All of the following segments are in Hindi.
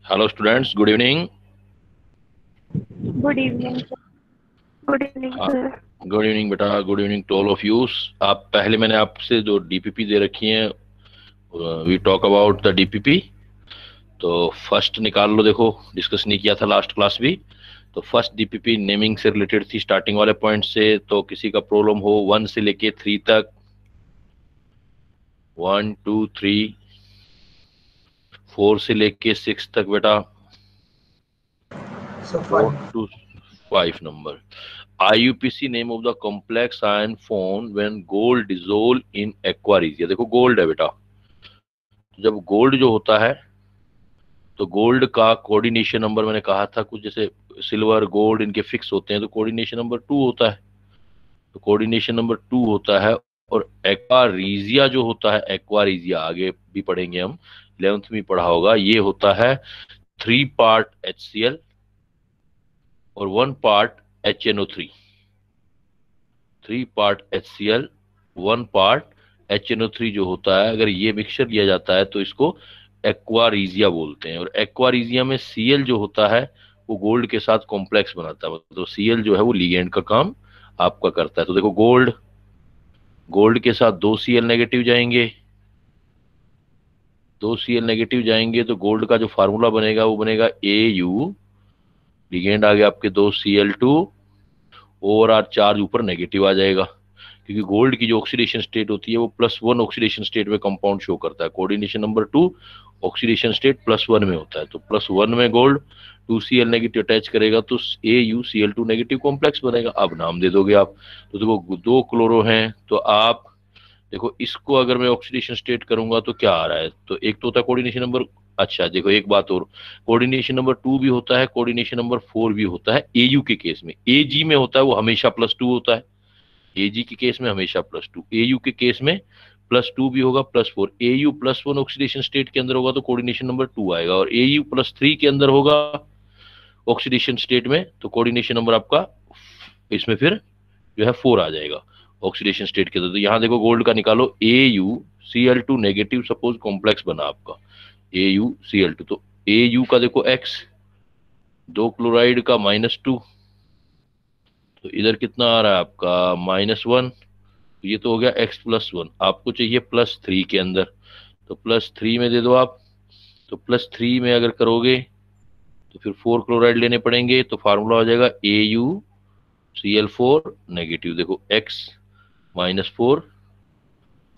Hello students, good evening. Good evening sir. Good evening हाँ, सर। गुड इवनिंग बेटा, good evening to all of you. आप पहले मैंने आपसे जो डीपीपी दे रखी हैं, we talk about the DPP. तो फर्स्ट निकाल लो। देखो, डिस्कस नहीं किया था लास्ट क्लास भी। तो फर्स्ट डीपीपी नेमिंग से रिलेटेड थी, स्टार्टिंग वाले पॉइंट से। तो किसी का प्रॉब्लम हो 1 से लेके 3 तक, 1 2 3, 4 से लेके 6 तक बेटा, So 4 5. to 5 number. IUPAC name of the complex ion phone when gold dissolve in aqua regia. देखो गोल्ड है बेटा, जब गोल्ड जो होता है तो गोल्ड का कोऑर्डिनेशन नंबर मैंने कहा था कुछ जैसे सिल्वर गोल्ड इनके फिक्स होते हैं, तो कोऑर्डिनेशन नंबर 2 होता है। तो कोऑर्डिनेशन नंबर 2 होता है। और एक्वारिजिया जो होता है, एक्वारिजिया आगे भी पढ़ेंगे हम, 11th में पढ़ा होगा, ये होता है 3 पार्ट HCl और 1 part HNO3। 3 part HCl, 1 part HNO3 जो होता है, अगर ये मिक्सचर लिया जाता है तो इसको एक्वारिजिया बोलते हैं। और एक्वारिजिया में Cl जो होता है वो गोल्ड के साथ कॉम्प्लेक्स बनाता है, तो Cl जो है वो लिगेंड का काम आपका करता है। तो देखो गोल्ड, गोल्ड के साथ 2 Cl नेगेटिव जाएंगे, 2 Cl नेगेटिव जाएंगे, तो गोल्ड का जो फार्मूला बनेगा वो बनेगा AU, लिगेंड आ गया आपके 2 Cl2, ओवरऑल चार्ज ऊपर नेगेटिव आ जाएगा, क्योंकि गोल्ड की जो ऑक्सीडेशन स्टेट होती है वो +1 ऑक्सीडेशन स्टेट में कंपाउंड शो करता है। कोऑर्डिनेशन नंबर 2 ऑक्सीडेशन स्टेट +1 में होता है, तो +1 में गोल्ड 2Cl नेगेटिव अटैच करेगा तो AuCl2 नेगेटिव कॉम्प्लेक्स बनेगा। अब नाम दे दोगे आप। तो देखो 2 क्लोरो हैं, तो आप देखो इसको अगर मैं ऑक्सीडेशन स्टेट करूंगा तो क्या आ रहा है, तो एक तो होता है कोऑर्डिनेशन नंबर, अच्छा देखो एक बात और, कोऑर्डिनेशन नंबर 2 भी होता है, कोऑर्डिनेशन नंबर 4 भी होता है AU के केस में। AG में होता है वो हमेशा +2 होता है, AG के केस में हमेशा +2, AU के केस में +2 भी होगा +4। AU +1 ऑक्सीडेशन स्टेट के अंदर होगा तो कोऑर्डिनेशन नंबर 2 आएगा, और AU +3 के अंदर होगा ऑक्सीडेशन स्टेट में तो कोऑर्डिनेशन नंबर आपका इसमें फिर जो है 4 आ जाएगा ऑक्सीडेशन स्टेट के अंदर। तो यहाँ देखो गोल्ड का निकालो, AuCl2 नेगेटिव सपोज कॉम्प्लेक्स बना आपका AuCl2, तो AU का देखो X, 2 क्लोराइड का -2, तो इधर कितना आ रहा है आपका -1, तो ये तो हो गया X+1। आपको चाहिए +3 के अंदर, तो +3 में दे दो आप। तो +3 में अगर करोगे तो फिर 4 क्लोराइड लेने पड़ेंगे, तो फार्मूला हो जाएगा AuCl4 नेगेटिव। देखो X-4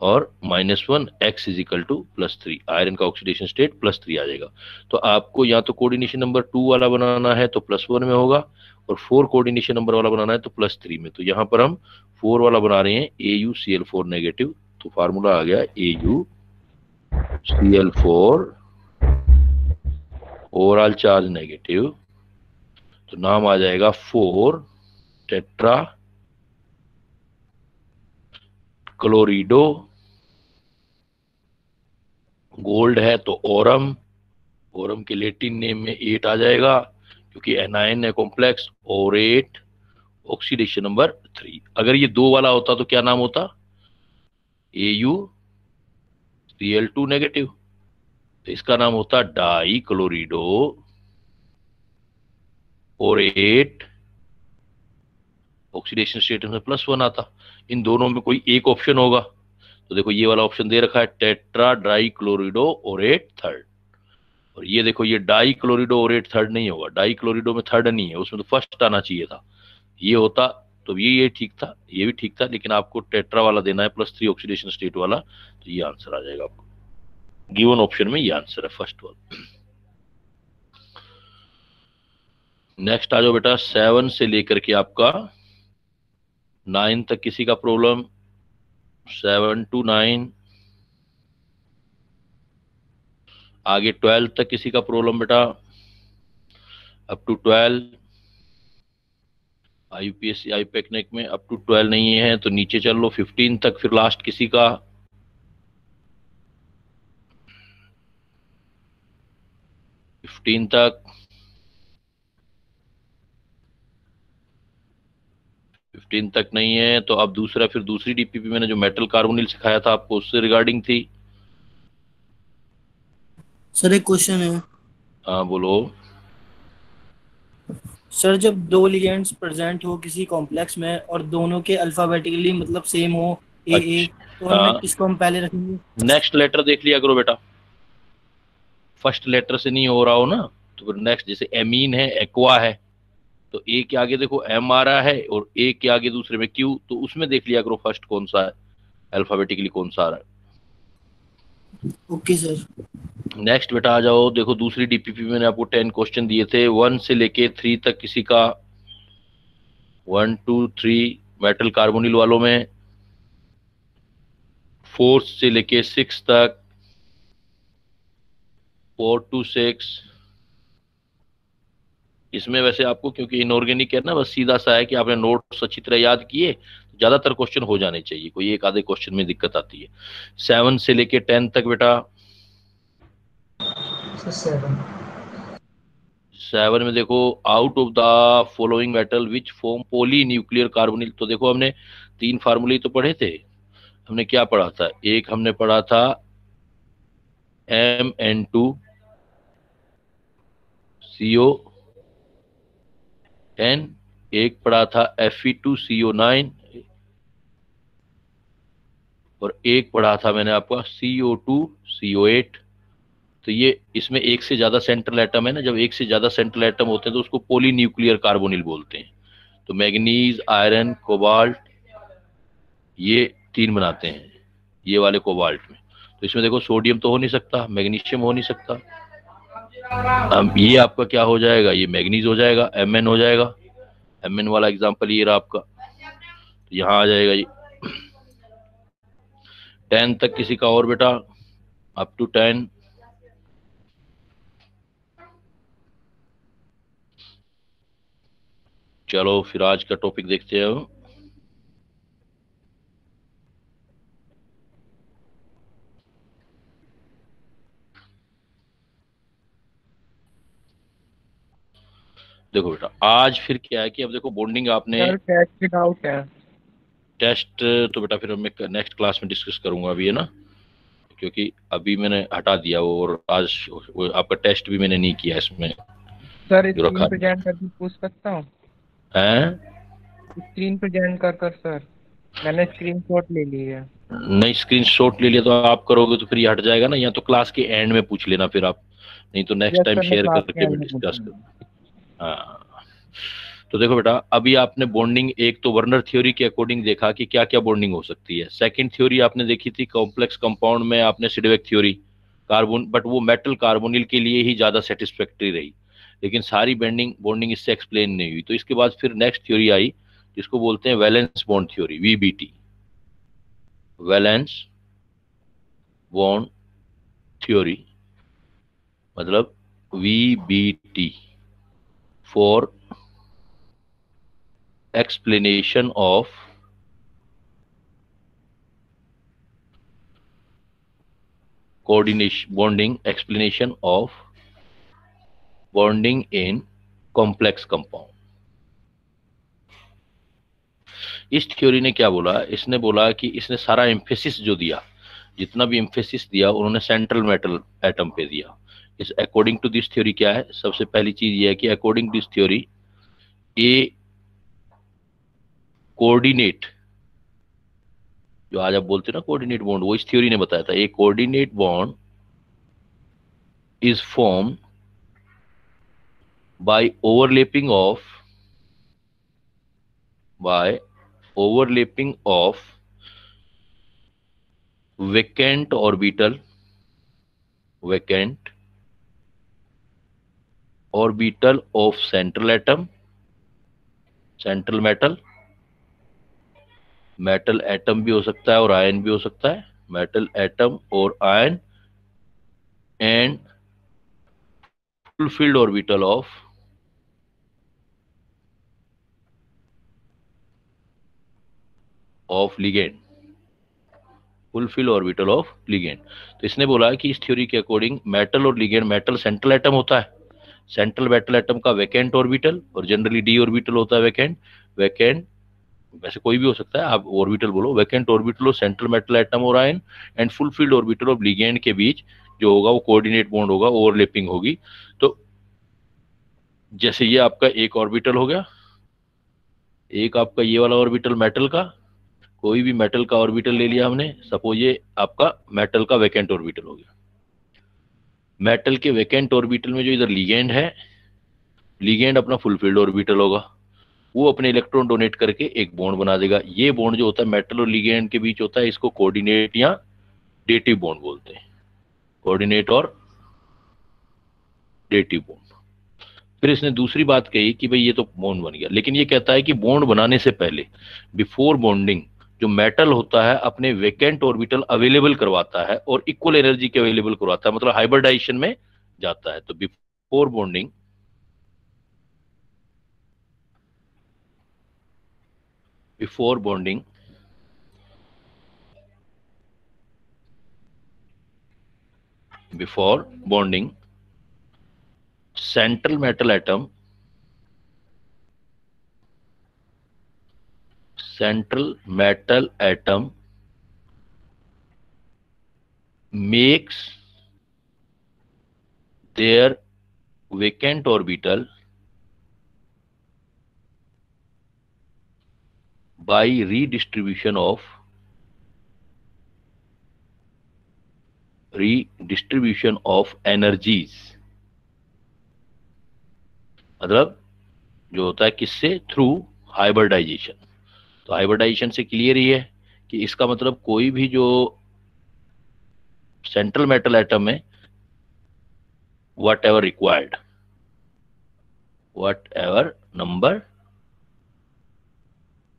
और -1, X = +3, आयरन का ऑक्सीडेशन स्टेट +3 आ जाएगा। तो आपको या तो कोऑर्डिनेशन नंबर 2 वाला बनाना है तो +1 में होगा, और 4 कोऑर्डिनेशन नंबर वाला बनाना है तो +3 में। तो यहाँ पर हम 4 वाला बना रहे हैं AuCl4 नेगेटिव, तो फार्मूला आ गया AuCl4, ओवरऑल चार्ज नेगेटिव, तो नाम आ जाएगा 4 टेट्रा क्लोरिडो। गोल्ड है तो ओरम, ओरम के लेटिन नेम में 8 आ जाएगा, क्योंकि एनायन है कॉम्प्लेक्स, ओरेट, ऑक्सीडेशन नंबर 3। अगर ये 2 वाला होता तो क्या नाम होता, AuCl2 नेगेटिव, तो इसका नाम होता डाई क्लोरिडो ओरेट, ऑक्सीडेशन स्टेट में +1 आता। इन दोनों में कोई एक ऑप्शन होगा, तो देखो ये वाला ऑप्शन दे रखा है टेट्रा डाई क्लोरिडो ओरेट थर्ड, और ये देखो ये डाई क्लोरिडो ओरेट थर्ड नहीं होगा, डाई क्लोरिडो में थर्ड नहीं है, उसमें तो फर्स्ट आना चाहिए था, ये होता तो ये ठीक था, ये भी ठीक था, लेकिन आपको टेट्रा वाला देना है +3 ऑक्सीडेशन स्टेट वाला, तो ये आंसर आ जाएगा आपको। गिवन ऑप्शन में ये आंसर है फर्स्ट वाला। नेक्स्ट आ जाओ बेटा, 7 से लेकर के आपका 9 तक किसी का प्रॉब्लम, 7 to 9, आगे 12 तक किसी का प्रॉब्लम बेटा, अप टू 12। IUPAC IPACNEC में अप टू 12 नहीं है तो नीचे चल लो 15 तक, फिर लास्ट किसी का 15 तक, 15 तक नहीं है तो अब दूसरा, फिर दूसरी डीपीपी मैंने जो मेटल कार्बोनिल सिखाया था आपको उससे रिगार्डिंग थी। सर एक क्वेश्चन है। हाँ बोलो। सर जब दो लिगेंड्स प्रेजेंट हो किसी कॉम्प्लेक्स में और दोनों के अल्फाबेटिकली मतलब सेम हो, ए, तो अच्छा, उनमें हाँ, किसको हम पहले रखेंगे? नेक्स्ट लेटर देख लिया करो बेटा। फर्स्ट लेटर से नहीं हो रहा हो ना, तो फिर नेक्स्ट, जैसे एमीन है, एक्वा है, तो ए के आगे देखो एम आ रहा है और ए के आगे दूसरे में क्यू, तो उसमें देख लिया करो फर्स्ट कौन सा है, अल्फाबेटिकली कौन सा आ रहा ओके सर। है। नेक्स्ट बेटा आ जाओ, देखो दूसरी डीपीपी में मैंने आपको 10 क्वेश्चन दिए थे, 1 से लेके 3 तक किसी का, 1 2 3 मेटल कार्बोनिल वालों में, 4 से लेके 6 तक, 4 to 6। इसमें वैसे आपको क्योंकि इनऑर्गेनिक है ना, बस सीधा सा है कि आपने नोट्स अच्छी तरह याद किए, ज्यादातर क्वेश्चन हो जाने चाहिए, कोई एक आधे क्वेश्चन में दिक्कत आती है। 7 से लेके 10 तक बेटा, सर 7। 7 में देखो, out of the following metal which form poly nuclear carbonyl, तो देखो हमने 3 फार्मूले तो पढ़े थे। हमने क्या पढ़ा था, एक हमने पढ़ा था MN2CO10, एक पढ़ा था Fe2CO9, और एक पढ़ा था मैंने आपका CO2CO8। तो ये इसमें एक से ज्यादा सेंट्रल एटम है ना, जब एक से ज्यादा सेंट्रल एटम होते हैं तो उसको पॉली न्यूक्लियर कार्बोनिल बोलते हैं। तो मैग्नीज, आयरन, कोबाल्ट, ये 3 बनाते हैं, ये वाले कोबाल्ट में। तो इसमें देखो सोडियम तो हो नहीं सकता, मैग्नीशियम हो नहीं सकता, अब ये आपका क्या हो जाएगा, ये मैग्नीज हो जाएगा, Mn हो जाएगा। Mn वाला एग्जांपल ये रहा आपका, तो यहाँ आ जाएगा ये। 10 तक किसी का और बेटा, अप टू 10। चलो फिर आज का टॉपिक देखते हैं हम। देखो बेटा आज फिर क्या है कि अब देखो बॉन्डिंग आपने, सर टेस्ट डाउट है। टेस्ट तो बेटा फिर मैं नेक्स्ट क्लास में डिस्कस करूंगा अभी, है ना, क्योंकि अभी मैंने हटा दिया वो, और आज वो आपका टेस्ट भी मैंने नहीं किया इसमें सर जो रखा स्क्रीन प्रेजेंट करके पूछ सकता हूँ? है। स्क्रीन प्रेजेंट कर सर, मैंने स्क्रीनशॉट ले ली है। नहीं, स्क्रीनशॉट ले लिया तो आप करोगे तो फिर ये हट जाएगा ना, या तो क्लास के एंड में पूछ लेना फिर आप, नहीं तो नेक्स्ट यस टाइम सर, मैं शेयर क्लास के करके एंड मैं में डिस्कस कर। पूछूंगा। हाँ, तो देखो बेटा अभी आपने बॉन्डिंग एक तो वर्नर थ्योरी के अकॉर्डिंग देखा कि क्या क्या बॉन्डिंग हो सकती है। सेकंड थ्योरी आपने देखी थी कॉम्प्लेक्स कंपाउंड में, आपने सिडवेक थ्योरी, कार्बन, बट वो मेटल कार्बोनिल के लिए ही ज्यादा सेटिस्फैक्टरी रही, लेकिन सारी बॉन्डिंग बॉन्डिंग इससे एक्सप्लेन नहीं हुई। तो इसके बाद फिर नेक्स्ट थ्योरी आई जिसको बोलते हैं valence bond theory, VBT, valence bond theory, मतलब VBT for explanation of coordination bonding, explanation of bonding in complex compound। इस थ्योरी ने क्या बोला, इसने बोला कि इसने सारा एम्फेसिस जो दिया, जितना भी एम्फेसिस दिया उन्होंने सेंट्रल मेटल एटम पे दिया। इस अकॉर्डिंग टू दिस थ्योरी क्या है, सबसे पहली चीज ये है कि according this theory A coordinate, जो आज आप बोलते हैं ना कोऑर्डिनेट बॉन्ड, वो इस थ्योरी ने बताया था, A coordinate bond is form by overlapping of, by overlapping of vacant orbital, vacant orbital of central atom, central metal, metal atom भी हो सकता है और आयन भी हो सकता है, मेटल एटम और ion, and fulfilled orbital of ligand, fulfil orbital of ligand. तो इसने बोला कि इस थ्योरी के अकॉर्डिंग मेटल और लिगेंड, मेटल सेंट्रल एटम होता है, सेंट्रल मेटल एटम का वैकेंट ऑर्बिटल, और जनरली डी ऑर्बिटल होता है वैकेंट, वैकेंट वैसे कोई भी हो सकता है, आप ऑर्बिटल बोलो, vacant orbital of central metal atom और ion and fulfilled orbital of ligand के बीच जो होगा वो कोऑर्डिनेट बॉन्ड होगा, ओवरलैपिंग होगी। तो जैसे ये आपका एक ऑर्बिटल हो गया, एक आपका ये वाला ऑर्बिटल मेटल का, कोई भी मेटल का ऑर्बिटल ले लिया हमने, सपोज ये आपका मेटल का वैकेंट ऑर्बिटल हो गया। मेटल के वैकेंट ऑर्बिटल में जो इधर लिगेंड है, लिगेंड अपना फुलफिल्ड ऑर्बिटल होगा, वो अपने इलेक्ट्रॉन डोनेट करके एक बॉन्ड बना देगा। ये बॉन्ड जो होता है मेटल और लिगेंड के बीच होता है, इसको कोऑर्डिनेट या डेटिव बॉन्ड बोलते हैं, कोऑर्डिनेट और डेटिव बॉन्ड। फिर इसने दूसरी बात कही कि भाई ये तो बॉन्ड बन गया, लेकिन ये कहता है कि बॉन्ड बनाने से पहले, बिफोर बॉन्डिंग, जो मेटल होता है अपने वैकेंट ऑर्बिटल अवेलेबल करवाता है और इक्वल एनर्जी के अवेलेबल करवाता है, मतलब हाइब्रिडाइजेशन में जाता है। तो before bonding, before bonding before bonding central metal atom, central metal atom makes their vacant orbital by redistribution of energies, मतलब जो होता है किससे, थ्रू हाइब्रिडाइजेशन। तो हाइब्रिडाइजेशन से क्लियर ही है कि इसका मतलब कोई भी जो सेंट्रल मेटल एटम है, whatever required, whatever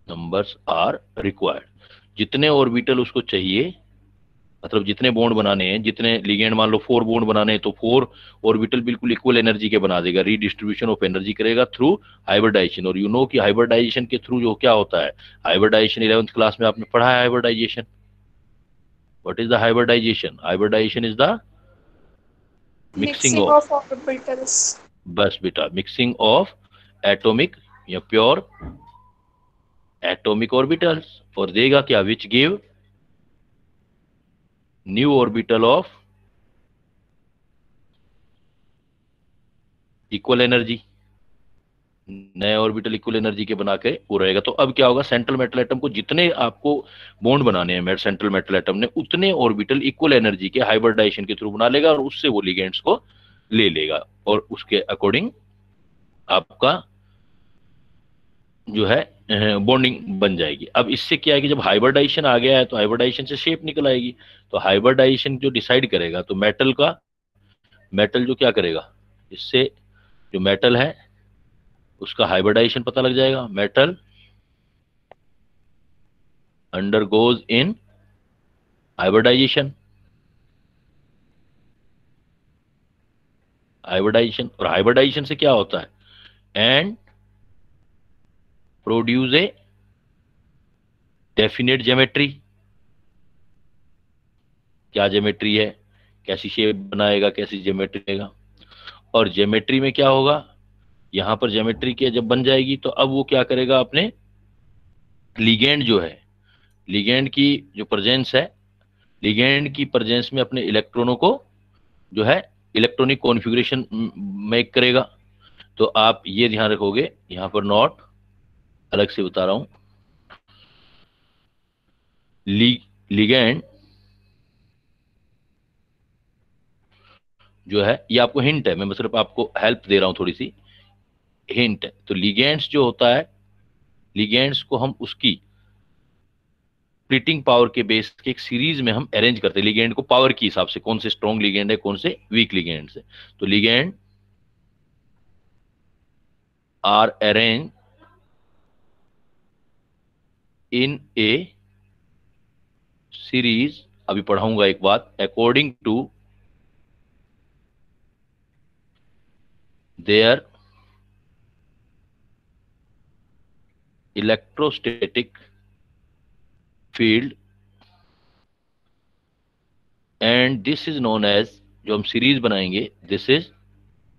numbers are required, जितने ऑर्बिटल उसको चाहिए, मतलब जितने बॉन्ड बनाने हैं, जितने लिगेंड, मान लो 4 बॉन्ड बनाने हैं तो 4 ऑर्बिटल बिल्कुल इक्वल एनर्जी के बना देगा, रीडिस्ट्रीब्यूशन ऑफ एनर्जी करेगा थ्रू हाइब्रिडाइजेशन। और यू नो कि हाइब्रिडाइजेशन के थ्रू जो क्या होता है, हाइब्रिडाइजेशन 11th क्लास में आपने पढ़ा है hybridization. What is the hybridization? Hybridization is the mixing Mixing of, of orbitals. बस बेटा, मिक्सिंग ऑफ एटॉमिक या प्योर एटॉमिक ऑर्बिटल्स, और देगा क्या, which give new orbital of equal energy, नए ऑर्बिटल इक्वल एनर्जी के बना के वो रहेगा। तो अब क्या होगा, सेंट्रल मेटल एटम को जितने आपको बॉन्ड बनाने हैं सेंट्रल मेटल एटम ने, उतने ऑर्बिटल इक्वल एनर्जी के हाइब्रिडाइजेशन के थ्रू बना लेगा और उससे वो लिगेंड्स को ले लेगा और उसके अकॉर्डिंग आपका जो है बॉन्डिंग बन जाएगी। अब इससे क्या है कि जब हाइब्रिडाइजेशन आ गया है तो हाइब्रिडाइजेशन से शेप निकल आएगी। तो हाइब्रिडाइजेशन जो डिसाइड करेगा, तो मेटल जो क्या करेगा, इससे जो मेटल है उसका हाइब्रिडाइजेशन पता लग जाएगा। Metal undergoes in hybridization, hybridization, और हाइब्रिडाइजेशन से क्या होता है, and produce a definite geometry. क्या ज्योमेट्री है, कैसी शेप बनाएगा, कैसी ज्योमेट्री देगा। और ज्योमेट्री में क्या होगा, यहां पर ज्योमेट्री के जब बन जाएगी तो अब वो क्या करेगा, अपने लिगेंड जो है, लिगेंड की जो प्रेजेंस है, लिगेंड की प्रेजेंस में अपने इलेक्ट्रॉनों को जो है इलेक्ट्रॉनिक कॉन्फ़िगरेशन मेक करेगा। तो आप ये ध्यान रखोगे, यहां पर नोट अलग से बता रहा हूं, लिगेंड जो है, ये आपको हिंट है, मैं सिर्फ आपको हेल्प दे रहा हूं, थोड़ी सी हिंट है। तो लिगेंड्स जो होता है, लिगेंड्स को हम उसकी स्प्लिटिंग पावर के बेस के एक सीरीज में हम अरेंज करते हैं, लिगेंड को पावर के हिसाब से, कौन से स्ट्रॉन्ग लिगेंड है, कौन से वीक लिगेंड है। तो ligand are arrange in a series, अभी पढ़ाऊंगा एक बात, according to their electrostatic field and this is known as, जो हम सीरीज बनाएंगे, दिस इज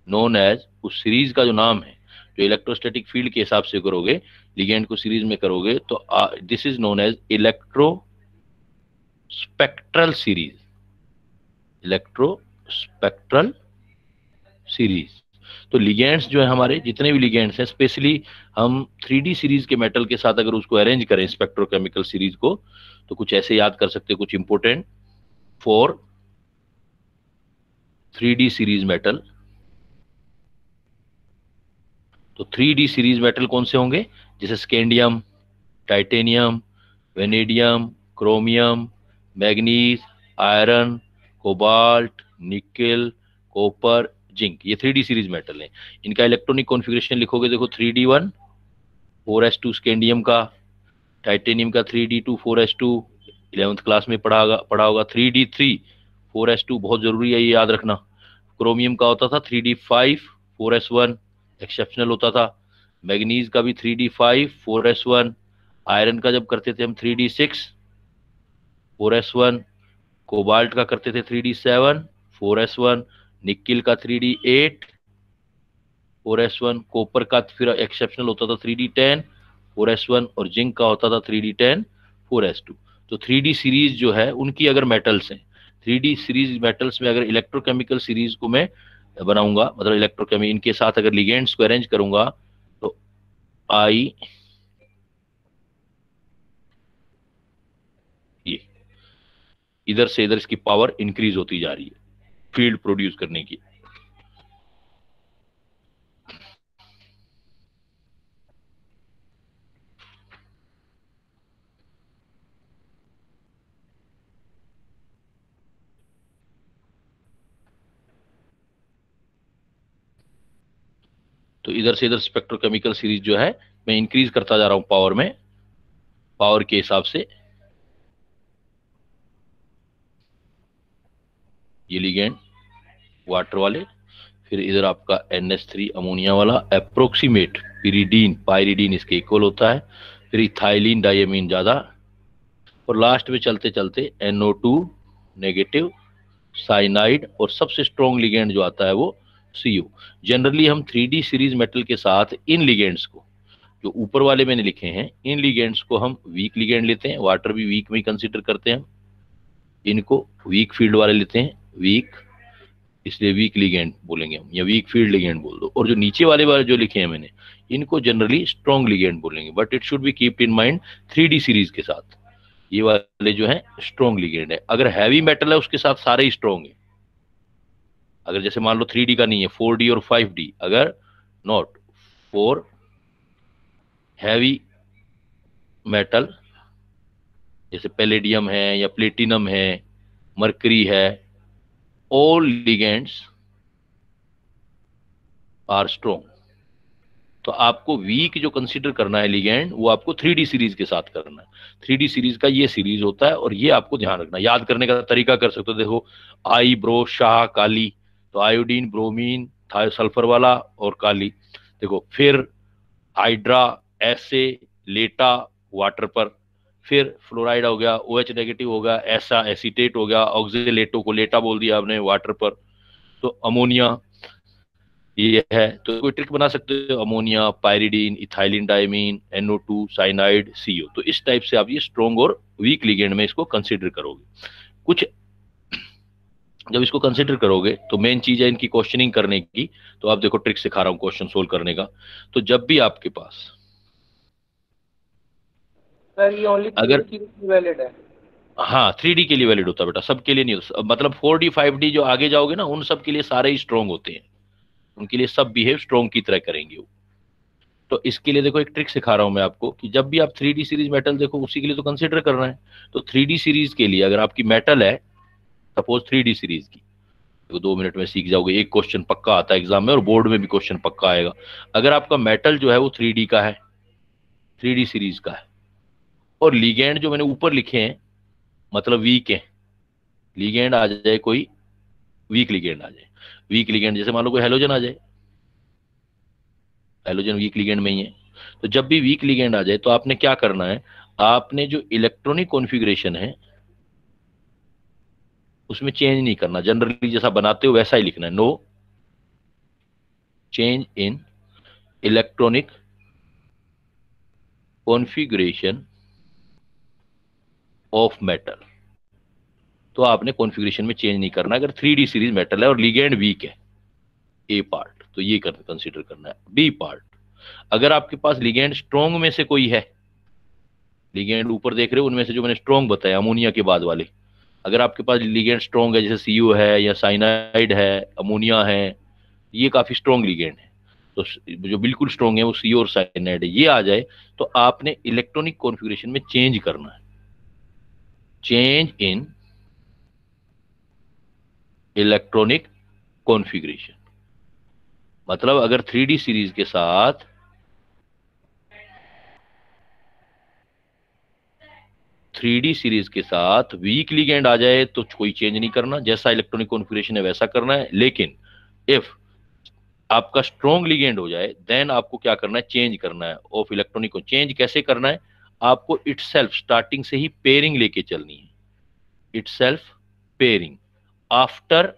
नोन एज, उस सीरीज का जो नाम है, जो इलेक्ट्रोस्टैटिक फील्ड के हिसाब से करोगे, लिगेंड को सीरीज में करोगे, तो this is known as electro spectral series, electro spectral series. तो लिगेंड्स जो है हमारे, जितने भी लिगेंड्स हैं, स्पेशली हम 3D सीरीज के मेटल के साथ अगर उसको अरेंज करें स्पेक्ट्रोकेमिकल सीरीज को, तो कुछ ऐसे याद कर सकते हैं, कुछ important for 3D series metal. तो 3D सीरीज मेटल कौन से होंगे, जैसे scandium, titanium, vanadium, chromium, manganese, iron, cobalt, nickel, copper, zinc, ये 3D सीरीज मेटल हैं। इनका इलेक्ट्रॉनिक कॉन्फ़िगरेशन लिखोगे, देखो 3D1 4s2 स्कैंडियम का, टाइटेनियम का 3D2 4s2, 11th क्लास में पढ़ा होगा। 3D3 4s2 बहुत जरूरी है, ये याद रखना। क्रोमियम का होता था 3D5 4s1, एक्सेप्शनल होता था। मैग्नीज का भी 3D5 4s1। आयरन का जब करते थे हम 3D6 4s1। कोबाल्ट का करते थे 3D7 4s1। निकिल का 3D8 4s1। कॉपर का फिर एक्सेप्शनल होता था 3D10 4s1, और जिंक का होता था 3D10 4s2। तो 3D सीरीज जो है उनकी अगर मेटल्स हैं, 3D सीरीज मेटल्स में अगर इलेक्ट्रोकेमिकल सीरीज को मैं बनाऊंगा, मतलब इलेक्ट्रोकेमी इनके साथ अगर लिगेंड्स को अरेंज करूंगा, तो आई ये इधर से इधर इसकी पावर इंक्रीज होती जा रही है फील्ड प्रोड्यूस करने की। तो इधर से इधर स्पेक्ट्रोकेमिकल सीरीज जो है मैं इंक्रीज करता जा रहा हूं पावर में, पावर के हिसाब से। ये लिगेंड वाटर वाले, फिर इधर आपका NH3 अमोनिया वाला, अप्रोक्सीमेट पिरीडीन पायरीडीन इसके इक्वल होता है, फिर इथाइलिन डायमीन ज्यादा, और लास्ट में चलते चलते NO2 नेगेटिव, साइनाइड, और सबसे स्ट्रॉन्ग लिगेंड जो आता है वो CO। जनरली हम 3D सीरीज मेटल के साथ इन लिगेंड्स को, जो ऊपर वाले मैंने लिखे हैं, इन लिगेंड्स को हम वीक लिगेंड लेते हैं, वाटर भी वीक में ही कंसिडर करते हैं। इनको वीक फील्ड वाले लेते हैं, वीक, इसलिए वीक लिगेंड बोलेंगे हम, या वीक फील्ड लिगेंड बोल दो। और जो नीचे वाले वाले जो लिखे हैं मैंने, इनको जनरली स्ट्रॉन्ग लिगेंड बोलेंगे, but it should be keep in mind 3D series के साथ ये वाले जो है स्ट्रॉन्ग लिगेंड है। अगर हैवी मेटल है उसके साथ सारे ही स्ट्रॉन्ग है। अगर जैसे मान लो 3D का नहीं है, 4D और 5D, अगर नॉट फॉर हैवी मेटल जैसे पैलेडियम है या प्लेटिनम है, मरकरी है, ऑल लिगेंड्स आर स्ट्रॉन्ग। तो आपको वीक जो कंसीडर करना है लिगेंड, वो आपको 3D सीरीज के साथ करना है। 3D सीरीज का ये सीरीज होता है, और ये आपको ध्यान रखना। याद करने का तरीका कर सकते हो, देखो आई, ब्रो, शाह, काली, तो आयोडीन, ब्रोमीन, सल्फर वाला और काली। देखो फिर हाइड्रा, एसे, लेटा वाटर पर, फिर फ्लोराइड हो गया, OH नेगेटिव हो गया, ऐसा एसीटेट हो गया, ऑक्सीलेटो को लेटा बोल दिया आपने वाटर पर, तो अमोनिया ये है। तो कोई ट्रिक बना सकते हो, ammonia, pyridine, ethylene diamine, NO2, cyanide, CO। तो इस टाइप से आप ये स्ट्रॉन्ग और वीक लिगेंड में इसको कंसीडर करोगे। कुछ जब इसको कंसीडर करोगे तो मेन चीज है इनकी क्वेश्चनिंग करने की। तो आप देखो ट्रिक सिखा रहा हूं क्वेश्चन सोल्व करने का। तो जब भी आपके पास, सर ये ओनली अगर वैलिड है। हाँ 3D के लिए वैलिड होता है बेटा, सबके लिए नहीं होता। मतलब 4D 5D जो आगे जाओगे ना, उन सब के लिए सारे ही स्ट्रॉन्ग होते हैं, उनके लिए सब बिहेव स्ट्रॉन्ग की तरह करेंगे वो। तो इसके लिए देखो एक ट्रिक सिखा रहा हूं मैं आपको, कि जब भी आप 3D सीरीज मेटल देखो, उसी के लिए तो कंसीडर करना है। तो 3D सीरीज के लिए अगर आपकी मेटल है, सपोज 3D सीरीज की, तो 2 मिनट में सीख जाओगे। एक क्वेश्चन पक्का आता है एग्जाम में, और बोर्ड में भी क्वेश्चन पक्का आएगा। अगर आपका मेटल जो है वो 3D का है, 3D सीरीज का है, और लिगेंड जो मैंने ऊपर लिखे हैं मतलब वीक है, लिगेंड आ जाए कोई, वीक लिगेंड आ जाए, वीक लिगेंड जैसे मान लो कोई हेलोजन आ जाए, हेलोजन वीक लिगेंड में ही है। तो जब भी वीक लिगेंड आ जाए तो आपने क्या करना है, आपने जो इलेक्ट्रॉनिक कॉन्फ़िगरेशन है उसमें चेंज नहीं करना, जनरली जैसा बनाते हो वैसा ही लिखना है। No change in electronic configuration of metal. तो आपने कॉन्फ़िगरेशन में चेंज नहीं करना अगर 3D सीरीज मेटल है और लिगेंड वीक है। ए पार्ट तो ये कंसीडर करना है। बी पार्ट, अगर आपके पास लिगेंड स्ट्रॉन्ग में से कोई है, लिगेंड ऊपर देख रहे हो उनमें से जो मैंने स्ट्रॉन्ग बताया अमोनिया के बाद वाले, अगर आपके पास लिगेंड स्ट्रॉन्ग है, जैसे सीयू है या साइनाइड है, अमोनिया है, ये काफी स्ट्रॉन्ग लिगेंड है, तो जो बिल्कुल स्ट्रॉन्ग है वो सीयू और साइनाइड है, ये आ जाए तो आपने इलेक्ट्रॉनिक कॉन्फ़िगरेशन में चेंज करना है। चेंज इन इलेक्ट्रॉनिक कॉन्फ़िगरेशन, मतलब अगर 3D सीरीज के साथ वीक लिगेंड आ जाए तो कोई चेंज नहीं करना, जैसा इलेक्ट्रॉनिक कॉन्फ़िगरेशन है वैसा करना है। लेकिन इफ आपका स्ट्रॉन्ग लिगेंड हो जाए देन आपको क्या करना है, चेंज करना है ऑफ इलेक्ट्रॉनिक को। चेंज कैसे करना है, आपको इटसेल्फ स्टार्टिंग से ही पेयरिंग लेके चलनी है। इटसेल्फ पेयरिंग आफ्टर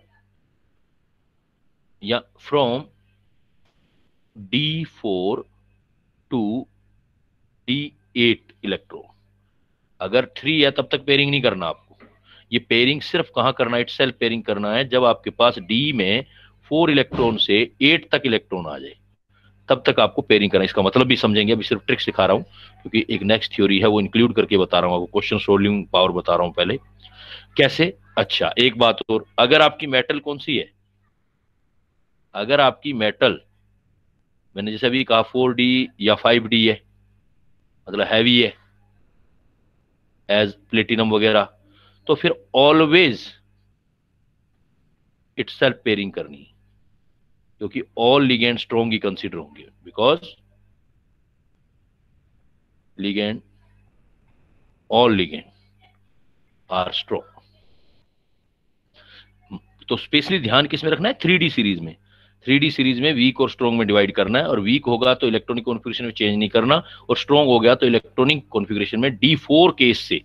या from D4 to D8 electron. अगर 3 है तब तक पेयरिंग नहीं करना आपको। ये पेयरिंग सिर्फ कहां करना है, इटसेल्फ पेयरिंग करना है जब आपके पास D में 4 इलेक्ट्रॉन से 8 तक इलेक्ट्रॉन आ जाए, तब तक आपको पेयरिंग करना है। इसका मतलब भी समझेंगे, अभी सिर्फ ट्रिक्स दिखा रहा हूं क्योंकि एक नेक्स्ट थ्योरी है वो इंक्लूड करके बता रहा हूं आपको, क्वेश्चन सोल्विंग पावर बता रहा हूं पहले कैसे। अच्छा एक बात और, अगर आपकी मेटल कौन सी है, अगर आपकी मेटल मैंने जैसे अभी कहा 4D या 5D है, मतलब हैवी है एज प्लेटिनम वगैरह, तो फिर ऑलवेज इटसेल्फ पेयरिंग करनी है, क्योंकि ऑल लिगेंड स्ट्रॉन्ग ही कंसीडर होंगे because ligand all ligand are strong. तो स्पेशली ध्यान किस में रखना है, 3D सीरीज में। 3D सीरीज में वीक और स्ट्रॉन्ग में डिवाइड करना है, और वीक होगा तो इलेक्ट्रॉनिक कॉन्फ़िगरेशन में चेंज नहीं करना, और स्ट्रॉन्ग हो गया तो इलेक्ट्रॉनिक कॉन्फ़िगरेशन में D4 केस से,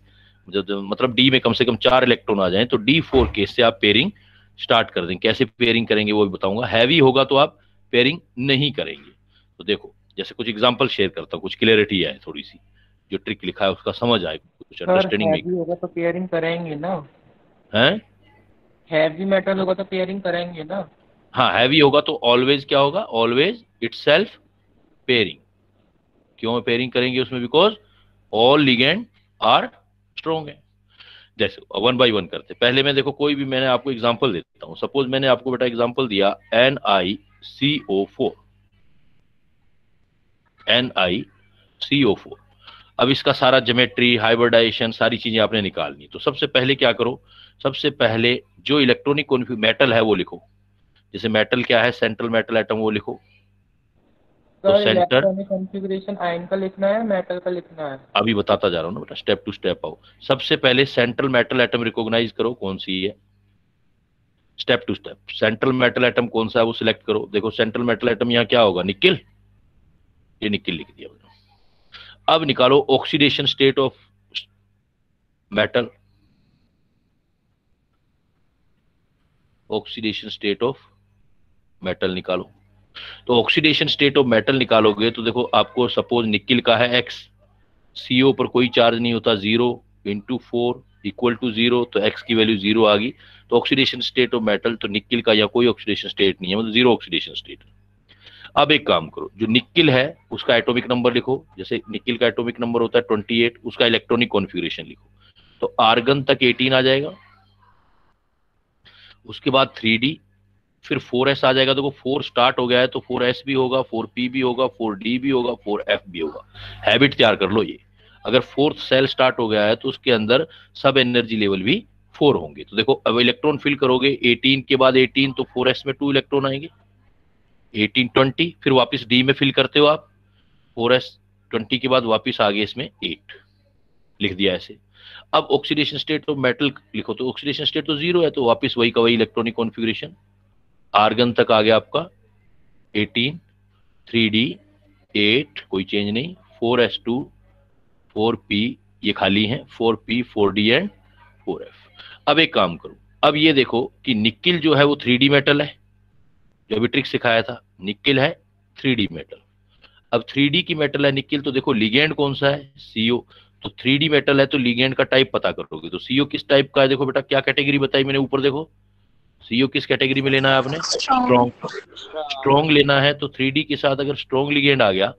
मतलब डी में कम से कम 4 इलेक्ट्रॉन आ जाए तो D4 केस से आप पेयरिंग स्टार्ट कर देंगे। कैसे पेयरिंग करेंगे वो भी बताऊंगा। हैवी होगा तो आप पेयरिंग नहीं करेंगे। तो देखो जैसे कुछ एग्जांपल शेयर करता हूँ, कुछ क्लियरिटी आए, थोड़ी सी जो ट्रिक लिखा है उसका समझ आए, कुछ सर अंडरस्टैंडिंग में हैवी होगा तो पेयरिंग करेंगे ना, है। हैवी मेटल होगा तो पेयरिंग करेंगे ना। हाँ हैवी होगा तो ऑलवेज क्या होगा, ऑलवेज इटसेल्फ पेयरिंग। क्यों पेयरिंग करेंगे उसमें, because all ligand are strong है। जैसे वन बाय वन करते, पहले मैं देखो कोई भी, मैंने आपको एग्जांपल देता हूं। सपोज मैंने आपको बेटा एग्जांपल दिया NiCO4, NiCO4। अब इसका सारा ज्योमेट्री, हाइब्रिडाइजेशन, सारी चीजें आपने निकालनी। तो सबसे पहले क्या करो, सबसे पहले जो इलेक्ट्रॉनिक मेटल है वो लिखो। जैसे मेटल क्या है, सेंट्रल मेटल एटम, वो लिखो। तो sir centre, electronic configuration ion का लिखना है, मेटल का लिखना है। अभी बताता जा रहा हूँ ना बेटा, स्टेप टू स्टेप आओ। सबसे पहले सेंट्रल मेटल एटम रिकॉग्नाइज करो कौन सी है, step to step. Central metal atom कौन सा है वो सिलेक्ट करो। देखो सेंट्रल मेटल एटम यहाँ क्या होगा, निकिल, ये निकिल लिख दिया। अब निकालो oxidation state of metal, oxidation state of metal निकालो। तो ऑक्सीडेशन स्टेट ऑफ मेटल निकालोगे तो देखो आपको सपोज निकिल का है X, CO पर कोई चार्ज नहीं होता, 0 × 4 = 0, तो X की वैल्यू 0 आ गई। तो ऑक्सीडेशन स्टेट ऑफ मेटल, तो निकिल का या कोई ऑक्सीडेशन स्टेट नहीं है, मतलब 0 ऑक्सीडेशन स्टेट। अब एक काम करो, जो निकिल है उसका एटॉमिक नंबर लिखो। जैसे निकिल का एटॉमिक नंबर होता है 28, उसका इलेक्ट्रॉनिक कॉन्फ़िगरेशन लिखो। तो आर्गन तक 18 आ जाएगा, उसके बाद 3D, फिर 4s आ जाएगा। देखो 4 स्टार्ट हो गया है तो 4s भी होगा, 4p भी होगा, 4d भी होगा, 4f भी होगा। हैबिट तैयार कर लो ये। अगर फोर्थ सेल स्टार्ट हो गया है तो उसके अंदर सब एनर्जी लेवल भी 4 होंगे। तो देखो अब इलेक्ट्रॉन फिल करोगे 18 के बाद 18, तो 4s में 2 इलेक्ट्रॉन आएंगे, 18 20, फिर वापस d में फिल करते हो आप, 4s 20 के बाद वापस आ गए इसमें 8, लिख दिया ऐसे। अब ऑक्सीडेशन स्टेट ऑफ मेटल लिखो, तो ऑक्सीडेशन स्टेट तो 0 है, तो वापस वही का वही इलेक्ट्रॉनिक कॉन्फ़िगरेशन। आर्गन तक आ गया आपका 18, 3D 8 कोई चेंज नहीं, 4s2 4p ये खाली है, 4p 4d एंड 4f। अब एक काम करो, अब ये देखो कि निकिल जो है वो 3D मेटल है, जो अभी ट्रिक सिखाया था, निकिल है 3D मेटल। अब 3D की मेटल है निकिल, तो देखो लिगेंड कौन सा है, सीओ। तो 3D मेटल है तो लिगेंड का टाइप पता करोगे, तो सीओ किस टाइप का है, देखो बेटा क्या कैटेगरी बताई मैंने ऊपर, देखो सीओ किस कैटेगरी में लेना है आपने, स्ट्रॉन्ग। स्ट्रॉन्ग। स्ट्रॉन्ग लेना है तो 3D के साथ अगर स्ट्रॉन्ग लिगेंड आ गया,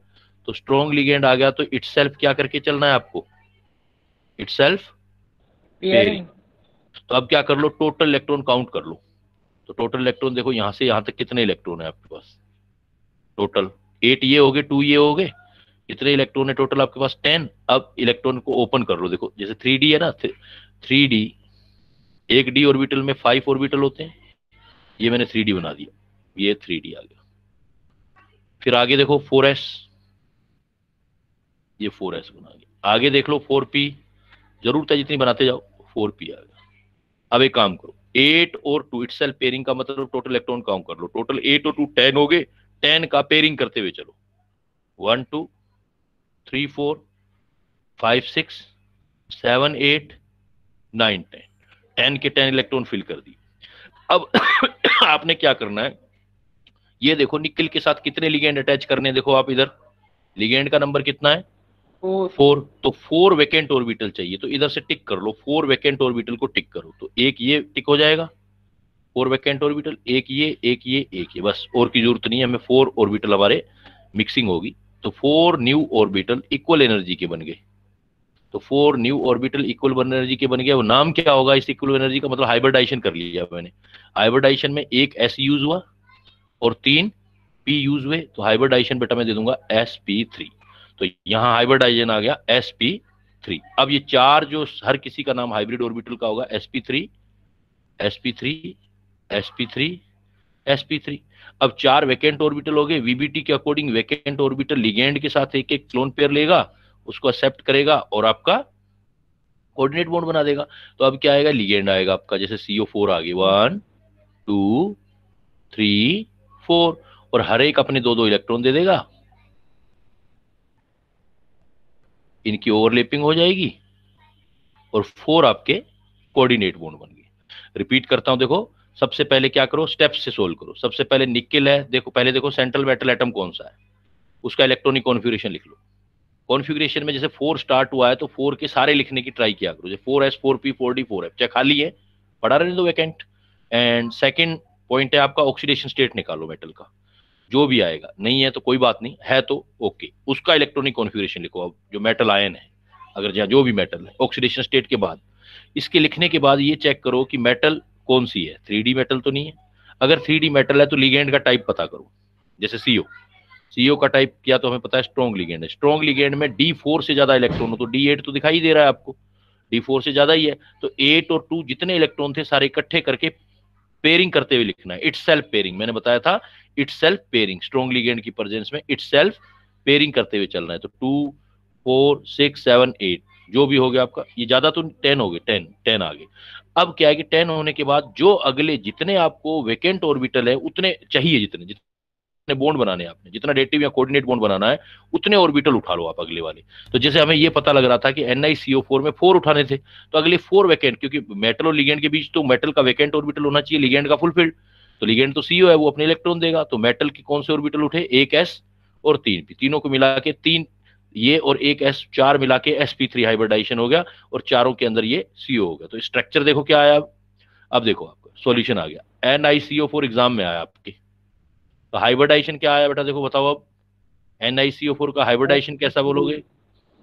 तो स्ट्रॉन्ग लिगेंड आ गया तो इटसेल्फ क्या करके चलना है आपको, इटसेल्फ पेयरिंग। पेयरिंग। तो अब क्या कर लो, टोटल इलेक्ट्रॉन काउंट कर लो। तो टोटल इलेक्ट्रॉन देखो यहां से यहां तक कितने इलेक्ट्रॉन है आपके पास, टोटल 8 ये हो गए, 2 ये हो गए, कितने इलेक्ट्रॉन है टोटल आपके पास, 10। अब इलेक्ट्रॉन को ओपन कर लो, देखो जैसे 3D है ना, 3D, एक डी ऑर्बिटल में 5 ऑर्बिटल होते हैं, ये मैंने 3D बना दिया, ये 3D आ गया। फिर आगे देखो 4s, ये 4s बना गया। आगे देख लो 4p, जरूरत है जितनी बनाते जाओ, 4p आ गया। अब एक काम करो, 8 और 2 इटसेल्फ पेयरिंग का मतलब टोटल इलेक्ट्रॉन काउंट कर लो, टोटल 8 और 2 10 हो गए, 10 का पेयरिंग करते हुए चलो, 1 2 3 4 5 6 7 8 9 10, 10 के 10 इलेक्ट्रॉन फिल कर दिए। अब आपने क्या करना है, ये देखो निकल के साथ कितने लिगेंड अटैच करने हैं, देखो आप इधर लिगेंड का नंबर कितना है, 4। तो 4 वैकेंट ऑर्बिटल चाहिए, तो इधर से टिक कर लो, 4 वैकेंट ऑर्बिटल को टिक करो, तो एक ये टिक हो जाएगा, 4 वैकेंट ऑर्बिटल, एक ये एक ये एक ये, बस और की जरूरत नहीं है हमें, 4 ऑर्बिटल हमारे मिक्सिंग होगी। तो 4 न्यू ऑर्बिटल इक्वल एनर्जी के बन गए, तो 4 न्यू ऑर्बिटल इक्वल एनर्जी के बन गया। वो नाम क्या होगा इस इक्वल एनर्जी का, मतलब हाइब्रिडाइजेशन कर लिया मैंने। हाइब्रिडाइजेशन में एक S यूज हुआ और 3 P यूज हुए, तो हाइब्रिडाइजेशन बेटा मैं दे दूंगा sp3। तो यहाँ हाइब्रिडाइजेशन आ गया sp3। अब ये 4 जो हर किसी का नाम हाइब्रिड ऑर्बिटल का होगा, sp3 sp3 sp3 sp3। अब 4 वैकेंट ऑर्बिटल हो गए, VBT के अकॉर्डिंग वैकेंट ऑर्बिटल लिगेंड के साथ एक एक क्लोन पेयर लेगा, उसको एक्सेप्ट करेगा और आपका कोऑर्डिनेट बॉन्ड बना देगा। तो अब क्या आएगा, लिगेंड आएगा आपका, जैसे CO4 आ गई, 1 2 3 4, और हर एक अपने 2 2 इलेक्ट्रॉन दे देगा, इनकी ओवरलैपिंग हो जाएगी और 4 आपके कोऑर्डिनेट बॉन्ड बन गए। रिपीट करता हूं, देखो सबसे पहले क्या करो, स्टेप्स से सोल्व करो। सबसे पहले निकेल है, देखो पहले देखो सेंट्रल मेटल एटम कौन सा है, उसका इलेक्ट्रॉनिक कॉन्फ़िगरेशन लिख लो। कॉन्फ़िगरेशन में जैसे 4 स्टार्ट हुआ है तो 4 के सारे लिखने की ट्राई किया करो, जैसे 4s 4p 4d 4f, चाहे खाली है पढ़ा रहने दो वैकेंट। एंड सेकंड पॉइंट है आपका ऑक्सीडेशन स्टेट निकालो मेटल का, जो भी आएगा, नहीं है तो कोई बात नहीं, है तो ओके, उसका इलेक्ट्रॉनिक कॉन्फ़िगरेशन लिखो। अब जो मेटल आयन है, अगर जहाँ जो भी मेटल है ऑक्सीडेशन स्टेट के बाद, इसके लिखने के बाद ये चेक करो कि मेटल कौन सी है, 3D मेटल तो नहीं है। अगर 3D मेटल है तो लिगेंड का टाइप पता करो, जैसे सीओ का टाइप क्या, तो हमें पता है स्ट्रॉन्ग लिगेंड है। स्ट्रॉन्ग लिगेंड में D4 से ज्यादा इलेक्ट्रॉन हो, तो D8 तो दिखाई दे रहा है आपको, D4 से ज्यादा ही है, तो 8 और 2 जितने इलेक्ट्रॉन थे सारे इकट्ठे करके पेयरिंग करते हुए लिखना है, इटसेल्फ पेयरिंग। मैंने बताया था इटसेल्फ पेयरिंग, स्ट्रॉन्ग लिगेंड की प्रेजेंस में इटसेल्फ पेयरिंग करते हुए चलना है। तो 2 4 6 7 8 जो भी हो गया आपका, ये ज्यादा तो 10 हो गए, 10 आ गए। अब क्या है कि 10 होने के बाद जो अगले जितने आपको वेकेंट ऑर्बिटल है उतने चाहिए, जितने जितने बॉन्ड बनाने हैं आपने, जितना डेटिव या कोऑर्डिनेट बॉन्ड बनाना है उतने ऑर्बिटल उठा लो आप अगले वाले। तो जैसे हमें ये पता लग रहा था कि NiCO4 में 4 उठाने थे, तो अगले 4 वैकेंट, क्योंकि मेटल और लिगेंड के बीच तो मेटल का वैकेंट ऑर्बिटल होना चाहिए, लिगेंड का फुलफिल्ड। तो लिगेंड तो CO है, वो अपने इलेक्ट्रॉन देगा, तो मेटल के कौन से ऑर्बिटल उठे, एक S और 3 P, तीनों को मिला के 3 ये और एक S, 4 मिला के sp3 हाइब्रिडाइजेशन हो गया, और चारों के अंदर ये CO हो गया। तो स्ट्रक्चर देखो क्या आया। अब देखो आपका सॉल्यूशन आ गया, NiCO4 एग्जाम में आया आपके। तो हाइब्रिडाइजेशन क्या आया बेटा, देखो बताओ अब, NiCO4 का हाइब्रिडाइजेशन कैसा बोलोगे,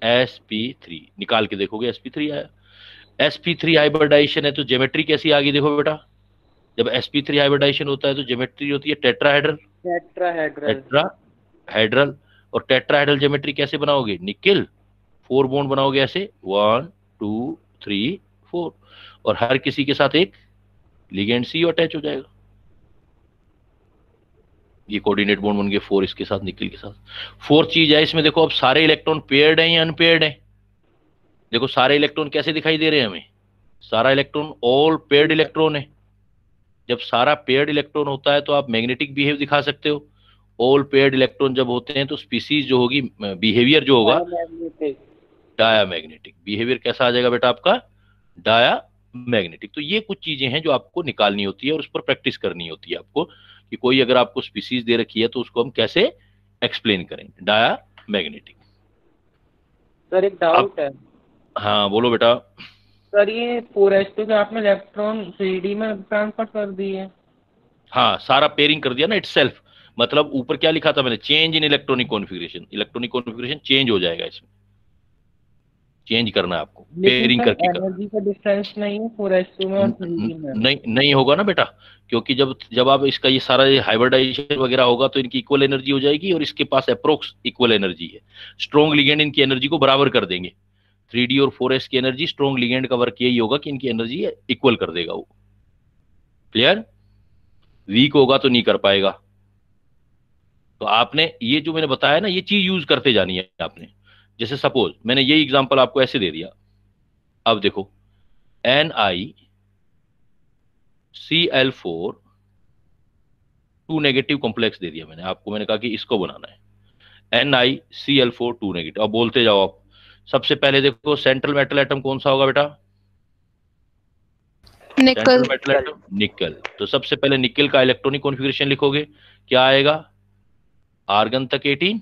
sp3, निकाल के देखोगे sp3 आया। sp3 हाइब्रिडाइजेशन है तो ज्योमेट्री कैसी आ गई, देखो बेटा, जब sp3 हाइब्रिडाइजेशन होता है तो ज्योमेट्री होती है टेट्राहेड्रल, टेट्राहेड्रल। और टेट्राहेड्रल ज्योमेट्री कैसे बनाओगे, निकेल 4 बॉन्ड बनाओगे ऐसे, 1 2 3 4, और हर किसी के साथ एक लिगेंड CO अटैच हो जाएगा। ये कोऑर्डिनेट बॉन्ड बन गए 4 इसके साथ, निकल के साथ। 4 चीज है इसमें, देखो अब सारे इलेक्ट्रॉन पेयर्ड हैं या अनपेयर्ड हैं। देखो सारे इलेक्ट्रॉन कैसे दिखाई दे रहे हैं हमें, सारा इलेक्ट्रॉन ऑल पेयर्ड इलेक्ट्रॉन है। जब सारा पेयर्ड इलेक्ट्रॉन होता है तो आप मैग्नेटिक बिहेव दिखा सकते हो। ऑल पेयर्ड इलेक्ट्रॉन जब होते हैं तो स्पीसीज जो होगी, बिहेवियर जो होगा, डायामैग्नेटिक बिहेवियर कैसा आ जाएगा बेटा आपका, डायामैग्नेटिक। तो ये कुछ चीजें हैं जो आपको निकालनी होती है और उस पर प्रैक्टिस करनी होती है आपको, कि कोई अगर आपको स्पीसीज दे रखी है तो उसको हम कैसे एक्सप्लेन करेंगे डायामैग्नेटिक। सर एक डाउट है। हाँ बोलो बेटा। सर ये 4s2 के आपने इलेक्ट्रॉन 3D में ट्रांसफर कर दिए। हाँ सारा पेयरिंग कर दिया ना इटसेल्फ। मतलब ऊपर क्या लिखा था मैंने, change in electronic configuration, electronic configuration change हो जाएगा इसमें, चेंज करना है आपको लेकिन पेयरिंग सर करके करना। एनर्जी का डिफरेंस नहीं है 4s2 में और 3D में। नहीं नहीं होगा ना बेटा, क्योंकि जब जब आप इसका ये सारा हाइब्रिडाइजेशन वगैरह होगा तो इनकी इक्वल एनर्जी हो जाएगी, और इसके पास अप्रोक्स इक्वल एनर्जी है। स्ट्रॉन्ग लिगेंड इनकी एनर्जी को बराबर कर देंगे। 3D और 4s की एनर्जी, स्ट्रॉन्ग लिगेंड का वर्क यही होगा कि इनकी एनर्जी इक्वल कर देगा वो। क्लियर? वीक होगा तो नहीं कर पाएगा। तो आपने ये जो मैंने बताया ना, ये चीज यूज करते जानी है आपने। जैसे सपोज मैंने ये एग्जांपल आपको ऐसे दे दिया, अब देखो NiCl4 2 नेगेटिव कॉम्प्लेक्स दे दिया मैंने आपको, मैंने कहा कि इसको बनाना है NiCl4 2 नेगेटिव। अब बोलते जाओ आप। सबसे पहले देखो सेंट्रल मेटल एटम कौन सा होगा बेटा? सेंट्रल निकल। मेटल एटम निकल। तो सबसे पहले निकल का इलेक्ट्रॉनिक कॉन्फ़िगरेशन लिखोगे, क्या आएगा? आर्गन तक 18,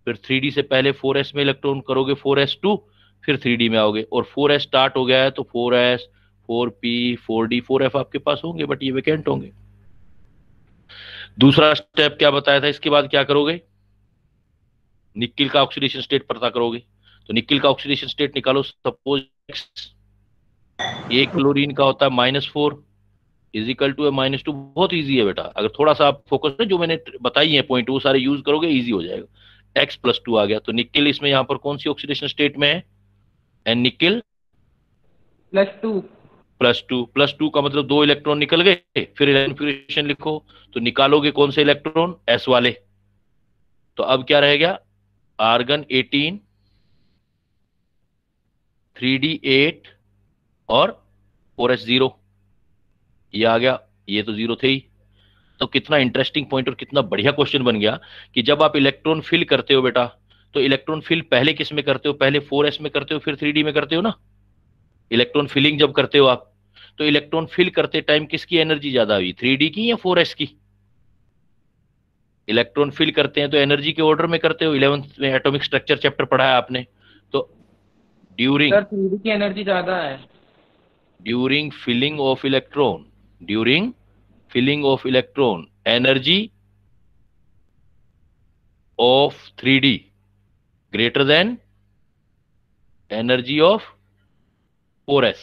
फिर 3D से पहले 4s में इलेक्ट्रॉन करोगे 4s2, फिर 3D में आओगे, और 4s स्टार्ट हो गया है तो 4s 4p 4d 4f आपके पास होंगे, बट ये वेकेंट होंगे। दूसरा स्टेप क्या बताया था, इसके बाद क्या करोगे? निकिल का ऑक्सीडेशन स्टेट पता करोगे। तो निकिल का ऑक्सीडेशन स्टेट निकालो। सपोज एक क्लोरीन का होता है -4 इजिकल टू -2। बहुत इजी है बेटा, अगर थोड़ा सा आप फोकस में जो मैंने बताई है पॉइंट वो सारे यूज करोगे इजी हो जाएगा। X+2 आ गया, तो निकिल इसमें यहां पर कौन सी ऑक्सीडेशन स्टेट में है? And nickel +2। +2 का मतलब 2 इलेक्ट्रॉन निकल गए। फिर कॉन्फ़िगरेशन लिखो, तो निकालोगे कौन से इलेक्ट्रॉन? S वाले। तो अब क्या रह गया? आर्गन 18, 3D 8 और 4s0। ये आ गया, ये तो 0 थे ही। तो कितना इंटरेस्टिंग पॉइंट और कितना बढ़िया क्वेश्चन बन गया कि जब आप इलेक्ट्रॉन फिल करते हो बेटा, तो इलेक्ट्रॉन फिल पहले किस में करते हो? पहले 4s में करते हो, फिर 3D में करते हो ना। इलेक्ट्रॉन फिलिंग जब करते हो आप, तो इलेक्ट्रॉन फिल करते टाइम किसकी एनर्जी ज्यादा हुई, 3D की या 4s की? इलेक्ट्रॉन फिल करते हैं तो एनर्जी के ऑर्डर में करते हो। 11th में एटॉमिक स्ट्रक्चर चैप्टर पढ़ा है आपने। तो ड्यूरिंग सर 3D की एनर्जी ज्यादा है। During filling of electron, during filling of electron, energy of 3D greater than energy of 4s।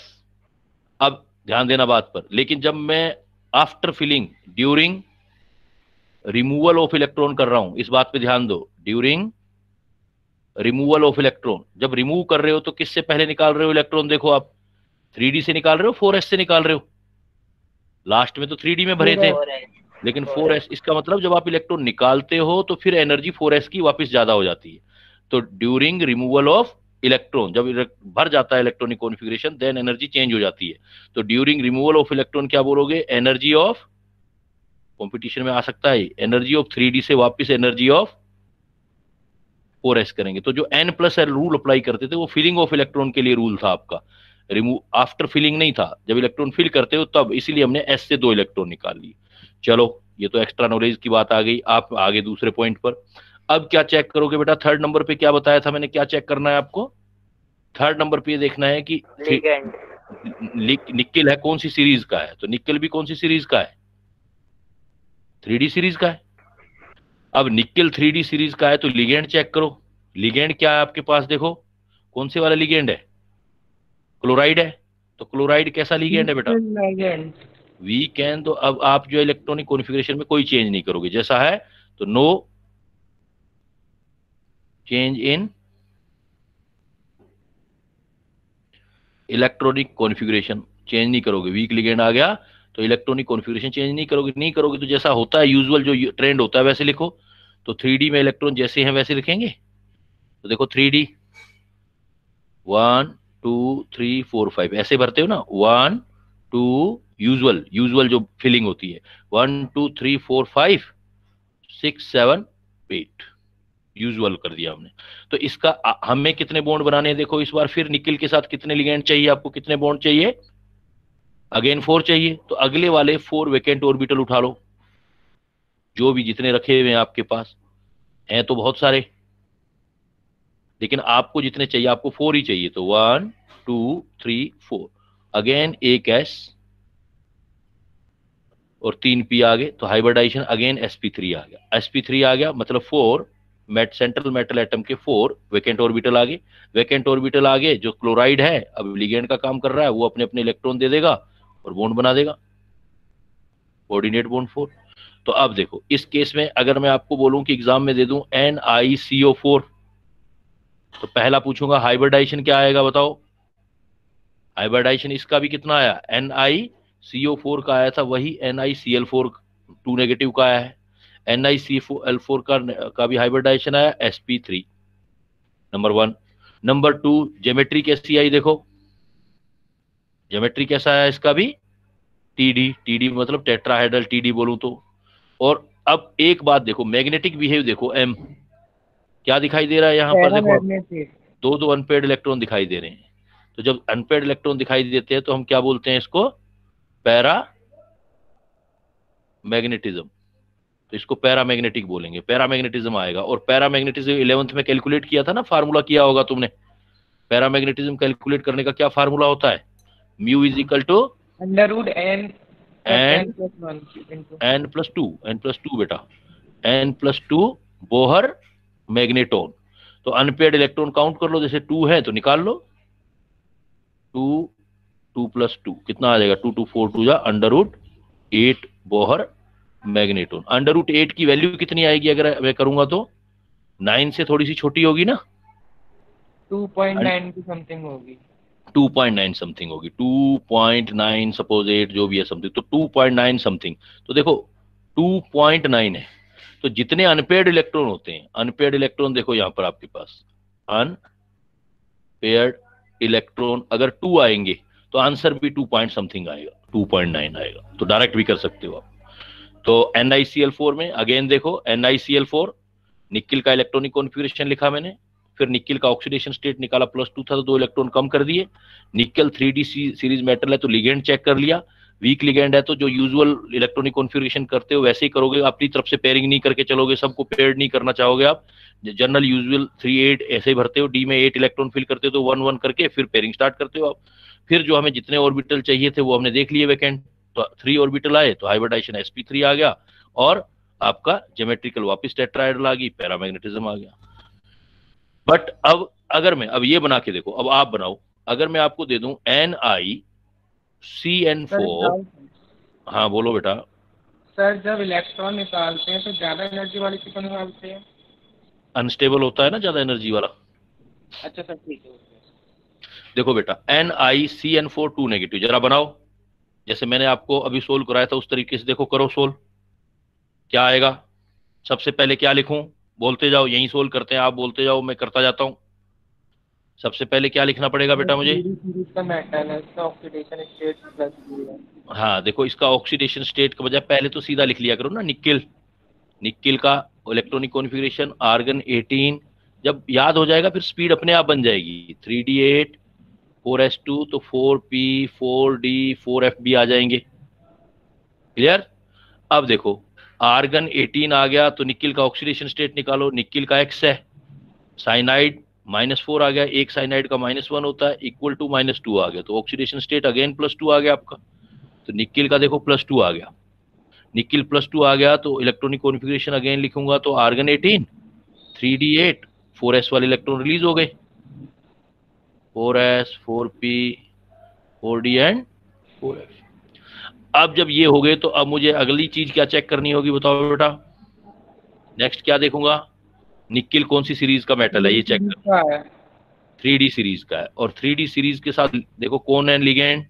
अब ध्यान देना बात पर। लेकिन जब मैं after filling, during removal of electron कर रहा हूं, इस बात पे ध्यान दो। ड्यूरिंग रिमूवल ऑफ इलेक्ट्रॉन, जब रिमूव कर रहे हो तो किससे पहले निकाल रहे हो इलेक्ट्रॉन? देखो आप 3D से निकाल रहे हो, 4s से निकाल रहे हो। लास्ट में तो 3D में भरे थे, लेकिन 4s, इसका मतलब जब आप इलेक्ट्रॉन निकालते हो तो फिर एनर्जी 4s की वापस ज्यादा हो जाती है। तो ड्यूरिंग रिमूवल ऑफ इलेक्ट्रॉन, जब भर जाता है electronic configuration, then energy change हो जाती है। तो ड्यूरिंग रिमूवल ऑफ इलेक्ट्रॉन क्या बोलोगे? एनर्जी ऑफ, कंपटीशन में आ सकता है, एनर्जी ऑफ 3D से वापस एनर्जी ऑफ 4s करेंगे। तो जो N+L रूल अप्लाई करते थे वो फिलिंग ऑफ इलेक्ट्रॉन के लिए रूल था आपका, रिमूव आफ्टर फिलिंग नहीं था। जब इलेक्ट्रॉन फिल करते हो तब, इसीलिए हमने S से 2 इलेक्ट्रॉन निकाल लिए। चलो ये तो एक्स्ट्रा नॉलेज की बात आ गई। आप आगे दूसरे पॉइंट पर। अब क्या चेक करोगे बेटा? थर्ड नंबर पे क्या बताया था मैंने, क्या चेक करना है आपको? थर्ड नंबर पे ये देखना है कि लिगेंड। निकिल है कौन सी सीरीज का है। तो निकिल भी कौन सी सीरीज का है? 3D सीरीज का है। अब निकिल 3D सीरीज का है तो लिगेंड चेक करो। लिगेंड क्या है आपके पास? देखो कौन से वाला लिगेंड है? क्लोराइड है। तो क्लोराइड कैसा लिगेंड है बेटा? लिगेंड। वीक है। तो अब आप जो इलेक्ट्रॉनिक कॉन्फ़िगरेशन में कोई चेंज नहीं करोगे, जैसा है तो no change in electronic configuration, change नहीं करोगे। वीक लिगेंड आ गया तो इलेक्ट्रॉनिक कॉन्फ़िगरेशन चेंज नहीं करोगे तो जैसा होता है यूजुअल जो ट्रेंड होता है वैसे लिखो। तो 3D में इलेक्ट्रॉन जैसे हैं वैसे लिखेंगे। तो देखो 3D 1 2 3 4 5 ऐसे भरते हो ना। 1 2 यूजुअल जो फिलिंग होती है 1 2 3 4 5 6 7 8 यूजुअल कर दिया हमने। तो इसका हमें कितने बॉन्ड बनाने हैं? देखो इस बार फिर निकिल के साथ कितने लिगेंड चाहिए आपको? कितने बॉन्ड चाहिए? अगेन 4 चाहिए। तो अगले वाले 4 वेकेंट ऑर्बिटल उठा लो। जो भी जितने रखे हुए हैं आपके पास, हैं तो बहुत सारे, लेकिन आपको जितने चाहिए, आपको 4 ही चाहिए, तो 1 2 3 4, अगेन एक S और 3 P आ गए, तो हाइब्रिडाइजेशन अगेन sp3 आ गया। sp3 आ गया मतलब 4 सेंट्रल मेटल एटम के 4 वेकेंट ऑर्बिटल आ गए। वेकेंट ऑर्बिटल आ गए, जो क्लोराइड है अब लिगेंड का काम कर रहा है, वो अपने अपने इलेक्ट्रॉन दे देगा और बॉन्ड बना देगा, कोऑर्डिनेट बॉन्ड 4। तो अब देखो इस केस में अगर मैं आपको बोलूं कि एग्जाम में दे दूं NiCO4, तो पहला पूछूंगा हाइब्रिडाइजेशन क्या आएगा बताओ। हाइब्रिडाइजेशन इसका भी कितना आया, NiCO4 का आया था, वही NiCl4 2 नेगेटिव का आया है। NiCl4 का भी हाइब्रिडाइजेशन आया sp3, नंबर 1। नंबर 2, ज्योमेट्री कैसी आई देखो, ज्योमेट्री कैसा आया इसका भी, टीडी मतलब टेट्राहेड्रल टीडी बोलूं तो। और अब एक बात देखो, मैग्नेटिक बिहेव देखो, M क्या दिखाई दे रहा है यहाँ पर, देखो अब पैरामैग्नेटिक। दो दो अनपेड इलेक्ट्रॉन दिखाई दे रहे हैं। तो जब अनपेड इलेक्ट्रॉन दिखाई देते हैं तो हम क्या बोलते हैं इसको, पैरा मैग्नेटिज्म। तो इसको पैरामैग्नेटिक बोलेंगे, पैरामैग्नेटिज्म आएगा। और पैरामैग्नेटिज्म 11th में कैलकुलेट किया था ना, फार्मूला किया होगा तुमने। पैरामैग्नेटिज्म कैलकुलेट करने का क्या फार्मूला होता है, mu is equal to √n + n n+1 into n+2 बेटा, n+2 बोहर मैग्नेटोन। तो अनपेड इलेक्ट्रॉन काउंट कर लो, जैसे 2 है तो निकाल लो, 2 2 + 2 कितना आ जाएगा, 2 2 4 2 जा √8 बोहर मैग्नेटोन। √8 की वैल्यू कितनी आएगी अगर मैं करूंगा तो, 9 से थोड़ी सी छोटी होगी ना, 2.9 की समथिंग होगी। 2.9 समथिंग होगी, 2.9 सपोज 8 जो भी है समथिंग, तो 2.9 समथिंग। तो देखो 2.9 है, तो जितने अनपेड इलेक्ट्रॉन होते हैं, अनपेड इलेक्ट्रॉन देखो यहाँ पर आपके पास, अनपेड इलेक्ट्रॉन अगर 2 आएंगे तो आंसर भी 2 पॉइंट समथिंग आएगा, 2.9 आएगा। तो डायरेक्ट भी कर सकते हो आप। तो NiCl4 में अगेन देखो, NiCl4 निकिल का इलेक्ट्रॉनिक कॉन्फ़िगरेशन लिखा मैंने, फिर निकिल का ऑक्सीडेशन स्टेट निकाला, +2 था तो 2 इलेक्ट्रॉन कम कर दिए। निकल 3D सीरीज मेटल है तो लिगेंड चेक कर लिया, वीक लिगेंड है तो जो यूजुअल इलेक्ट्रॉनिक कॉन्फ़िगरेशन करते हो वैसे ही करोगे, अपनी तरफ से पेयरिंग नहीं करके चलोगे, सबको पेयर्ड नहीं करना चाहोगे आप। जनरल यूजुअल 3 8 ऐसे ही भरते हो, डी में 8 इलेक्ट्रॉन फिल करते हो तो 1 1 करके फिर पेयरिंग स्टार्ट करते हो आप। फिर जो हमें जितने ऑर्बिटल चाहिए थे वो हमने देख लिए वैकेंट, तो 3 ऑर्बिटल आए तो हाइब्रिडाइजेशन sp3 आ गया, और आपका ज्योमेट्रिकल वापस टेट्राहेड्रल आ गई, पैरामैग्नेटिज्म आ गया। बट अब अगर मैं अब ये बना के देखो, अब आप बनाओ, अगर मैं आपको दे दूं सर एक NiCN4। डाउट है। हाँ बोलो बेटा। सर जब इलेक्ट्रॉन निकालते हैं तो ज़्यादा एनर्जी वाली क्यों निकालते हैं? अनस्टेबल होता है ना ज्यादा एनर्जी वाला। अच्छा सर ठीक है। देखो बेटा NiCN4 2 नेगेटिव, जरा बनाओ, जैसे मैंने आपको अभी सोल्व कराया था उस तरीके से देखो, करो सोल्व, क्या आएगा। सबसे पहले क्या लिखूं, बोलते जाओ, यही सोल्व करते हैं, आप बोलते जाओ मैं करता जाता हूं। सबसे पहले क्या लिखना पड़ेगा ये बेटा मुझे, 3D सीरीज का मेटल है, इसका ऑक्सीडेशन स्टेट +2 है। हाँ देखो इसका ऑक्सीडेशन स्टेट के बजाय पहले तो सीधा लिख लिया करो ना, निकिल, निकिल का इलेक्ट्रॉनिक कॉन्फ़िगरेशन आर्गन 18, जब याद हो जाएगा फिर स्पीड अपने आप बन जाएगी, 3d8 4s2 तो 4p 4d 4fb आ जाएंगे, क्लियर। अब देखो आर्गन 18 आ गया तो निकिल का ऑक्सीडेशन स्टेट निकालो, निकिल का x है, साइनाइड -4 आ गया, एक साइनाइड का -1 होता है, इक्वल टू -2 आ गया, तो ऑक्सीडेशन स्टेट अगेन +2 आ गया आपका। तो निकिल का देखो +2 आ गया, निकिल +2 आ गया तो इलेक्ट्रॉनिक कॉन्फ़िगरेशन अगेन लिखूंगा तो आर्गन 18 3d8 4s वाले इलेक्ट्रॉन रिलीज हो गए, 4s 4p 4d and 4f। अब जब ये हो गए तो अब मुझे अगली चीज क्या चेक करनी होगी बताओ बेटा, नेक्स्ट क्या देखूंगा, निकिल कौन सी सीरीज का मेटल है 3D ये चेक सीरीज कर, का है। 3D सीरीज का है, और 3D सीरीज के साथ देखो कौन है लिगेंड,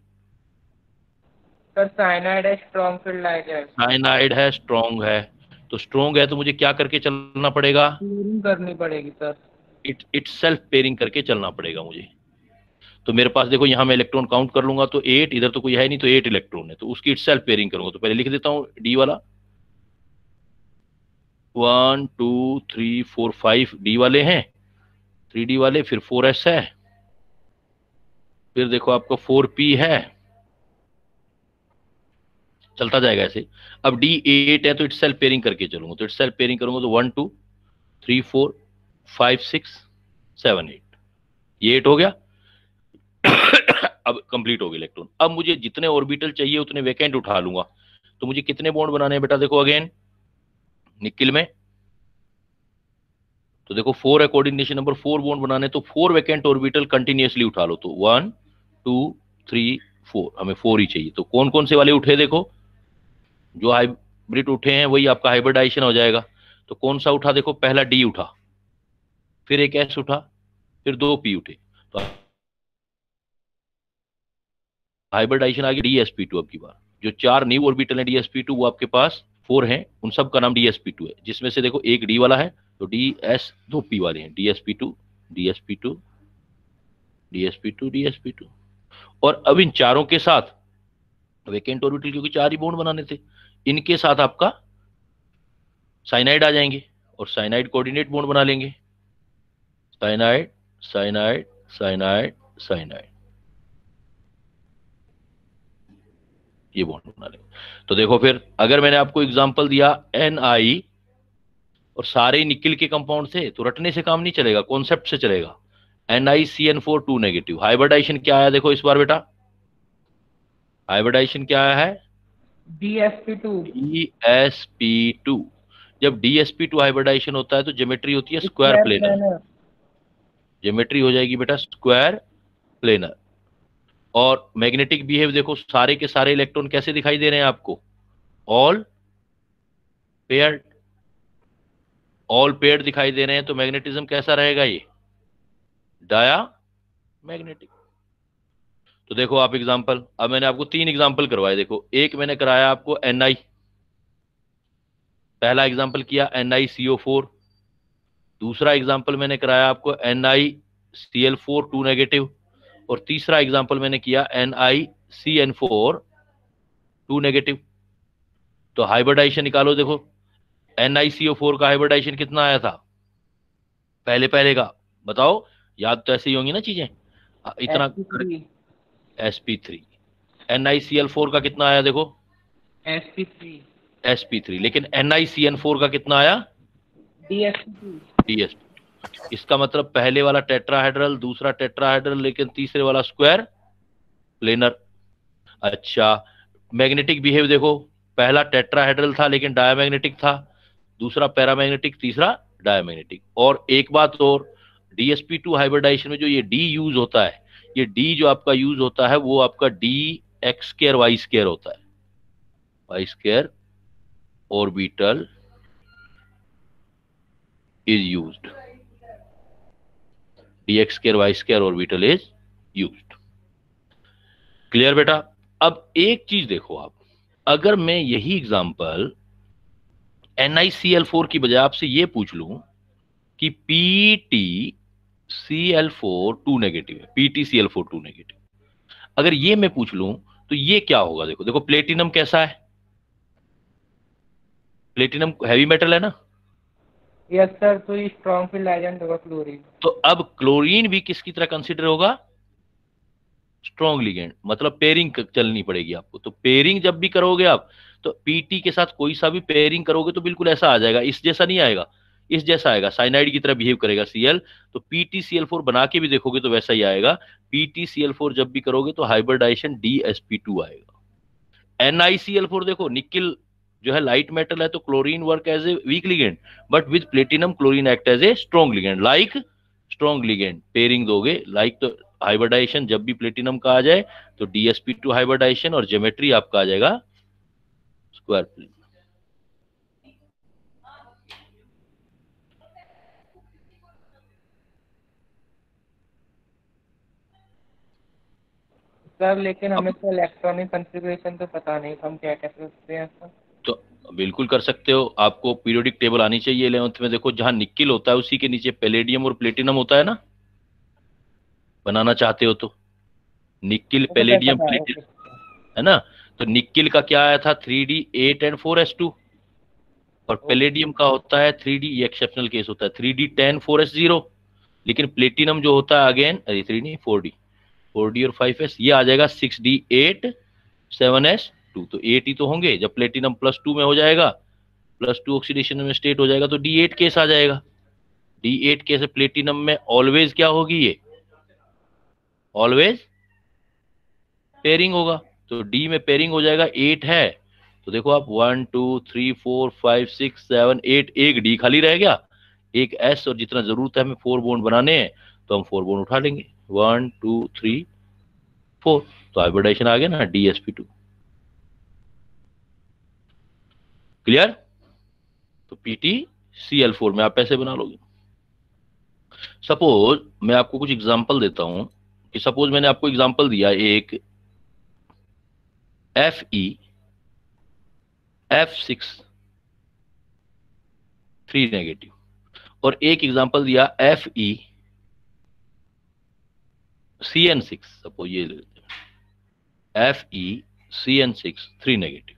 सर साइनाइड है, स्ट्रॉन्ग फील्ड है, साइनाइड है, स्ट्रॉन्ग है। तो स्ट्रॉन्ग है तो मुझे क्या करके चलना पड़ेगा, क्लीनिंग करनी पड़ेगी सर। इट सेल्फ पेयरिंग करके चलना पड़ेगा मुझे। तो मेरे पास देखो यहाँ मैं इलेक्ट्रॉन काउंट कर लूंगा तो 8, इधर तो कोई है नहीं तो 8 इलेक्ट्रॉन है, तो उसकी इट सेल्फ पेयरिंग करूंगा, तो पहले लिख देता हूँ डी वाला, 1 2 3 4 5 डी वाले हैं, 3D वाले, फिर 4s है, फिर देखो आपका 4p है, चलता जाएगा ऐसे। अब D8 है तो इट्स सेल्फ पेयरिंग करके चलूंगा, तो इट्स सेल्फ पेयरिंग करूंगा तो 1 2 3 4 5 6 7 8, ये 8 हो गया। अब कंप्लीट हो गया इलेक्ट्रॉन। अब मुझे जितने ऑर्बिटल चाहिए उतने वैकेंट उठा लूंगा। तो मुझे कितने बॉन्ड बनाने हैं बेटा, देखो अगेन निकिल में तो देखो 4 है, कोऑर्डिनेशन नंबर 4 बॉन्ड बनाने, तो 4 वैकेंट ऑर्बिटल कंटिन्यूअसली उठा लो। तो 1 2 3 4, हमें 4 ही चाहिए। तो कौन कौन से वाले उठे, देखो जो हाइब्रिड उठे हैं वही आपका हाइब्रिडाइजेशन हो जाएगा। तो कौन सा उठा, देखो पहला डी उठा, फिर एक एस उठा, फिर 2 पी उठे, तो हाइब्रिडाइजेशन आ गया DsP2। अब की बार जो 4 न्यू ऑर्बिटल है DsP2 वो आपके पास 4 हैं, उन सब का नाम DsP2 है, जिसमें से देखो एक डी वाला है, तो DS 2 पी वाले हैं, DsP2 DsP2 DsP2 DsP2। और अब इन चारों के साथ वेकेंट ऑर्बिटल, क्योंकि 4 ही बॉन्ड बनाने थे, इनके साथ आपका साइनाइड आ जाएंगे और साइनाइड कोऑर्डिनेट बॉन्ड बना लेंगे। साइनाइड साइनाइड साइनाइड साइनाइड, ये बॉन्ड बना लेंगे। तो देखो फिर अगर मैंने आपको एग्जांपल दिया Ni और सारे निकिल के कंपाउंड थे, तो रटने से काम नहीं चलेगा, कॉन्सेप्ट से चलेगा। NiCN4 2 नेगेटिव, हाइब्रिडाइजेशन क्या आया देखो इस बार बेटा, हाइब्रिडाइजेशन क्या आया है, DsP2। DsP2। जब DsP2 हाइब्रिडाइजेशन होता है तो ज्योमेट्री होती है स्क्वायर प्लेनर, ज्योमेट्री हो जाएगी बेटा स्क्वायर प्लेनर। और मैग्नेटिक बिहेव देखो, सारे के सारे इलेक्ट्रॉन कैसे दिखाई दे रहे हैं आपको, ऑल पेयर्ड, ऑल पेयर्ड दिखाई दे रहे हैं। तो मैग्नेटिज्म कैसा रहेगा, ये डाया मैग्नेटिक। तो देखो आप एग्जांपल, अब मैंने आपको 3 एग्जांपल करवाए, देखो एक मैंने कराया आपको Ni, पहला एग्जांपल किया NiCO4, दूसरा एग्जांपल मैंने कराया आपको NiCl4 2 नेगेटिव, और तीसरा एग्जांपल मैंने किया NiCN4 2 नेगेटिव। तो हाइब्रिडाइजेशन निकालो, देखो NiCO4 का हाइब्रिडाइजेशन कितना आया था, पहले पहले का बताओ, याद तो ऐसे ही होंगी ना चीजें इतना। sp3। NiCl4 का कितना आया देखो, sp3, लेकिन NiCN4 का कितना आया, dsp2। इसका मतलब पहले वाला टेट्राहेड्रल, दूसरा टेट्राहेड्रल, लेकिन तीसरे वाला स्क्वायर प्लेनर। अच्छा मैग्नेटिक बिहेव देखो, पहला टेट्राहेड्रल था लेकिन डायमैग्नेटिक था, दूसरा पैरामैग्नेटिक, तीसरा डायमैग्नेटिक। और एक बात और, DsP2 हाइब्रिडाइजेशन में जो ये D यूज होता है, ये D जो आपका यूज होता है वो आपका DX2Y2 होता है, Y2 orbital is used, DX2Y2 orbital is used. Clear बेटा। अब एक चीज देखो आप, अगर मैं यही एग्जांपल NiCl4 की बजाय आपसे ये पूछ लूं कि PtCl4 2 नेगेटिव है, PtCl4 2 नेगेटिव, अगर ये मैं पूछ लूं तो ये क्या होगा, देखो देखो प्लेटिनम कैसा है, प्लेटिनम हैवी मेटल है ना, यस सर, तो ये स्ट्रॉन्ग फील्ड एजेंट होगा क्लोरीन। तो अब क्लोरीन भी किसकी तरह कंसिडर होगा, स्ट्रॉन्ग लिगेंड, मतलब पेयरिंग चलनी पड़ेगी आपको। तो पेयरिंग जब भी करोगे आप, तो पीटी के साथ कोई सा भी पेयरिंग करोगे तो बिल्कुल ऐसा आ जाएगा, इस जैसा नहीं आएगा, इस जैसा आएगा, साइनाइड की तरह बिहेव करेगा Cl। तो PtCl4 बना के भी देखोगे तो वैसा ही आएगा। PtCl4 जब भी करोगे तो हाइब्रिडाइजेशन DsP2 आएगा। NiCl4 देखो, निकिल जो है लाइट मेटल है, तो chlorine work as a weak ligand, but with platinum chlorine act as a strong ligand, like strong ligand, pairing दोगे लाइक। तो हाइब्रिडाइजेशन जब भी प्लेटिनम का आ जाए तो DsP2 हाइब्रिडाइजेशन, और ज्योमेट्री आपका आ जाएगा स्क्वायर प्लेन। सर लेकिन हमें तो इलेक्ट्रॉनिक कॉन्फ़िगरेशन तो पता नहीं, हम क्या कर सकते हैं सर? तो बिल्कुल कर सकते हो, आपको पीरियोडिक टेबल आनी चाहिए 11th में। देखो जहां निकिल होता है उसी के नीचे पैलेडियम और प्लेटिनम होता है ना, बनाना चाहते हो तो निकिल वो तो पैलेडियम पता है। प्लेटिनम है ना। तो निकिल का क्या आया था 3D8 and 4s2, और पैलेडियम का होता है 3D, ये एक्सेप्शनल केस होता है 3D10 4s0। लेकिन प्लेटिनम जो होता है अगेन, अरे 3D 4D और 5s, ये आ जाएगा 6D8 7s 2, तो 8 ही तो होंगे। जब प्लेटिनम +2 में हो जाएगा, +2 ऑक्सीडेशन में स्टेट हो जाएगा तो D8 केस आ जाएगा। D8 केस प्लेटिनम में ऑलवेज क्या होगी, ये ऑलवेज पेयरिंग होगा। तो D में पेयरिंग हो जाएगा, 8 है तो देखो आप 1 2 3 4 5 6 7 8, एक D खाली रह गया, एक S, और जितना जरूरत है हमें 4 बॉन्ड बनाने हैं तो हम 4 बॉन्ड उठा लेंगे, 1 2 3 4, तो हाइब्रिडाइजेशन आ गया ना DsP2। क्लियर? तो PtCl4 में आप ऐसे बना लोगे। सपोज मैं आपको कुछ एग्जांपल देता हूं कि सपोज मैंने आपको एग्जांपल दिया एक FeF6 3 नेगेटिव, और एक एग्जांपल दिया FeCN6, सपोज ये FeCN6 3 negative.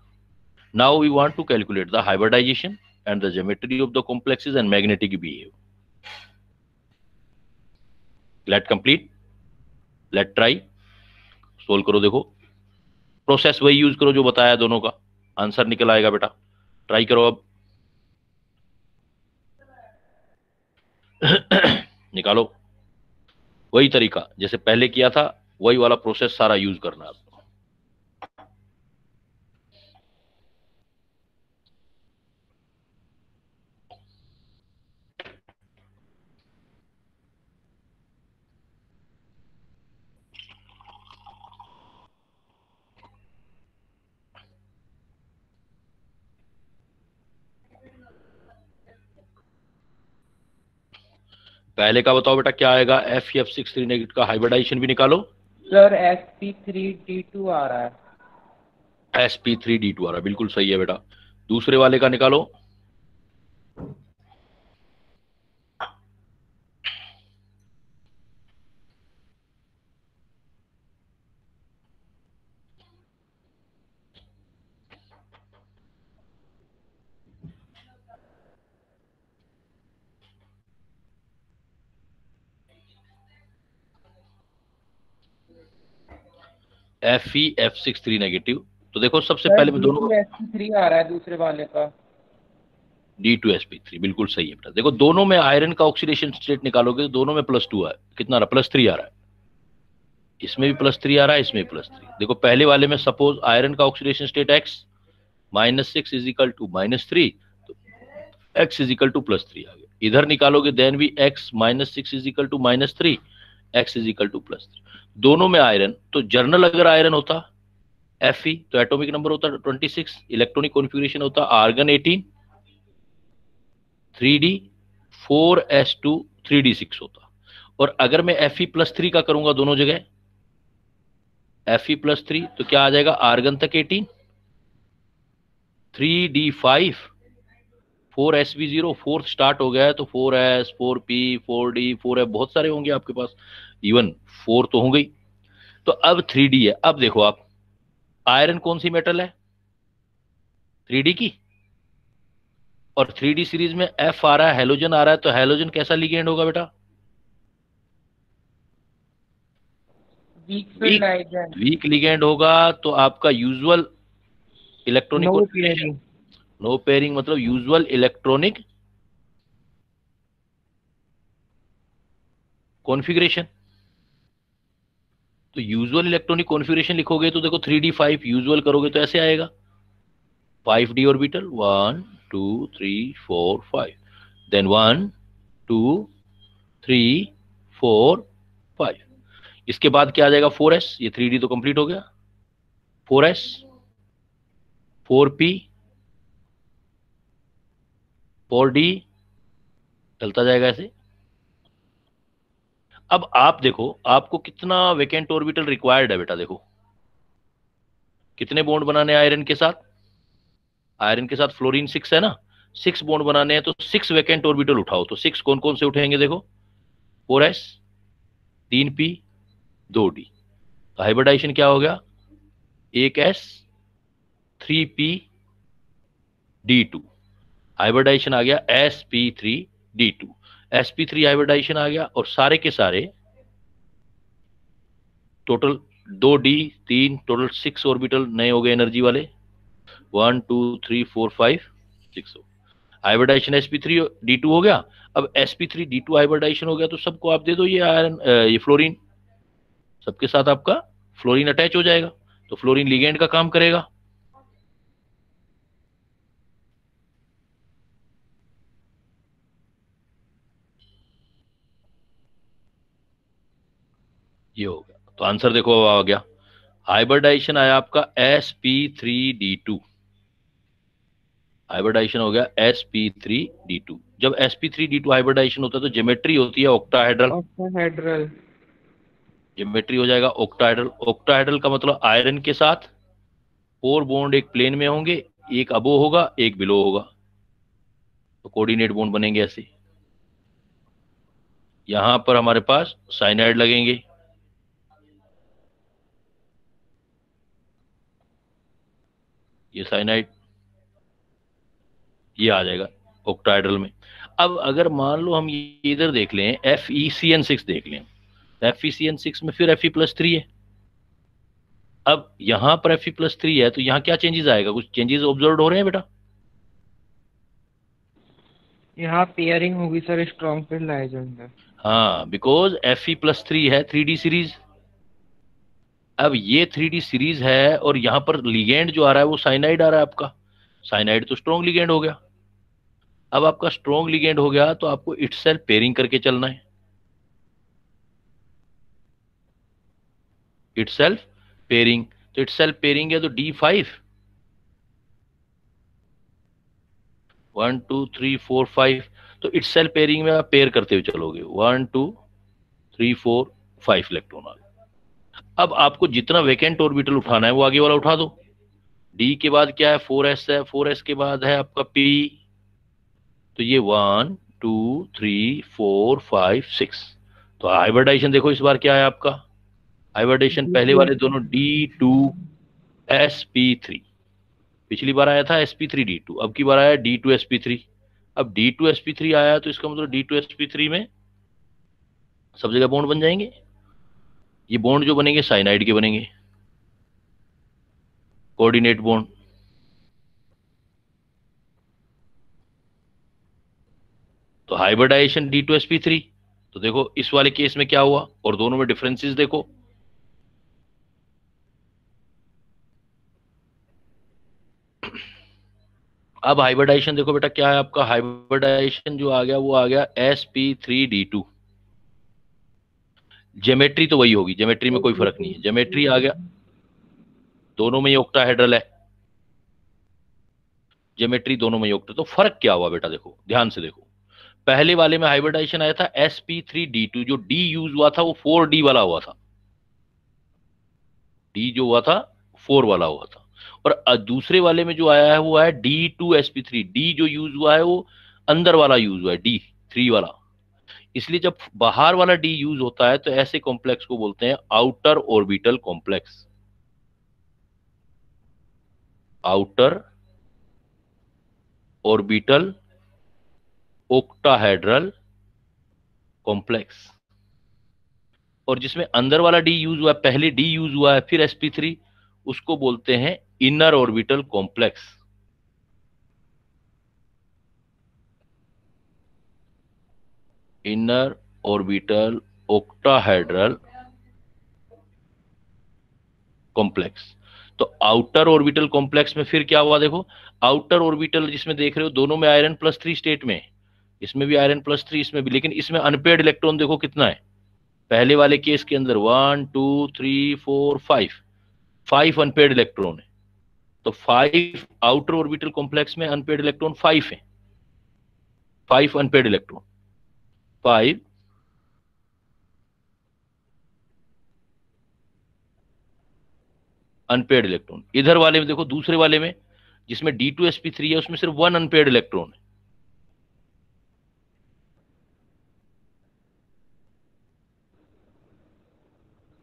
Now we want to calculate the hybridization and the geometry of the complexes and magnetic behave. Let complete, let try, solve करो। देखो प्रोसेस वही यूज करो जो बताया दोनों का, आंसर निकल आएगा बेटा। ट्राई करो अब निकालो। वही तरीका जैसे पहले किया था, वही वाला प्रोसेस सारा यूज करना है। पहले का बताओ बेटा क्या आएगा, FeF6 3 नेगेटिव का हाइब्रिडाइजेशन भी निकालो। सर sp3d2 आ रहा है। sp3d2 आ रहा है, बिल्कुल सही है बेटा। दूसरे वाले का निकालो। FeF6 3 नेगेटिव, तो देखो सबसे सर पहले मैं दोनों d2sp3 आ रहा है दूसरे वाले का। D2sp3 बिल्कुल सही है बेटा। देखो दोनों में आयरन का ऑक्सीडेशन स्टेट निकालोगे तो दोनों में +2 है, कितना आ रहा, +3 आ रहा है। इसमें भी +3 आ रहा है, इसमें भी +3। देखो पहले वाले में सपोज आयरन का oxidation state X -6 is equal to -3, तो X इज इक्वल टू +3 आ गया। इधर निकालोगे देन भी X -6 is equal to -3, X is equal to +3। दोनों में आयरन, तो जर्नल अगर आयरन होता Fe तो एटॉमिक नंबर होता 26, इलेक्ट्रॉनिक कॉन्फ़िगरेशन होता आर्गन 18 3d 4s2 3d6 होता। और अगर मैं Fe+3 का करूंगा दोनों जगह, Fe+3 तो क्या आ जाएगा, आर्गन तक 18 3d5 4sv0, फोर्थ स्टार्ट हो गया है तो 4s 4p 4d 4f बहुत सारे होंगे आपके पास, इवन 4 तो हो गई। तो अब 3d है। अब देखो आप आयरन कौन सी मेटल है, 3d की, और 3d सीरीज में F आ रहा है, हेलोजन आ रहा है, तो हेलोजन कैसा लिगेंड होगा बेटा, वीक लिगेंड होगा। तो आपका usual electronic no configuration, pairing. No pairing मतलब यूजुअल इलेक्ट्रॉनिक कॉन्फ़िगरेशन। तो यूजुअल इलेक्ट्रॉनिक कॉन्फ़िगरेशन लिखोगे तो देखो 3d5 यूजुअल करोगे तो ऐसे आएगा, 5d ऑर्बिटल 1 2 3 4 5, देन 1 2 3 4 5। इसके बाद क्या आ जाएगा 4s, ये 3d तो कंप्लीट हो गया, 4s 4p 4d चलता जाएगा ऐसे। अब आप देखो आपको कितना वेकेंट ऑर्बिटल रिक्वायर्ड है बेटा। देखो कितने बॉन्ड बनाने आयरन के साथ, आयरन के साथ फ्लोरीन 6 है ना, 6 बॉन्ड बनाने हैं तो 6 वेकेंट ऑर्बिटल उठाओ। तो 6 कौन कौन से उठेंगे, देखो 4s 3p 2d, तो हाइब्रिडाइजेशन क्या हो गया, 1s 3p d2, हाइब्रिडाइजेशन आ गया sp3d2, sp3 हाइब्रिडाइजेशन आ गया। और सारे के सारे टोटल 2 डी 3, टोटल 6 ऑर्बिटल नए हो गए एनर्जी वाले, 1 2 3 4 5 6। हाइब्रिडाइजेशन sp3d2 हो गया। अब sp3d2 हाइब्रिडाइजेशन हो गया तो सबको आप दे दो ये आयरन, ये फ्लोरीन, सबके साथ आपका फ्लोरीन अटैच हो जाएगा, तो फ्लोरीन लिगेंड का काम करेगा। ये हो गया, तो आंसर देखो आ गया, हाइब्रिडाइजेशन आया आपका sp3d2, हाइब्रिडाइजेशन हो गया sp3d2। जब sp3d2 हाइब्रिडाइजेशन होता है तो ज्योमेट्री होती है ऑक्टाहेड्रल, ऑक्टाहेड्रल। ज्योमेट्री हो जाएगा ऑक्टाहेड्रल। ऑक्टाहेड्रल का मतलब आयरन के साथ 4 बॉन्ड एक प्लेन में होंगे, एक अबो होगा एक बिलो होगा, तो कोऑर्डिनेट बॉन्ड बनेंगे ऐसे। यहां पर हमारे पास साइनाइड लगेंगे, ये साइनाइड, ये आ जाएगा ऑक्टाहेड्रल में। अब अगर मान लो हम ये इधर देख लें, FeCN6 देख लें, FeCN6 में फिर Fe+3 है। अब यहां पर Fe+3 है तो यहां क्या चेंजेस आएगा, कुछ चेंजेस ऑब्जर्व हो रहे हैं बेटा? यहाँ पेयरिंग होगी सर, स्ट्रॉन्ग पे लाए जाएंगे। हाँ, बिकॉज Fe+3 है 3D सीरीज। अब ये 3D सीरीज है और यहां पर लिगेंड जो आ रहा है वो साइनाइड आ रहा है आपका, साइनाइड तो स्ट्रॉन्ग लिगेंड हो गया। अब आपका स्ट्रॉन्ग लिगेंड हो गया तो आपको इटसेल्फ पेयरिंग करके चलना है, इटसेल्फ पेयरिंग। तो इटसेल्फ पेयरिंग है तो D5, 1 2 3 4 5, तो इटसेल्फ पेयरिंग में आप पेयर करते हुए चलोगे, 1 2 3 4 5 इलेक्ट्रॉन आ गए। अब आपको जितना वैकेंट ऑर्बिटल उठाना है वो आगे वाला उठा दो। डी के बाद क्या है, 4s है, 4s के बाद है आपका p, तो ये 1 2 3 4 5 6। तो हाइब्रिडाइजेशन देखो इस बार क्या है आपका, हाइब्रिडेशन पहले वाले दोनों D2sp3, पिछली बार आया था sp3d2, अब की बार आया D2sp3। अब D2sp3 आया तो इसका मतलब D2sp3 में सब जगह बॉन्ड बन जाएंगे, ये बॉन्ड जो बनेंगे साइनाइड के बनेंगे, कोऑर्डिनेट बॉन्ड। तो हाइब्रिडाइजेशन D2sp3, तो देखो इस वाले केस में क्या हुआ और दोनों में डिफरेंसेस देखो। अब हाइब्रिडाइजेशन देखो बेटा क्या है आपका, हाइब्रिडाइजेशन जो आ गया वो आ गया sp3d2। ज्योमेट्री तो वही होगी, ज्योमेट्री में कोई फर्क नहीं है, ज्योमेट्री आ गया, दोनों में ही ऑक्टाहेड्रल है, ज्योमेट्री दोनों में ही ऑक्टा। तो फर्क क्या हुआ बेटा, देखो ध्यान से देखो, पहले वाले में हाइब्रिडाइजेशन आया था sp3d2, जो डी यूज हुआ था वो 4d वाला हुआ था, डी जो हुआ था 4 वाला हुआ था। और दूसरे वाले में जो आया है वो आया D2sp3, डी जो यूज हुआ है वो अंदर वाला यूज हुआ है, D3 वाला। इसलिए जब बाहर वाला डी यूज होता है तो ऐसे कॉम्प्लेक्स को बोलते हैं outer orbital complex, outer orbital octahedral complex. और जिसमें अंदर वाला डी यूज हुआ है, पहले डी यूज हुआ है फिर sp3, उसको बोलते हैं inner orbital complex, inner orbital octahedral complex. तो आउटर ऑर्बिटल कॉम्प्लेक्स में फिर क्या हुआ देखो, आउटर ऑर्बिटल जिसमें देख रहे हो दोनों में आयरन+3 स्टेट में, इसमें भी आयरन+3 इसमें भी, लेकिन इसमें अनपेयर्ड इलेक्ट्रॉन देखो कितना है, पहले वाले केस के अंदर 1 2 3 4 5 अनपेयर्ड इलेक्ट्रॉन है। तो 5 आउटर ऑर्बिटल कॉम्प्लेक्स में अनपेयर्ड इलेक्ट्रॉन 5 है, 5 अनपेयर्ड इलेक्ट्रॉन, 5 अनपेयर्ड इलेक्ट्रॉन। इधर वाले में देखो, दूसरे वाले में जिसमें D2sp3 है उसमें सिर्फ 1 अनपेयर्ड इलेक्ट्रॉन है,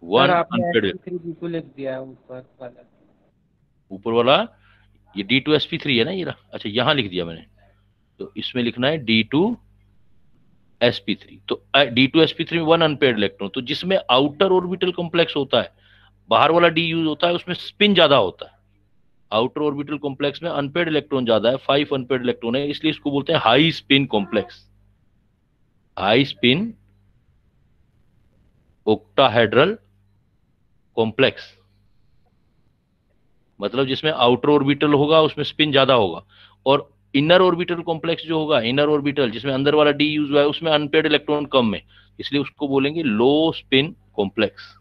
सर 1 आपने अनपेयर्ड। sp3d2 लिख दिया है ऊपर वाला। ऊपर वाला ये D2sp3 है ना, ये रहा, अच्छा यहां लिख दिया मैंने, तो इसमें लिखना है D2sp3। तो D2sp3 में 1 अनपेयर्ड इलेक्ट्रॉन, तो जिसमें आउटर ऑर्बिटल कॉम्प्लेक्स होता है बाहर वाला डी यूज होता है उसमें स्पिन ज्यादा होता है। आउटर ऑर्बिटल कॉम्प्लेक्स में अनपेड इलेक्ट्रॉन ज्यादा है, 5 अनपेड इलेक्ट्रॉन है, इसलिए इसको बोलते हैं high spin complex. High spin octahedral complex मतलब जिसमें आउटर ऑर्बिटल होगा उसमें स्पिन ज्यादा होगा, और इनर ऑर्बिटल कॉम्प्लेक्स जो होगा, इनर ऑर्बिटल जिसमें अंदर वाला डी यूज हुआ है उसमें अनपेड इलेक्ट्रॉन कम है, इसलिए उसको बोलेंगे low spin complex.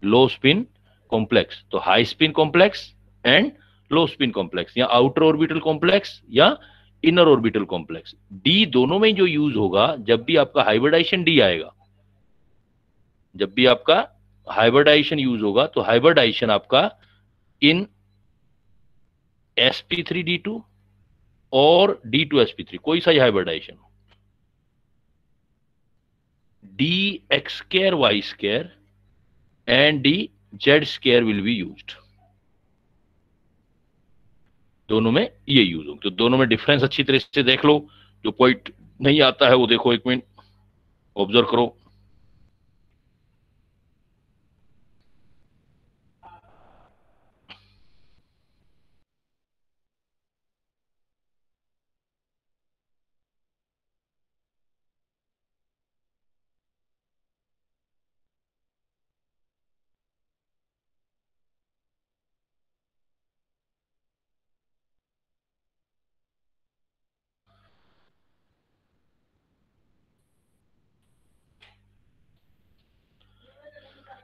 Low spin complex, तो high spin complex and low spin complex, या आउटर ऑर्बिटल कॉम्प्लेक्स या इनर ऑर्बिटल कॉम्प्लेक्स। डी दोनों में जो यूज होगा जब भी आपका हाइब्रिडाइजेशन डी आएगा, जब भी आपका हाइब्रिडाइजेशन यूज होगा तो हाइब्रिडाइजेशन आपका इन sp3d2 और d2sp3, कोई सा हाइब्रिडाइजेशन हो, d x square y square and d z square will be used. दोनों में ये यूज होगा, तो दोनों में डिफरेंस अच्छी तरह से देख लो। जो पॉइंट नहीं आता है वो देखो, एक मिनट ऑब्जर्व करो।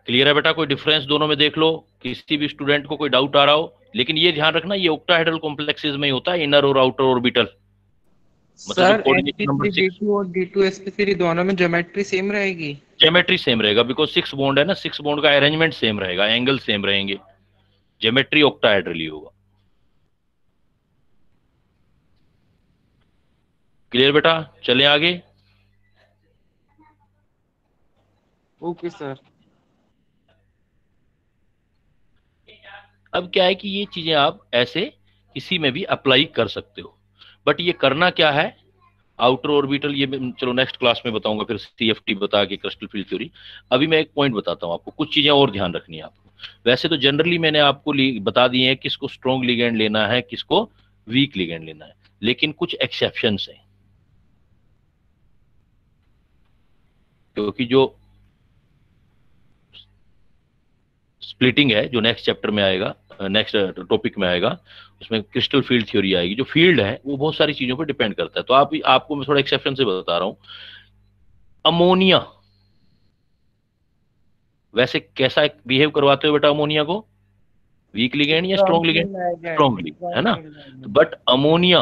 क्लियर है बेटा? कोई डिफरेंस दोनों में देख लो, किसी भी स्टूडेंट को कोई डाउट आ रहा हो। लेकिन ये ध्यान रखना, ये ऑक्टाहेड्रल कॉम्प्लेक्सेस में ही होता है, इनर और आउटर ऑर्बिटल, मतलब जब sir coordination number sp3 6। d2 और d2sp3 दोनों में ज्योमेट्री सेम रहेगी? ज्योमेट्री सेम रहेगा, बिकॉज 6 बॉन्ड है ना, 6 बॉन्ड का अरेंजमेंट सेम रहेगा, एंगल सेम रहेंगे, ज्योमेट्री ऑक्टाहेड्रल ही होगा। क्लियर बेटा? चलें आगे। Okay sir. अब क्या है कि ये चीजें आप ऐसे किसी में भी अप्लाई कर सकते हो, बट ये करना क्या है, आउटर ऑर्बिटल ये चलो नेक्स्ट क्लास में बताऊंगा, फिर सीएफटी बता के क्रिस्टल फील्ड थ्योरी। अभी मैं एक पॉइंट बताता हूँ आपको, कुछ चीजें और ध्यान रखनी है आपको। वैसे तो जनरली मैंने आपको बता दिए हैं किसको स्ट्रॉन्ग लिगेंड लेना है, किसको वीक लिगेंड लेना है, लेकिन कुछ एक्सेप्शंस हैं, क्योंकि जो स्प्लिटिंग है जो नेक्स्ट चैप्टर में आएगा, नेक्स्ट टॉपिक में आएगा, उसमें क्रिस्टल फील्ड थ्योरी आएगी। जो फील्ड है वो बहुत सारी चीजों पर डिपेंड करता है, तो आपको मैं थोड़ा एक्सेप्शन से बता रहा हूँ। अमोनिया वैसे कैसा बिहेव करवाते हो बेटा अमोनिया को, वीक लिगेंड या स्ट्रॉन्ग लिगेंड? स्ट्रॉन्ग लिगेंड है ना। But ammonia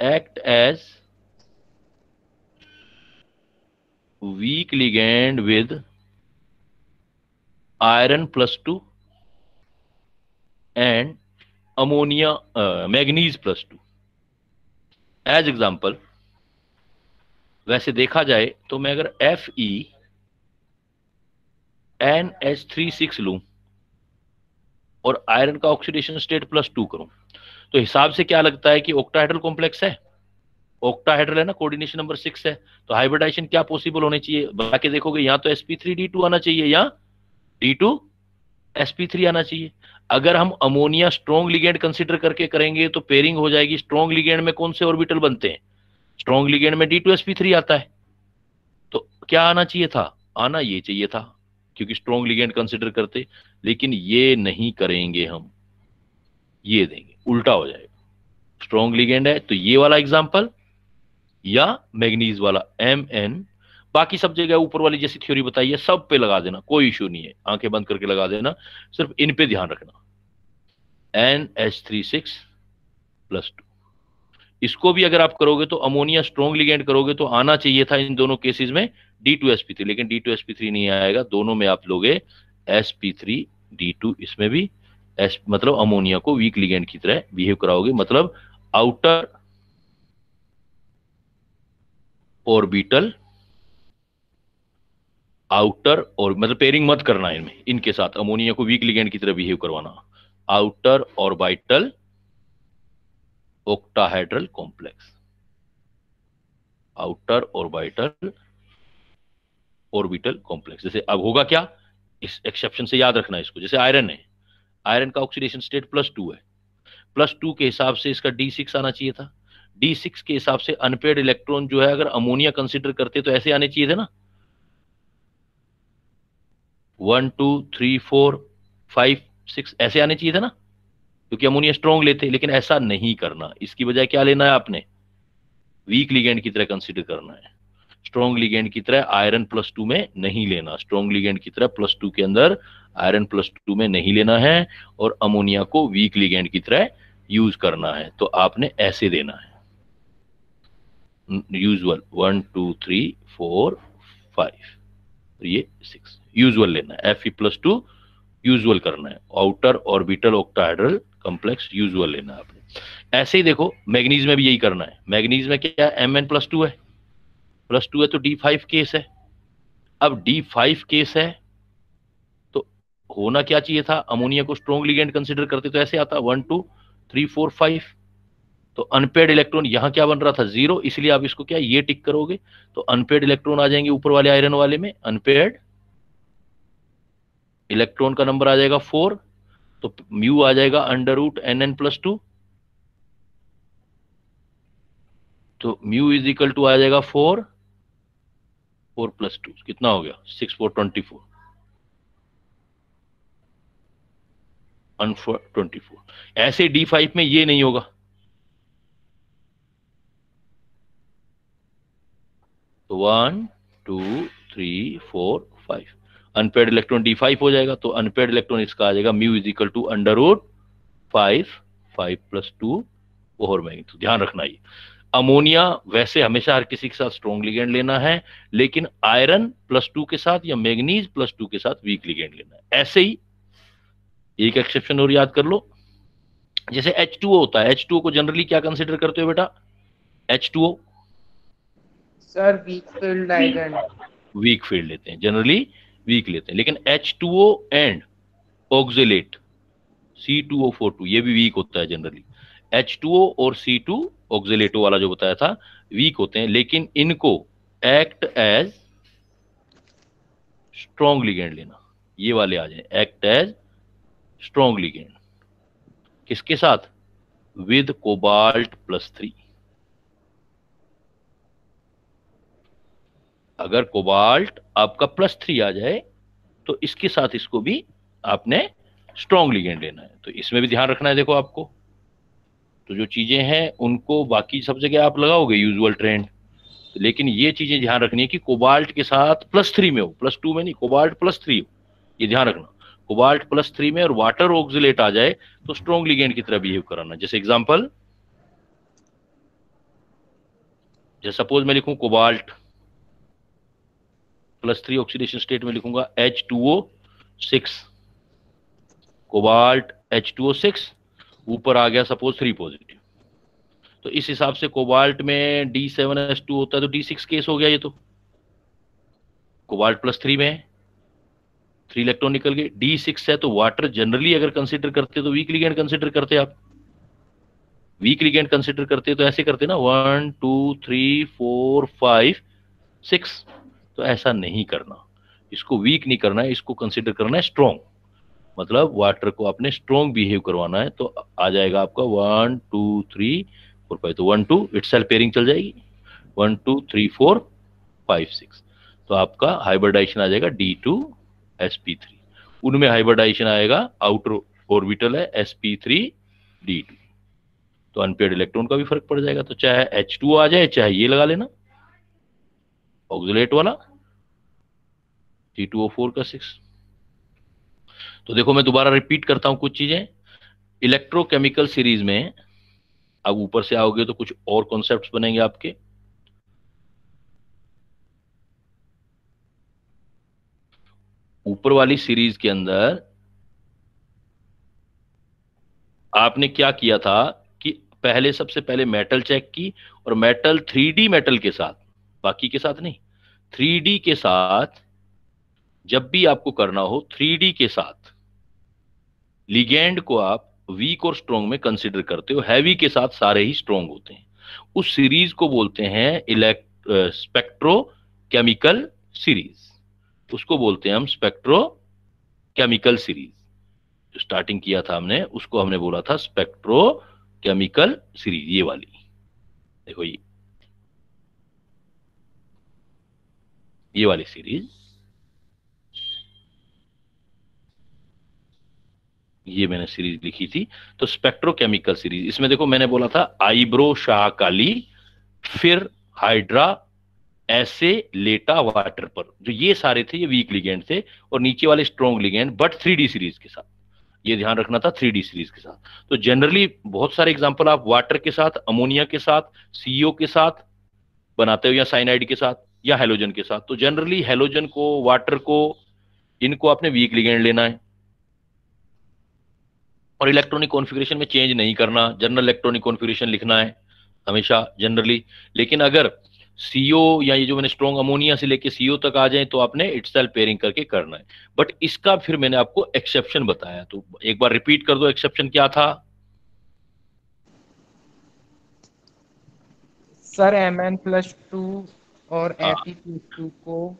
act as weak ligand with iron+2 and ammonia manganese. As example, वैसे देखा जाए तो मैं अगर FeNH36 लूं और आयरन का ऑक्सीडेशन स्टेट +2 करूं, तो हिसाब से क्या लगता है कि ऑक्टाहेड्रल कॉम्प्लेक्स है, ऑक्टाहेड्रल है ना, कोऑर्डिनेशन नंबर 6 है, तो हाइब्रिडाइजेशन क्या पॉसिबल होने चाहिए, बता के देखोगे, या तो sp3d2 आना चाहिए या d2sp3 आना चाहिए। अगर हम अमोनिया स्ट्रॉन्ग लिगेंड कंसीडर करके करेंगे तो पेयरिंग हो जाएगी, स्ट्रॉन्ग लिगेंड में कौन से ऑर्बिटल बनते हैं, स्ट्रॉन्ग लिगेंड में d2sp3 आता है, तो क्या आना चाहिए था, आना ये चाहिए था, क्योंकि स्ट्रॉन्ग लिगेंड कंसीडर करते, लेकिन ये नहीं करेंगे हम, ये देंगे, उल्टा हो जाएगा। स्ट्रॉन्ग लिगेंड है तो ये वाला एग्जांपल या मैग्नीज वाला Mn, बाकी सब जगह ऊपर वाली जैसी थ्योरी बताई है सब पे लगा देना, कोई इशू नहीं है, आंखें बंद करके लगा देना, सिर्फ इन पे ध्यान रखना। NH36+2, इसको भी अगर आप करोगे तो अमोनिया स्ट्रॉन्ग लिगेंड करोगे तो आना चाहिए था इन दोनों केसेस में d2sp3, लेकिन d2sp3 नहीं आएगा, दोनों में आप लोगे sp3d2, इसमें भी मतलब अमोनिया को वीक लिगेंड की तरह बिहेव कराओगे, मतलब आउटर ऑर्बिटल, आउटर और मतलब पेयरिंग मत करना इनमें, इनके साथ अमोनिया को वीक लिगेंड की तरह बिहेव करवाना, outer orbital octahedral complex, outer orbital orbital complex. जैसे अब होगा क्या, इस एक्सेप्शन से याद रखना इसको, जैसे आयरन है, आयरन का ऑक्सीडेशन स्टेट +2 है, +2 के हिसाब से इसका D6 आना चाहिए था। D6 के हिसाब से अनपेयर्ड इलेक्ट्रॉन जो है अगर अमोनिया कंसिडर करते तो ऐसे आने चाहिए थे ना, 1 2 3 4 5 6 ऐसे आने चाहिए थे ना, क्योंकि अमोनिया स्ट्रॉन्ग लेते, लेकिन ऐसा नहीं करना। इसकी बजाय क्या लेना है आपने, वीक लिगेंड की तरह कंसिडर करना है। स्ट्रॉन्ग लिगेंड की तरह आयरन +2 में नहीं लेना, स्ट्रॉन्ग लिगेंड की तरह +2 के अंदर आयरन +2 में नहीं लेना है, और अमोनिया को वीक लिगेंड की तरह यूज करना है। तो आपने ऐसे देना है, यूजुअल 1 2 3 4 5, ये 6 यूजुअल लेना है, Fe+2 यूजुअल करना है, outer orbital octahedral complex usual लेना है आपने। ऐसे ही देखो मैग्नीज में भी यही करना है। मैग्नीज में क्या है, Mn+2 है, +2 है तो D5 केस है। अब D5 केस है तो होना क्या चाहिए था, अमोनिया को स्ट्रॉन्ग लिगेंड कंसिडर करते तो ऐसे आता 1 2 3 4 5, तो अनपेयर्ड इलेक्ट्रॉन यहां क्या बन रहा था 0, इसलिए आप इसको क्या ये टिक करोगे तो अनपेयर्ड इलेक्ट्रॉन आ जाएंगे ऊपर वाले आयरन वाले में, अनपेयर्ड इलेक्ट्रॉन का नंबर आ जाएगा 4, तो म्यू आ जाएगा √NN+2, तो म्यू इज इक्वल टू आ जाएगा 4 +2 कितना हो गया 6 4 24 24। ऐसे D5 में ये नहीं होगा, तो 1 2 3 4 5 अनपेयर्ड इलेक्ट्रॉन D5 हो जाएगा, तो अनपेयर्ड इलेक्ट्रॉन इसका आ जाएगा म्यू इज इक्वल टू √5 5 +2 और मैग्नीट्यूड। ध्यान रखना ये अमोनिया वैसे हमेशा हर किसी के साथ स्ट्रॉन्ग लिगेंड लेना है, लेकिन आयरन +2 के साथ या मैग्नीज +2 के साथ वीक लिगेंड लेना है। ऐसे ही एक एक्सेप्शन और याद कर लो, जैसे H2O होता है, H2O को जनरली क्या कंसिडर करते हो बेटा, H2O sir weak field ligand. Weak field लेते हैं, जनरली वीक लेते हैं, लेकिन H2O एंड ऑक्जेलेट C2O42 ये भी वीक होता है जनरली। H2O और C2 ऑक्जेलेटो वाला जो बताया था वीक होते हैं, लेकिन इनको एक्ट एज स्ट्रॉन्ग लिगेंड लेना, ये वाले आ जाए एक्ट एज स्ट्रॉन्ग लिगेंड, किसके साथ, विद कोबाल्ट +3। अगर कोबाल्ट आपका +3 आ जाए तो इसके साथ इसको भी आपने स्ट्रॉन्ग लिगेंड लेना है। तो इसमें भी ध्यान रखना है देखो आपको, तो जो चीजें हैं उनको बाकी सब जगह आप लगाओगे यूजुअल ट्रेंड, लेकिन ये चीजें ध्यान रखनी है कि कोबाल्ट के साथ +3 में हो, +2 में नहीं, कोबाल्ट +3 हो, ये ध्यान रखना। कोबाल्ट +3 में और वाटर ऑक्सिलेट आ जाए तो स्ट्रॉन्ग लिगेंड की तरह बिहेव कराना। जैसे एग्जांपल, जैसे सपोज मैं लिखूं कोबाल्ट +3 ऑक्सीडेशन स्टेट में लिखूंगा H2O6, कोबाल्ट H2O6 ऊपर आ गया सपोज 3 पॉजिटिव, तो इस हिसाब से कोबाल्ट में D7S2 होता है तो D6 केस हो गया, ये तो कोबाल्ट +3 में 3 इलेक्ट्रॉन निकल गए, D6 है तो वाटर जनरली अगर कंसिडर करते तो वीक लिगेंड कंसिडर करते, आप वीक लिगेंड कंसिडर करते तो ऐसे करते ना 1 2 3 4 5 6, तो ऐसा नहीं करना, इसको वीक नहीं करना है, इसको कंसिडर करना है स्ट्रॉन्ग, मतलब वाटर को आपने स्ट्रॉन्ग बिहेव करवाना है। तो आ जाएगा आपका 1 2 3 4 5, तो 1 2 इटसेल्फ पेयरिंग चल जाएगी, 1 2 3 4 5 6, तो आपका हाइब्रिडाइजेशन आ जाएगा D2sp3, उनमें हाइब्रिडाइजेशन आएगा आउटर ऑर्बिटल है sp3d2, तो अनपेयर्ड इलेक्ट्रॉन का भी फर्क पड़ जाएगा। तो चाहे H2O आ जाए चाहे ये लगा लेना ऑक्सिलेट वाला C2O4 का 6। तो देखो मैं दोबारा रिपीट करता हूं कुछ चीजें, इलेक्ट्रोकेमिकल सीरीज में अब ऊपर से आओगे तो कुछ और कॉन्सेप्ट्स बनेंगे आपके। ऊपर वाली सीरीज के अंदर आपने क्या किया था कि पहले सबसे पहले मेटल चेक की, और मेटल 3D मेटल के साथ, बाकी के साथ नहीं, 3D के साथ जब भी आपको करना हो 3D के साथ लिगेंड को आप वीक और स्ट्रॉन्ग में कंसिडर करते हो, हैवी के साथ सारे ही स्ट्रॉन्ग होते हैं, उस सीरीज को बोलते हैं स्पेक्ट्रोकेमिकल सीरीज। उसको बोलते हैं हम स्पेक्ट्रोकेमिकल सीरीज। जो स्टार्टिंग किया था हमने उसको हमने बोला था स्पेक्ट्रोकेमिकल सीरीज। ये वाली देखो, ये वाली सीरीज, ये मैंने सीरीज लिखी थी। तो स्पेक्ट्रोकेमिकल सीरीज, इसमें देखो मैंने बोला था आईब्रो शाह काली, फिर हाइड्रा, ऐसे लेटा वाटर पर, जो ये सारे थे ये वीक लिगेंड थे, और नीचे वाले strong ligand, but 3D series के साथ। ये ध्यान रखना था, 3D सीरीज के साथ। तो जनरली बहुत सारे एग्जांपल आप वाटर के साथ, अमोनिया के साथ, सीओ के साथ बनाते हो, या साइनाइड के साथ, या हेलोजन के साथ। तो जनरली हेलोजन को, वाटर को, इनको आपने वीक लिगेंड लेना है, और इलेक्ट्रॉनिक कॉन्फ़िगरेशन में चेंज नहीं करना, जनरल इलेक्ट्रॉनिक कॉन्फ़िगरेशन लिखना है हमेशा जनरली। लेकिन अगर सीओ या ये जो मैंने स्ट्रॉन्ग अमोनिया से लेके सीओ तक आ जाए तो आपने इटसेल्फ पेयरिंग करके करना है। बट इसका फिर मैंने आपको एक्सेप्शन बताया, तो एक बार रिपीट कर दो, एक्सेप्शन क्या था? सर Mn+2 और हाँ, Fe+2 को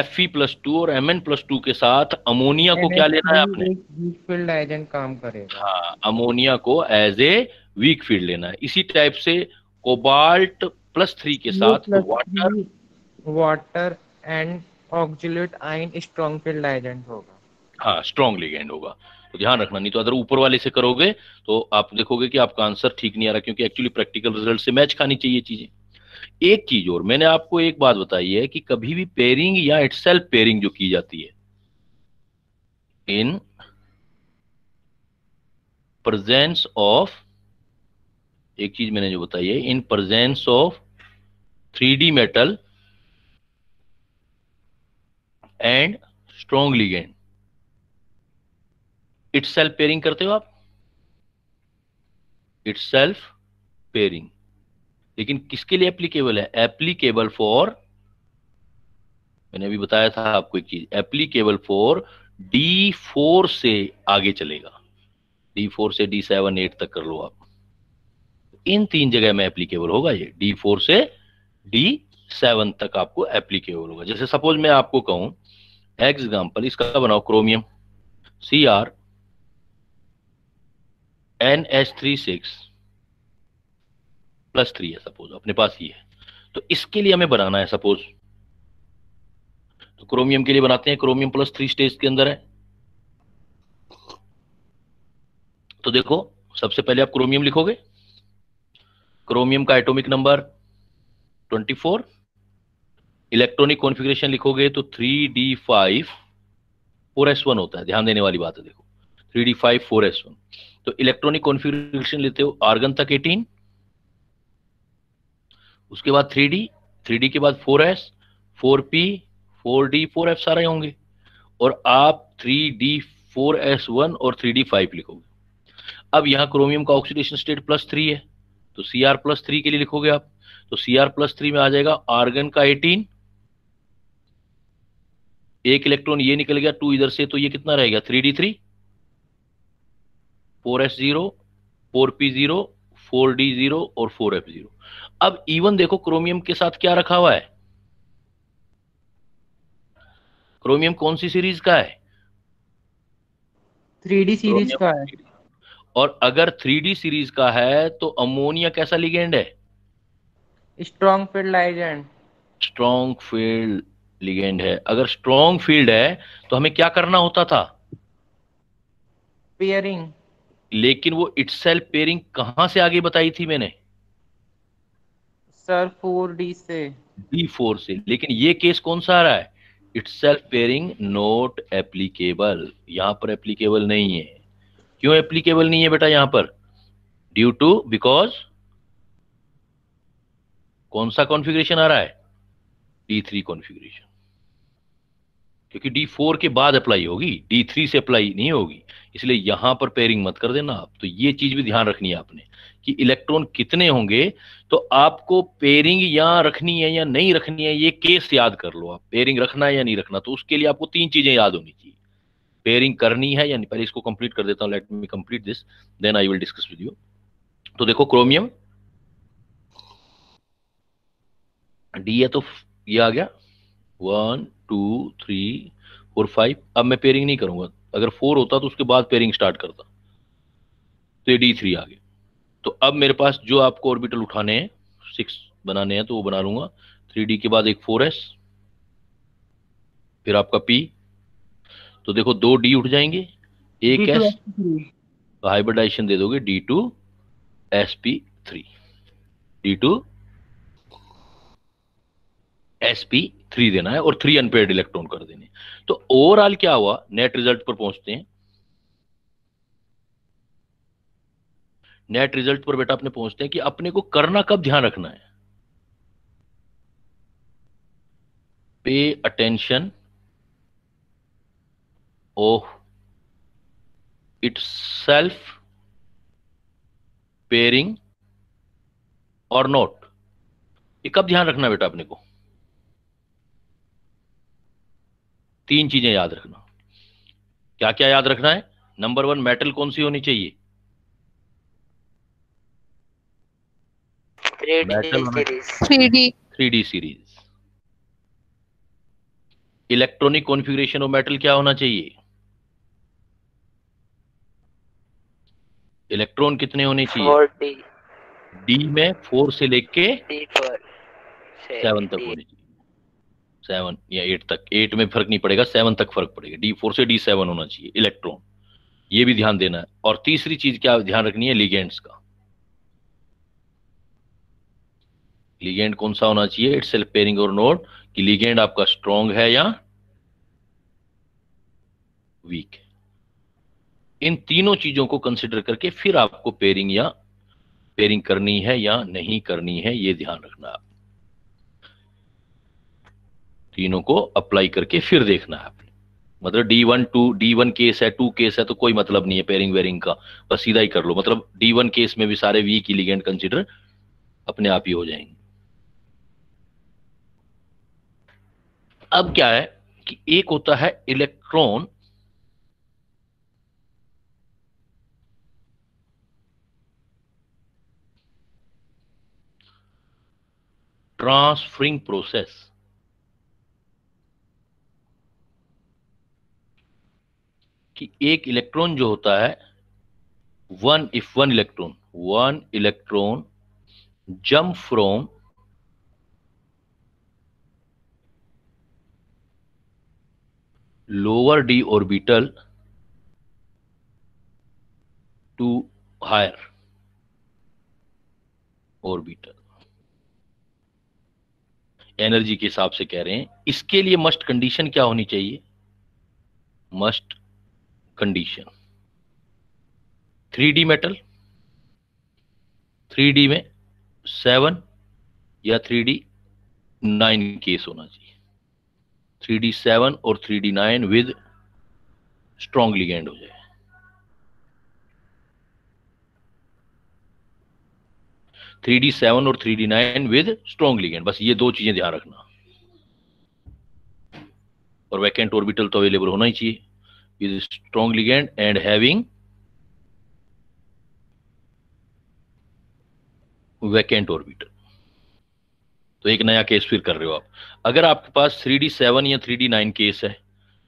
Fe+2 और Mn+2 के साथ अमोनिया को क्या लेना है आपने? NH3 एक वीक फील्ड एजेंट काम करेगा। हाँ, अमोनिया को एज ए वीक फील्ड लेना है। इसी टाइप से कोबाल्ट+3 के CO साथ plus water, three water and oxalate ion strong field agent होगा। हाँ, स्ट्रॉन्ग लिगेंड होगा। तो ध्यान रखना, नहीं तो अगर ऊपर वाले से करोगे तो आप देखोगे कि आपका आंसर ठीक नहीं आ रहा, क्योंकि एक्चुअली प्रैक्टिकल रिजल्ट से मैच खानी चाहिए चीजें। एक चीज और मैंने आपको एक बात बताई है कि कभी भी पेयरिंग या इटसेल्फ पेयरिंग जो की जाती है इन प्रेजेंस ऑफ, एक चीज मैंने जो बताई है, in presence of 3D metal and strong ligand, itself pairing करते हो आप, इटसेल्फ पेयरिंग। लेकिन किसके लिए एप्लीकेबल है? एप्लीकेबल फॉर, मैंने अभी बताया था आपको एक चीज, एप्लीकेबल फॉर D4 से आगे चलेगा, D4 से D7 8 तक कर लो आप, इन 3 जगह में एप्लीकेबल होगा ये। D4 से D7 तक आपको एप्लीकेबल होगा। जैसे सपोज मैं आपको कहूं एग्जाम्पल इसका बनाओ, क्रोमियम CrNH36+3 है सपोज अपने पास ही है, तो इसके लिए हमें बनाना है सपोज, तो क्रोमियम के लिए बनाते हैं, क्रोमियम+3 स्टेज के अंदर है। तो देखो सबसे पहले आप क्रोमियम लिखोगे, क्रोमियम का एटॉमिक नंबर 24, इलेक्ट्रॉनिक कॉन्फ़िगरेशन लिखोगे तो 3d5 4s1 होता है, ध्यान देने वाली बात है देखो, 3d5 4s1। तो इलेक्ट्रॉनिक कॉन्फ़िगरेशन लेते हो आर्गन तक 18, उसके बाद 3d, 3d के बाद 4s, 4p, 4d 4f सारे होंगे, और आप 3d 4s1 और 3d 5 लिखोगे। अब यहाँ क्रोमियम का ऑक्सीडेशन स्टेट +3 है, तो Cr+3 के लिए लिखोगे आप, तो Cr+3 में आ जाएगा आर्गन का 18, एक इलेक्ट्रॉन ये निकल गया 2 इधर से, तो ये कितना रहेगा 3d3, 4s0, 4p0, 4d0 और 4f0। अब इवन देखो क्रोमियम के साथ क्या रखा हुआ है, क्रोमियम कौन सी सीरीज का है? 3D सीरीज क्रोमियम, का है। और अगर 3D सीरीज का है तो अमोनिया कैसा लिगेंड है? Strong field agent. Strong field ligand है। अगर स्ट्रॉन्ग फील्ड है तो हमें क्या करना होता था? पेयरिंग। लेकिन वो इटसेल्फ पेयरिंग कहां से आगे बताई थी मैंने? सर 4D से। D4 से। लेकिन ये केस कौन सा आ रहा है? इटसेल्फ पेयरिंग नॉट एप्लीकेबल, यहां पर एप्लीकेबल नहीं है। क्यों एप्लीकेबल नहीं है बेटा यहां पर? ड्यू टू, बिकॉज कौन सा कॉन्फ़िगरेशन आ रहा है? D3 कॉन्फ़िगरेशन, क्योंकि D4 के बाद अप्लाई होगी, D3 से अप्लाई नहीं होगी, इसलिए यहां पर पेयरिंग मत कर देना आप। तो ये चीज भी ध्यान रखनी है आपने कि इलेक्ट्रॉन कितने होंगे, तो आपको पेयरिंग या रखनी है या नहीं रखनी है, ये केस याद कर लो आप, पेयरिंग रखना है या नहीं रखना। तो उसके लिए आपको 3 चीजें याद होनी चाहिए, पेयरिंग करनी है या नहीं। पहले इसको कंप्लीट कर देता हूं, let me complete this, then I will discuss with you. तो देखो क्रोमियम डी है, तो ये आ गया, 1 2 3 4 5। अब मैं पेयरिंग नहीं करूंगा, अगर 4 होता तो उसके बाद पेयरिंग स्टार्ट करता, तो ये D3 आ गया। तो अब मेरे पास जो आपको ऑर्बिटल उठाने हैं, 6 बनाने हैं, तो वो बना लूंगा। 3D के बाद एक 4s, फिर आपका P। तो देखो 2 D उठ जाएंगे, एक D2 S, SP3। तो हाइब्रिडाइजेशन दे दोगे D2sp3, D2sp3 देना है और 3 अनपेयर्ड इलेक्ट्रॉन कर देने। तो ओवरऑल क्या हुआ, नेट रिजल्ट पर पहुंचते हैं। नेट रिजल्ट पर बेटा अपने पहुंचते हैं कि अपने को करना कब ध्यान रखना है। Pay attention of its self pairing और नॉट। ये कब ध्यान रखना है बेटा अपने को, 3 चीजें याद रखना। क्या क्या याद रखना है? नंबर 1, मेटल कौन सी होनी चाहिए? 3D मेटल होना, series. 3D 3D series. Electronic configuration of metal क्या होना चाहिए? इलेक्ट्रॉन कितने होने चाहिए? 4D डी में 4 से लेके D4 से 7 तक होने चाहिए। 7 या 8 तक, 8 में फर्क नहीं पड़ेगा, 7 तक फर्क पड़ेगा। D4 से D7 होना चाहिए इलेक्ट्रॉन, ये भी ध्यान देना है। और तीसरी चीज क्या ध्यान रखनी है, लिगेंड्स का। लिगेंड कौन सा होना चाहिए, इट्स सेल्फ पेयरिंग और नॉट, कि लिगेंड आपका स्ट्रॉन्ग है या वीक है। इन तीनों चीजों को कंसिडर करके फिर आपको पेयरिंग या पेयरिंग करनी है या नहीं करनी है, ये ध्यान रखना है। तीनों को अप्लाई करके फिर देखना है आपने। मतलब D1 केस है, 2 केस है, तो कोई मतलब नहीं है पेयरिंग वेयरिंग का, बस सीधा ही कर लो। मतलब D1 केस में भी सारे वीक की लिगेंड कंसिडर अपने आप ही हो जाएंगे। अब क्या है कि एक होता है इलेक्ट्रॉन ट्रांसफरिंग प्रोसेस। कि एक इलेक्ट्रॉन जो होता है, one electron jump from lower d orbital to higher orbital, energy के हिसाब से कह रहे हैं। इसके लिए मस्ट कंडीशन क्या होनी चाहिए? Must condition 3D metal, 3D में 7 या 3D9 केस होना चाहिए। 3D7 और 3D9 विद स्ट्रॉन्ग लिगेंड हो जाए। 3D7 और 3D9 विद स्ट्रॉन्ग लिगेंड, बस ये 2 चीजें ध्यान रखना। और वैकेंट ऑर्बिटल तो अवेलेबल होना ही चाहिए with strong ligand and having vacant orbital. तो एक नया केस फिर कर रहे हो आप। अगर आपके पास 3D7 या 3D9 केस है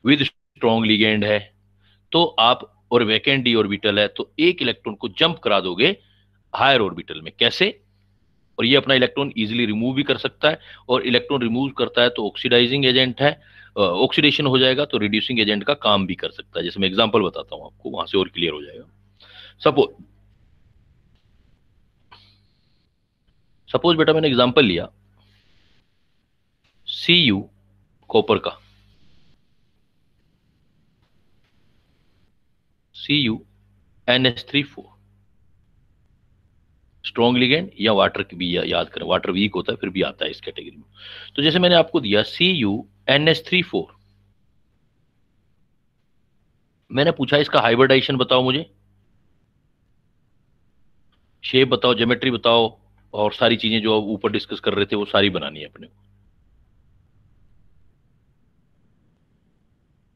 विद स्ट्रॉन्ग लिगेंड है, तो आप, और वैकेंट डी ऑर्बिटल है, तो एक इलेक्ट्रॉन को जंप करा दोगे हायर ऑर्बिटल में। कैसे? और ये अपना इलेक्ट्रॉन इजीली रिमूव भी कर सकता है, और इलेक्ट्रॉन रिमूव करता है तो ऑक्सीडाइजिंग एजेंट है, ऑक्सीडेशन हो जाएगा तो रिड्यूसिंग एजेंट का काम भी कर सकता है। जैसे मैं एग्जांपल बताता हूं आपको, वहां से और क्लियर हो जाएगा। सपोज बेटा मैंने एग्जांपल लिया Cu कॉपर का, CuNH3 4 स्ट्रॉन्ग लिगेंड, या वाटर की भी याद करें, वाटर वीक होता है फिर भी आता है इस कैटेगरी में। तो जैसे मैंने आपको दिया CuNH3 4, मैंने पूछा इसका हाइब्रिडाइजेशन बताओ मुझे, शेप बताओ, ज्योमेट्री बताओ, और सारी चीजें जो आप ऊपर डिस्कस कर रहे थे वो सारी बनानी है अपने को।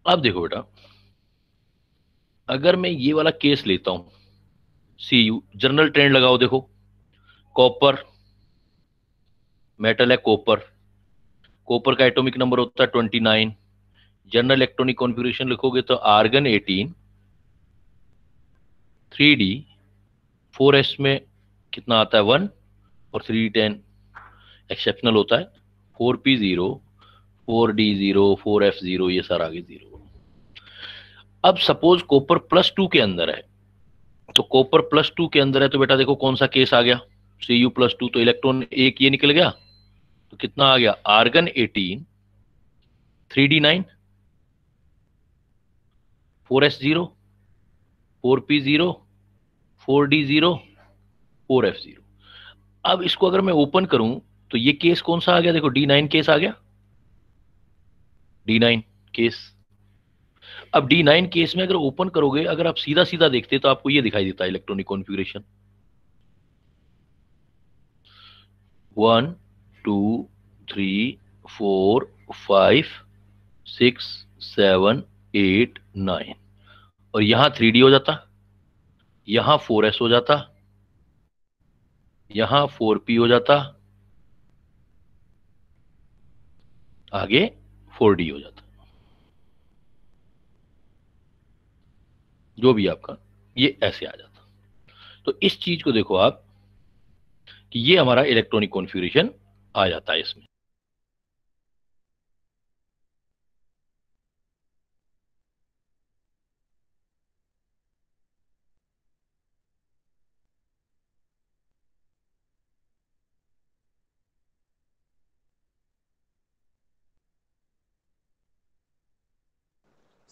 अब देखो बेटा, अगर मैं ये वाला केस लेता हूं, Cu जनरल ट्रेंड लगाओ, देखो कॉपर मेटल है, कॉपर कॉपर का एटॉमिक नंबर होता है 29। जनरल इलेक्ट्रॉनिक कॉन्फ़िगरेशन लिखोगे तो आर्गन 18, 3d, 4s में कितना आता है 1 और 3d10 एक्सेप्शनल होता है, 4p0, 4d0, 4f0, ये सारा आगे 0। अब सपोज कॉपर +2 के अंदर है, तो कॉपर +2 के अंदर है तो बेटा देखो कौन सा केस आ गया, Cu+2, तो इलेक्ट्रॉन एक ये निकल गया, तो कितना आ गया argon 18, 3d9, 4s0, 4p0, 4d0, 4f0। अब इसको अगर मैं ओपन करूं तो ये केस कौन सा आ गया, देखो D9 केस आ गया, D9 केस। अब D9 केस में अगर ओपन करोगे, अगर आप सीधा सीधा देखते तो आपको ये दिखाई देता है इलेक्ट्रॉनिक कॉन्फ़िगरेशन 1 2 3 4 5 6 7 8 9, और यहां 3D हो जाता, यहां 4s हो जाता, यहां 4p हो जाता, आगे 4d हो जाता, जो भी आपका ये ऐसे आ जाता। तो इस चीज को देखो आप कि ये हमारा इलेक्ट्रॉनिक कॉन्फ़िगरेशन आ जाता है इसमें।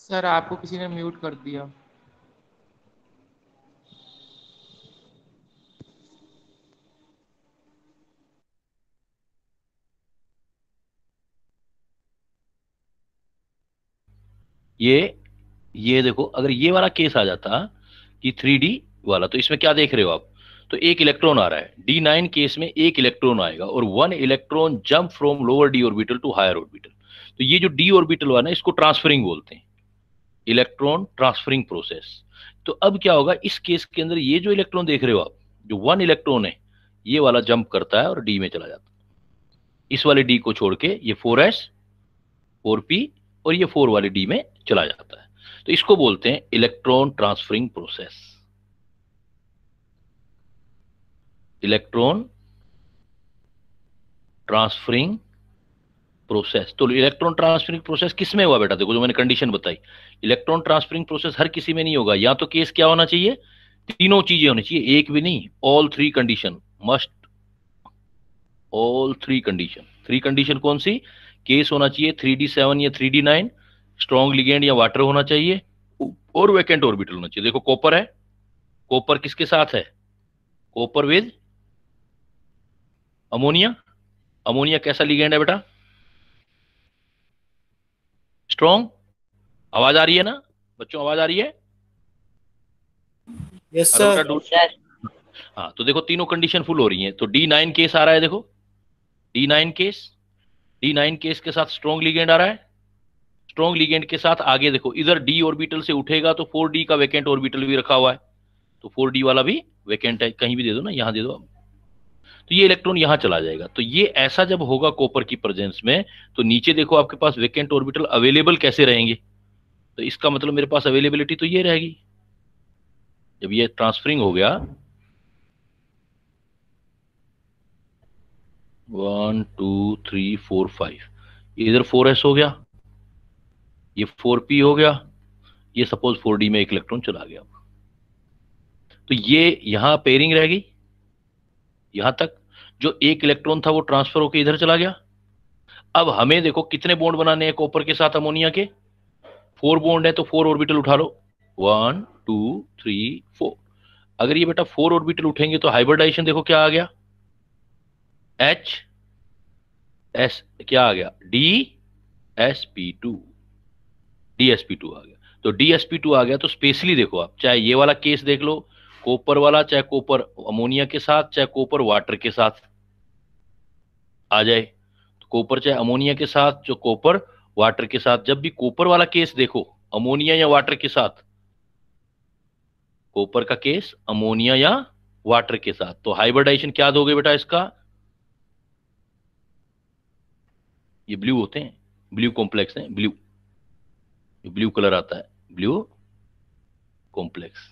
सर आपको किसी ने म्यूट कर दिया। ये देखो अगर ये वाला केस आ जाता कि 3D वाला, तो इसमें क्या देख रहे हो आप, तो एक इलेक्ट्रॉन आ रहा है, D9 केस में एक इलेक्ट्रॉन आएगा और 1 electron jump from lower d orbital to higher orbital. तो ये जो d ऑर्बिटल वाला है इसको ट्रांसफरिंग बोलते हैं, इलेक्ट्रॉन ट्रांसफरिंग प्रोसेस। तो अब क्या होगा इस केस के अंदर, ये जो इलेक्ट्रॉन देख रहे हो आप, जो 1 इलेक्ट्रॉन है ये वाला जंप करता है और d में चला जाता है, इस वाले d को छोड़ के ये 4s 4p और ये 4 वाले d में चला जाता है। तो इसको बोलते हैं electron transferring process, electron transferring process. तो इलेक्ट्रॉन ट्रांसफरिंग प्रोसेस किस में हुआ बेटा, देखो जो मैंने कंडीशन बताई, इलेक्ट्रॉन ट्रांसफरिंग प्रोसेस हर किसी में नहीं होगा, या तो केस क्या होना चाहिए, तीनों चीजें होनी चाहिए, एक भी नहीं, all three condition must, all three condition. Three condition कौन सी, केस होना चाहिए 3d7 या 3d9, स्ट्रॉन्ग लिगेंड या वाटर होना चाहिए, और वैकेंट ऑर्बिटल होना चाहिए। देखो कॉपर है, कॉपर किसके साथ है, कॉपर विद अमोनिया, अमोनिया कैसा लिगेंड है बेटा, स्ट्रॉन्ग। आवाज आ रही है ना बच्चों, आवाज आ रही है, यस अरे बेटा सर। सर हाँ तो देखो तीनों कंडीशन फुल हो रही हैं, तो D9 केस आ रहा है, देखो D9 केस, D9 केस के साथ स्ट्रॉन्ग लिगेंड आ रहा है, स्ट्रॉन्ग लिगेंड के साथ आगे देखो इधर d ऑर्बिटल से उठेगा तो 4d का वैकेंट ऑर्बिटल भी रखा हुआ है, तो 4d वाला भी वैकेंट है, कहीं भी दे दो ना, यहां दे दो आप, तो ये इलेक्ट्रॉन यहां चला जाएगा। तो ये ऐसा जब होगा कॉपर की प्रेजेंस में, तो नीचे देखो आपके पास वैकेंट ऑर्बिटल अवेलेबल कैसे रहेंगे, तो इसका मतलब मेरे पास अवेलेबिलिटी तो ये रहेगी, जब ये ट्रांसफरिंग हो गया 1 2 3 4 5, इधर 4s हो गया, ये 4p हो गया, ये सपोज 4d में एक इलेक्ट्रॉन चला गया, तो ये यहां पेयरिंग रहेगी, यहां तक जो एक इलेक्ट्रॉन था वो ट्रांसफर होकर इधर चला गया। अब हमें देखो कितने बॉन्ड बनाने हैं कॉपर के साथ अमोनिया के, 4 बॉन्ड है, तो 4 ऑर्बिटल उठा लो, 1 2 3 4। अगर ये बेटा 4 ऑर्बिटल उठेंगे तो हाइब्रिडाइजेशन देखो क्या आ गया, H S क्या आ गया, DsP2, DsP2 आ गया। तो DsP2 आ गया, तो स्पेशली देखो आप, चाहे ये वाला केस देख लो कॉपर वाला, चाहे कॉपर अमोनिया के साथ, चाहे कॉपर वाटर के साथ आ जाए, तो कॉपर चाहे अमोनिया के साथ, जो कॉपर वाटर के साथ, जब भी कॉपर वाला केस देखो अमोनिया या वाटर के साथ, कॉपर का केस अमोनिया या वाटर के साथ, तो हाइब्रिडाइजेशन क्या दोगे बेटा इसका, ये ब्लू होते हैं, ब्लू कॉम्प्लेक्स हैं, ब्लू, ब्लू कलर आता है, ब्लू कॉम्प्लेक्स।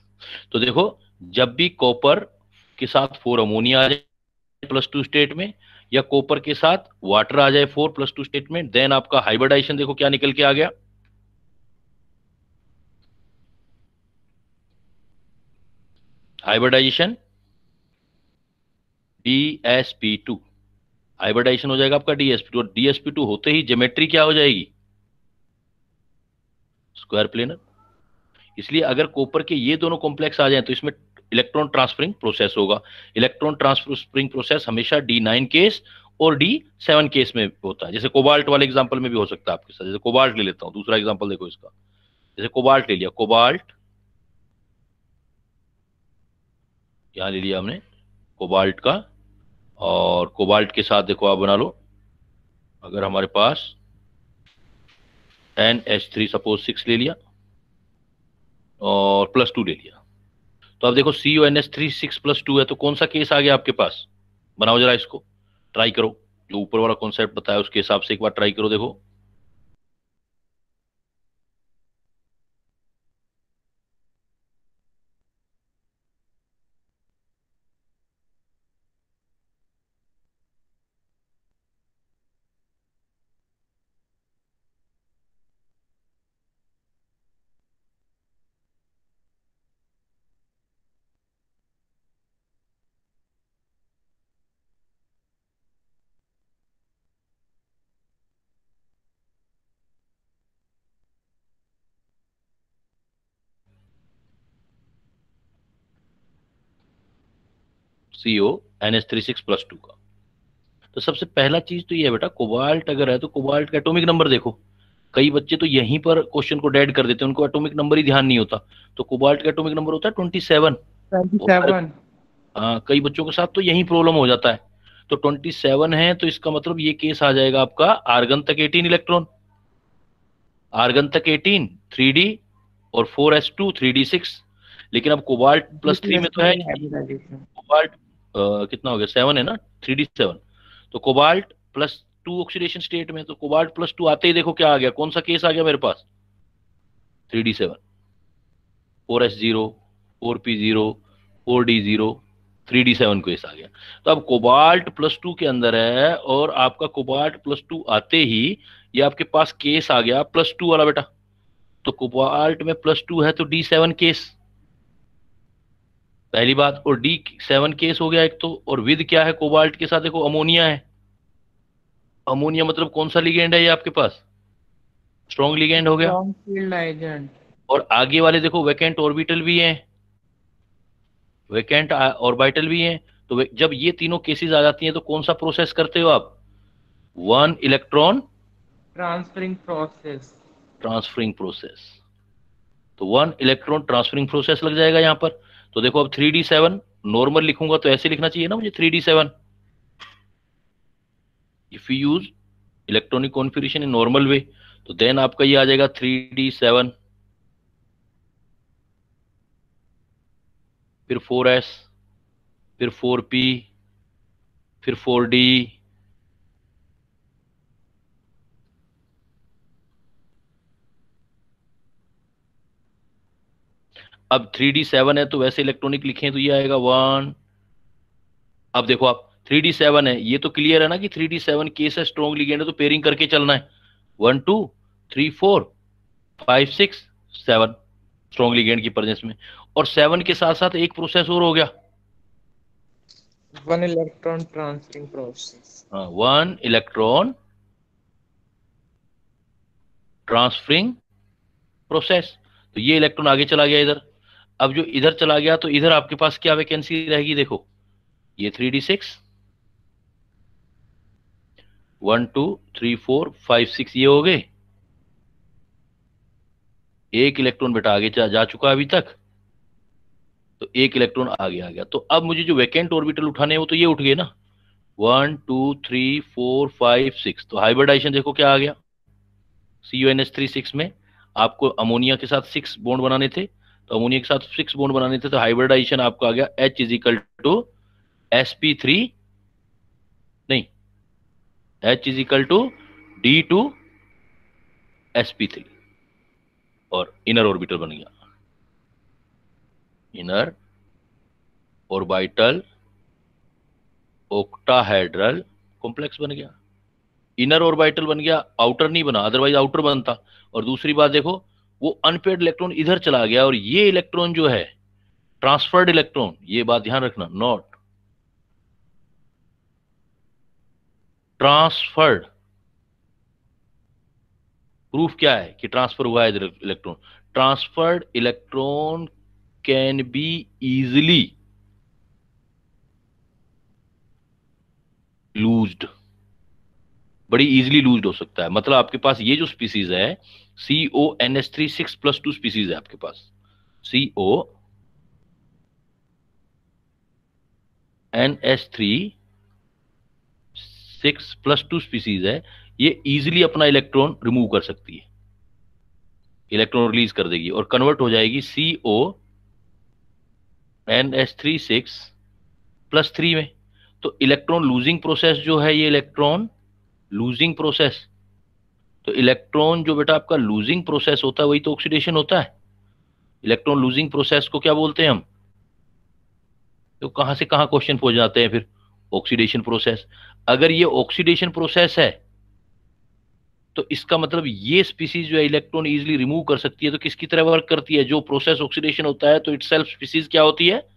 तो देखो, जब भी कॉपर के साथ 4 अमोनिया आ जाए +2 स्टेट में, या कॉपर के साथ वाटर आ जाए 4 +2 स्टेट में, देन आपका हाइब्रिडाइजेशन देखो क्या निकल के आ गया, हाइब्रिडाइजेशन DsP2, हाइब्रिडाइजेशन हो जाएगा आपका DsP2, और DsP2 होते ही ज्योमेट्री क्या हो जाएगी, स्क्वायर प्लेनर। इसलिए अगर कॉपर के ये दोनों कॉम्प्लेक्स आ जाएं तो इसमें इलेक्ट्रॉन ट्रांसफरिंग प्रोसेस होगा। इलेक्ट्रॉन ट्रांसफरिंग प्रोसेस हमेशा D9 केस और D7 केस में होता है। जैसे कोबाल्ट वाले एग्जांपल में भी हो सकता है आपके साथ। जैसे कोबाल्ट ले लेता हूं, दूसरा एग्जांपल देखो इसका। जैसे कोबाल्ट ले लिया, कोबाल्ट यहां ले लिया हमने कोबाल्ट का, और कोबाल्ट के साथ देखो आप बना लो, अगर हमारे पास NH3 सपोज 6 ले लिया और +2 ले लिया, तो अब देखो CONH3 6 + 2 है, तो कौन सा केस आ गया आपके पास, बनाओ जरा इसको, ट्राई करो, जो ऊपर वाला कॉन्सेप्ट बताया उसके हिसाब से एक बार ट्राई करो, देखो। CONH3 6 + 2 का। तो सबसे पहला चीज तो ये है बेटा, कोबाल्ट अगर है तो कोबाल्ट का एटॉमिक नंबर देखो। कई बच्चे तो यहीं पर क्वेश्चन को डेड कर देते हैं, उनको एटॉमिक नंबर ही ध्यान नहीं होता। तो कोबाल्ट का एटॉमिक नंबर होता है 27। 27। हाँ, कई बच्चों के साथ तो यही प्रॉब्लम हो जाता है। तो 27 है, तो इसका मतलब ये केस आ जाएगा आपका आर्गन तक 18 इलेक्ट्रॉन, आर्गन तक 18 3D, और 4s2 3D6। लेकिन अब कोबाल्ट +3 में तो है, हाइब्रिडाइजेशन। कोबाल्ट कितना हो गया, 7 है ना, 3D7। तो कोबाल्ट +2 ऑक्सीडेशन स्टेट में, तो कोबाल्ट +2 आते ही देखो क्या आ गया, कौन सा केस आ गया मेरे पास, 3D7, 4s0, 4p0, 4d0, 3D7 case आ गया। तो अब कोबाल्ट +2 के अंदर है, और आपका कोबाल्ट +2 आते ही ये आपके पास केस आ गया +2 वाला बेटा। तो कोबाल्ट में +2 है तो D7 केस, पहली बात। और D7 केस हो गया एक तो, और विद क्या है कोबाल्ट के साथ, देखो अमोनिया है। अमोनिया मतलब कौन सा लिगेंड है ये आपके पास, स्ट्रॉन्ग लिगेंड हो गया। Strong field agent. और आगे वाले देखो वैकेंट ऑर्बिटल भी हैं, वैकेंट ऑर्बिटल भी हैं। तो जब ये तीनों केसेस आ जाती हैं तो कौन सा प्रोसेस करते हो आप, 1 electron transferring process. Transferring process. तो 1 इलेक्ट्रॉन ट्रांसफरिंग प्रोसेस लग जाएगा यहाँ पर। तो देखो अब 3D7 नॉर्मल लिखूंगा तो ऐसे लिखना चाहिए ना मुझे, 3D7। If you use electronic configuration in normal way, तो देन आपका ये आ जाएगा 3D7, फिर 4s, फिर 4p, फिर 4d, अब 3D7 है तो वैसे इलेक्ट्रॉनिक लिखें तो ये आएगा 1। अब देखो आप 3D7 है, ये तो क्लियर है ना कि 3D7 केस है, स्ट्रॉन्ग लिगेंड है, तो पेयरिंग करके चलना है, 1 2 3 4 5 6 7, स्ट्रॉन्ग लिगेंड की प्रेजेंस में। और 7 के साथ साथ एक प्रोसेस और हो गया, 1 इलेक्ट्रॉन ट्रांसफरिंग प्रोसेस। हाँ, 1 इलेक्ट्रॉन ट्रांसफरिंग प्रोसेस। तो ये इलेक्ट्रॉन आगे चला गया इधर। अब जो इधर चला गया तो इधर आपके पास क्या वैकेंसी रहेगी, देखो ये 3D6, 1 2 3 4 5 6 ये हो गए। एक इलेक्ट्रॉन बेटा आगे जा चुका है अभी तक, तो एक इलेक्ट्रॉन आगे आ गया। तो अब मुझे जो वैकेंट ऑर्बिटल उठाने हैं वो तो ये उठ गए ना, 1 2 3 4 5 6। तो हाइब्रिडाइजेशन देखो क्या आ गया, CONH3 6 में आपको अमोनिया के साथ 6 बॉन्ड बनाने थे, तो अमोनिया के साथ 6 बॉन्ड बनाने थे, तो हाइब्रिडाइजेशन आपका आ गया H = SP3, नहीं, H = D2sp3 और इनर ऑर्बिटल बन गया, इनर ऑर्बिटल ऑक्टाहेड्रल कॉम्प्लेक्स बन गया। इनर ऑर्बिटल बन गया, आउटर नहीं बना, अदरवाइज आउटर बनता। और दूसरी बात देखो, वो अनपेड इलेक्ट्रॉन इधर चला गया और ये इलेक्ट्रॉन जो है ट्रांसफर्ड इलेक्ट्रॉन, ये बात ध्यान रखना, नॉट ट्रांसफर्ड। प्रूफ क्या है कि ट्रांसफर हुआ है इधर electron? Transferred electron can be easily लूज्ड, बड़ी इजीली लूज हो सकता है। मतलब आपके पास ये जो स्पीसीज है CONH3 6+2 स्पीसीज है आपके पास, CONH3 6+2 स्पीसीज है, ये इजीली अपना इलेक्ट्रॉन रिमूव कर सकती है, इलेक्ट्रॉन रिलीज कर देगी और कन्वर्ट हो जाएगी CONH3 6+3 में। तो इलेक्ट्रॉन लूजिंग प्रोसेस जो है, ये इलेक्ट्रॉन लूजिंग प्रोसेस, तो इलेक्ट्रॉन जो बेटा आपका लूजिंग प्रोसेस होता है वही तो ऑक्सीडेशन होता है। इलेक्ट्रॉन लूजिंग प्रोसेस को क्या बोलते हैं हम? तो कहां से कहां क्वेश्चन पहुंच जाते हैं फिर? Oxidation process. अगर ये ऑक्सीडेशन प्रोसेस है तो इसका मतलब ये स्पीसीज जो है इलेक्ट्रॉन इजीली रिमूव कर सकती है। तो किसकी तरह वर्क करती है? जो प्रोसेस ऑक्सीडेशन होता है तो इटसेल्फ स्पीसीज क्या होती है?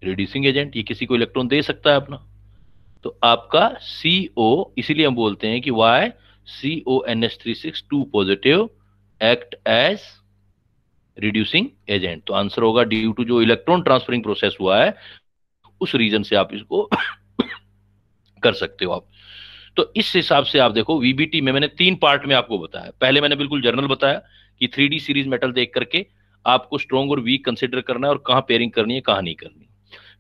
Reducing agent. ये किसी को इलेक्ट्रॉन दे सकता है अपना। तो आपका CO, इसीलिए हम बोलते हैं कि why CONH3 2 positive act as reducing agent. तो आंसर होगा ड्यू टू जो इलेक्ट्रॉन ट्रांसफरिंग प्रोसेस हुआ है उस रीजन से आप इसको कर सकते हो आप। तो इस हिसाब से आप देखो, VBT में मैंने 3 पार्ट में आपको बताया। पहले मैंने बिल्कुल जनरल बताया कि 3D सीरीज मेटल देख करके आपको स्ट्रॉन्ग और वीक कंसिडर करना है और कहां पेयरिंग करनी है कहां नहीं करनी।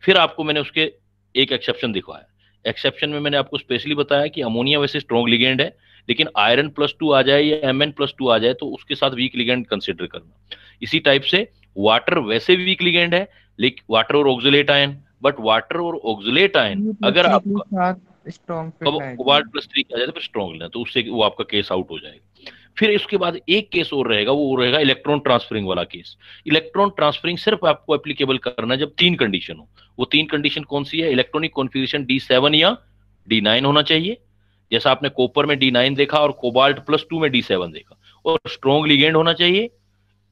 फिर आपको मैंने उसके एक एक्सेप्शन दिखवाया। एक्सेप्शन में मैंने आपको स्पेशली बताया कि अमोनिया वैसे स्ट्रॉन्ग लिगेंड है, लेकिन आयरन +2 आ जाए या Mn+2 आ जाए तो उसके साथ वीक लिगेंड कंसिडर करना। इसी टाइप से वाटर वैसे वीक लिगेंड है, लेकिन वाटर और ऑक्सलेट आयन, बट वाटर और ऑक्सलेट आयन अगर आपका स्ट्रॉन्ग फिट आएगा। कोबाल्ट+3 आ जाए तो फिर स्ट्रॉन्ग लेना, तो उससे वो आपका केस आउट हो जाएगा। फिर इसके बाद एक केस और रहेगा, वो रहेगा इलेक्ट्रॉन ट्रांसफरिंग वाला केस। इलेक्ट्रॉन ट्रांसफरिंग सिर्फ आपको एप्लीकेबल करना है जब 3 कंडीशन हो। वो 3 कंडीशन कौन सी है? इलेक्ट्रॉनिक कॉन्फ़िगरेशन D7 या D9 होना चाहिए, जैसा आपने कॉपर में D9 देखा और कोबाल्ट+2 में D7 देखा, और स्ट्रॉन्ग लिगेंड होना चाहिए,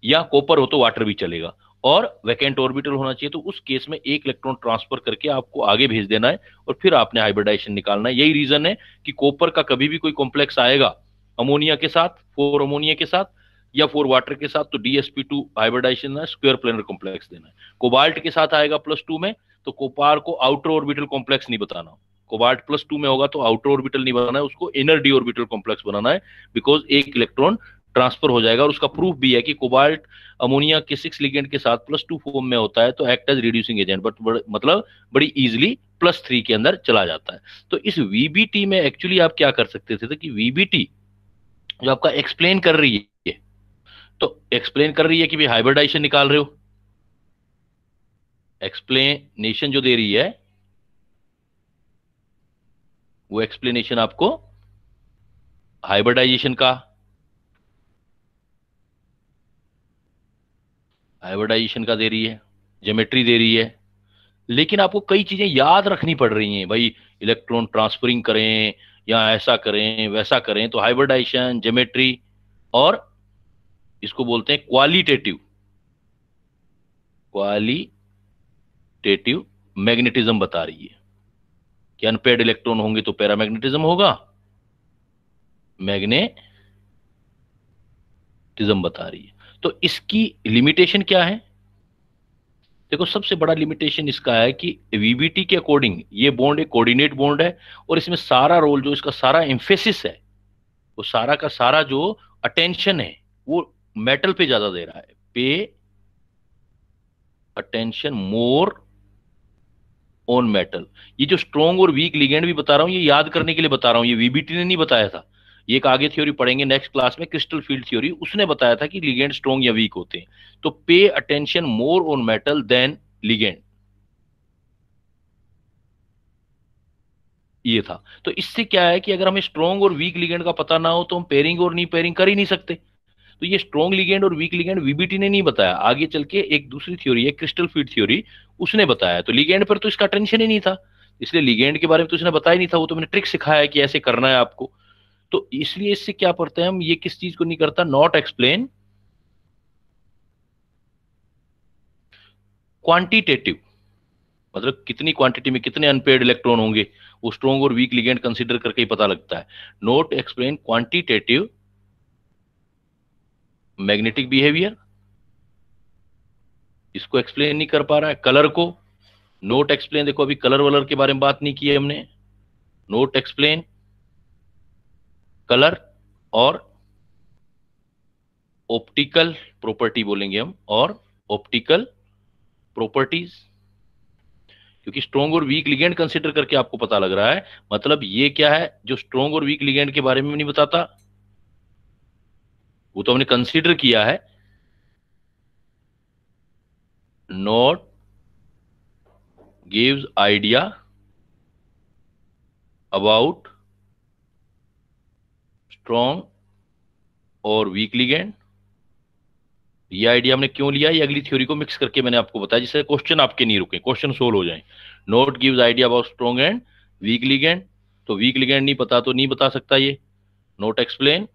या कॉपर हो तो वाटर भी चलेगा, और वैकेंट ऑर्बिटल होना चाहिए। तो उस केस में एक इलेक्ट्रॉन ट्रांसफर करके आपको आगे भेज देना है और फिर आपने हाइब्रिडाइजेशन निकालना है। यही रीजन है कि कॉपर का कभी भी कोई कॉम्प्लेक्स आएगा अमोनिया के साथ, 4 अमोनिया के साथ या 4 वाटर के साथ, तो DsP2 हाइब्रिडाइजेशन है, स्क्वायर प्लेनर कॉम्प्लेक्स देना है। कोबाल्ट के साथ आएगा +2 में, तो कोपार को आउटर ऑर्बिटल कॉम्प्लेक्स नहीं बताना। कोबाल्ट +2 में होगा तो आउटर ऑर्बिटल नहीं बनाना है, उसको इनर डी ऑर्बिटल कॉम्प्लेक्स बनाना है, बिकॉज एक इलेक्ट्रॉन ट्रांसफर हो जाएगा। और उसका प्रूफ भी है कि कोबाल्ट अमोनिया के 6 लिगेंड के साथ +2 फॉर्म में होता है तो act as reducing agent, but मतलब बड़ी इजीली +3 के अंदर चला जाता है। तो इस VBT में एक्चुअली आप क्या कर सकते थे कि VBT जो आपका एक्सप्लेन कर रही है, तो एक्सप्लेन कर रही है कि भाई हाइब्रिडाइजेशन निकाल रहे हो, एक्सप्लेनेशन जो दे रही है वो एक्सप्लेनेशन आपको हाइब्रिडाइजेशन का दे रही है, ज्योमेट्री दे रही है, लेकिन आपको कई चीजें याद रखनी पड़ रही हैं। भाई इलेक्ट्रॉन ट्रांसफरिंग करें या ऐसा करें वैसा करें, तो हाइब्रिडाइजेशन, ज्योमेट्री, और इसको बोलते हैं क्वालिटेटिव मैग्नेटिज्म बता रही है कि अनपेड इलेक्ट्रॉन होंगे तो पैरामैग्नेटिज्म होगा, मैग्नेटिज्म बता रही है। तो इसकी लिमिटेशन क्या है? देखो, सबसे बड़ा लिमिटेशन इसका है कि VBT के अकॉर्डिंग ये बॉन्ड एक कोऑर्डिनेट बॉन्ड है, और इसमें सारा रोल जो इसका सारा एम्फेसिस है, वो सारा का सारा जो अटेंशन है वो मेटल पे ज्यादा दे रहा है। पे अटेंशन मोर ऑन मेटल। ये जो स्ट्रॉन्ग और वीक लिगेंड भी बता रहा हूं, ये याद करने के लिए बता रहा हूं, ये VBT ने नहीं बताया था। ये एक आगे थ्योरी पढ़ेंगे नेक्स्ट क्लास में, क्रिस्टल फील्ड थ्योरी, उसने बताया था कि लिगेंड स्ट्रॉन्ग या वीक होते हैं। तो pay attention more on metal than ligand. ये था। तो इससे क्या है कि अगर हमें स्ट्रॉन्ग और वीक लिगेंड का पता ना हो तो हम पेयरिंग और नी पेयरिंग कर ही नहीं सकते। तो ये स्ट्रॉन्ग लिगेंड और वीक लिगेंड वीबीटी ने नहीं बताया, आगे चल के एक दूसरी थ्योरी है क्रिस्टल फील्ड थ्योरी, उसने बताया। तो लिगेंड पर तो इसका टेंशन ही नहीं था, इसलिए लिगेंड के बारे में तो उसने बताया नहीं था, वो तो मैंने ट्रिक सिखाया है कि ऐसे करना है आपको। तो इसलिए इससे क्या पढ़ते हैं हम, ये किस चीज को नहीं करता, नॉट एक्सप्लेन क्वांटिटेटिव, मतलब कितनी क्वांटिटी में कितने अनपेड इलेक्ट्रॉन होंगे, वो स्ट्रॉन्ग और वीक लिगेंड कंसीडर करके ही पता लगता है। Note explain quantitative magnetic behaviour, इसको एक्सप्लेन नहीं कर पा रहा है। कलर को नोट एक्सप्लेन, देखो अभी कलर वलर के बारे में बात नहीं की है हमने, नोट एक्सप्लेन कलर और ऑप्टिकल प्रॉपर्टी बोलेंगे हम, और ऑप्टिकल प्रॉपर्टीज, क्योंकि स्ट्रॉन्ग और वीक लिगेंड कंसीडर करके आपको पता लग रहा है। मतलब ये क्या है जो स्ट्रॉन्ग और वीक लिगेंड के बारे में नहीं बताता, वो तो हमने कंसीडर किया है। Note gives idea about strong और वीक लिगेंड। ये आइडिया हमने क्यों लिया, ये अगली थ्योरी को मिक्स करके मैंने आपको बताया, जिससे क्वेश्चन आपके नहीं रुके, क्वेश्चन सोल्व हो जाए। Note gives idea about strong and week ligand, तो वीक लिगेंड नहीं पता तो नहीं बता सकता ये। Note explain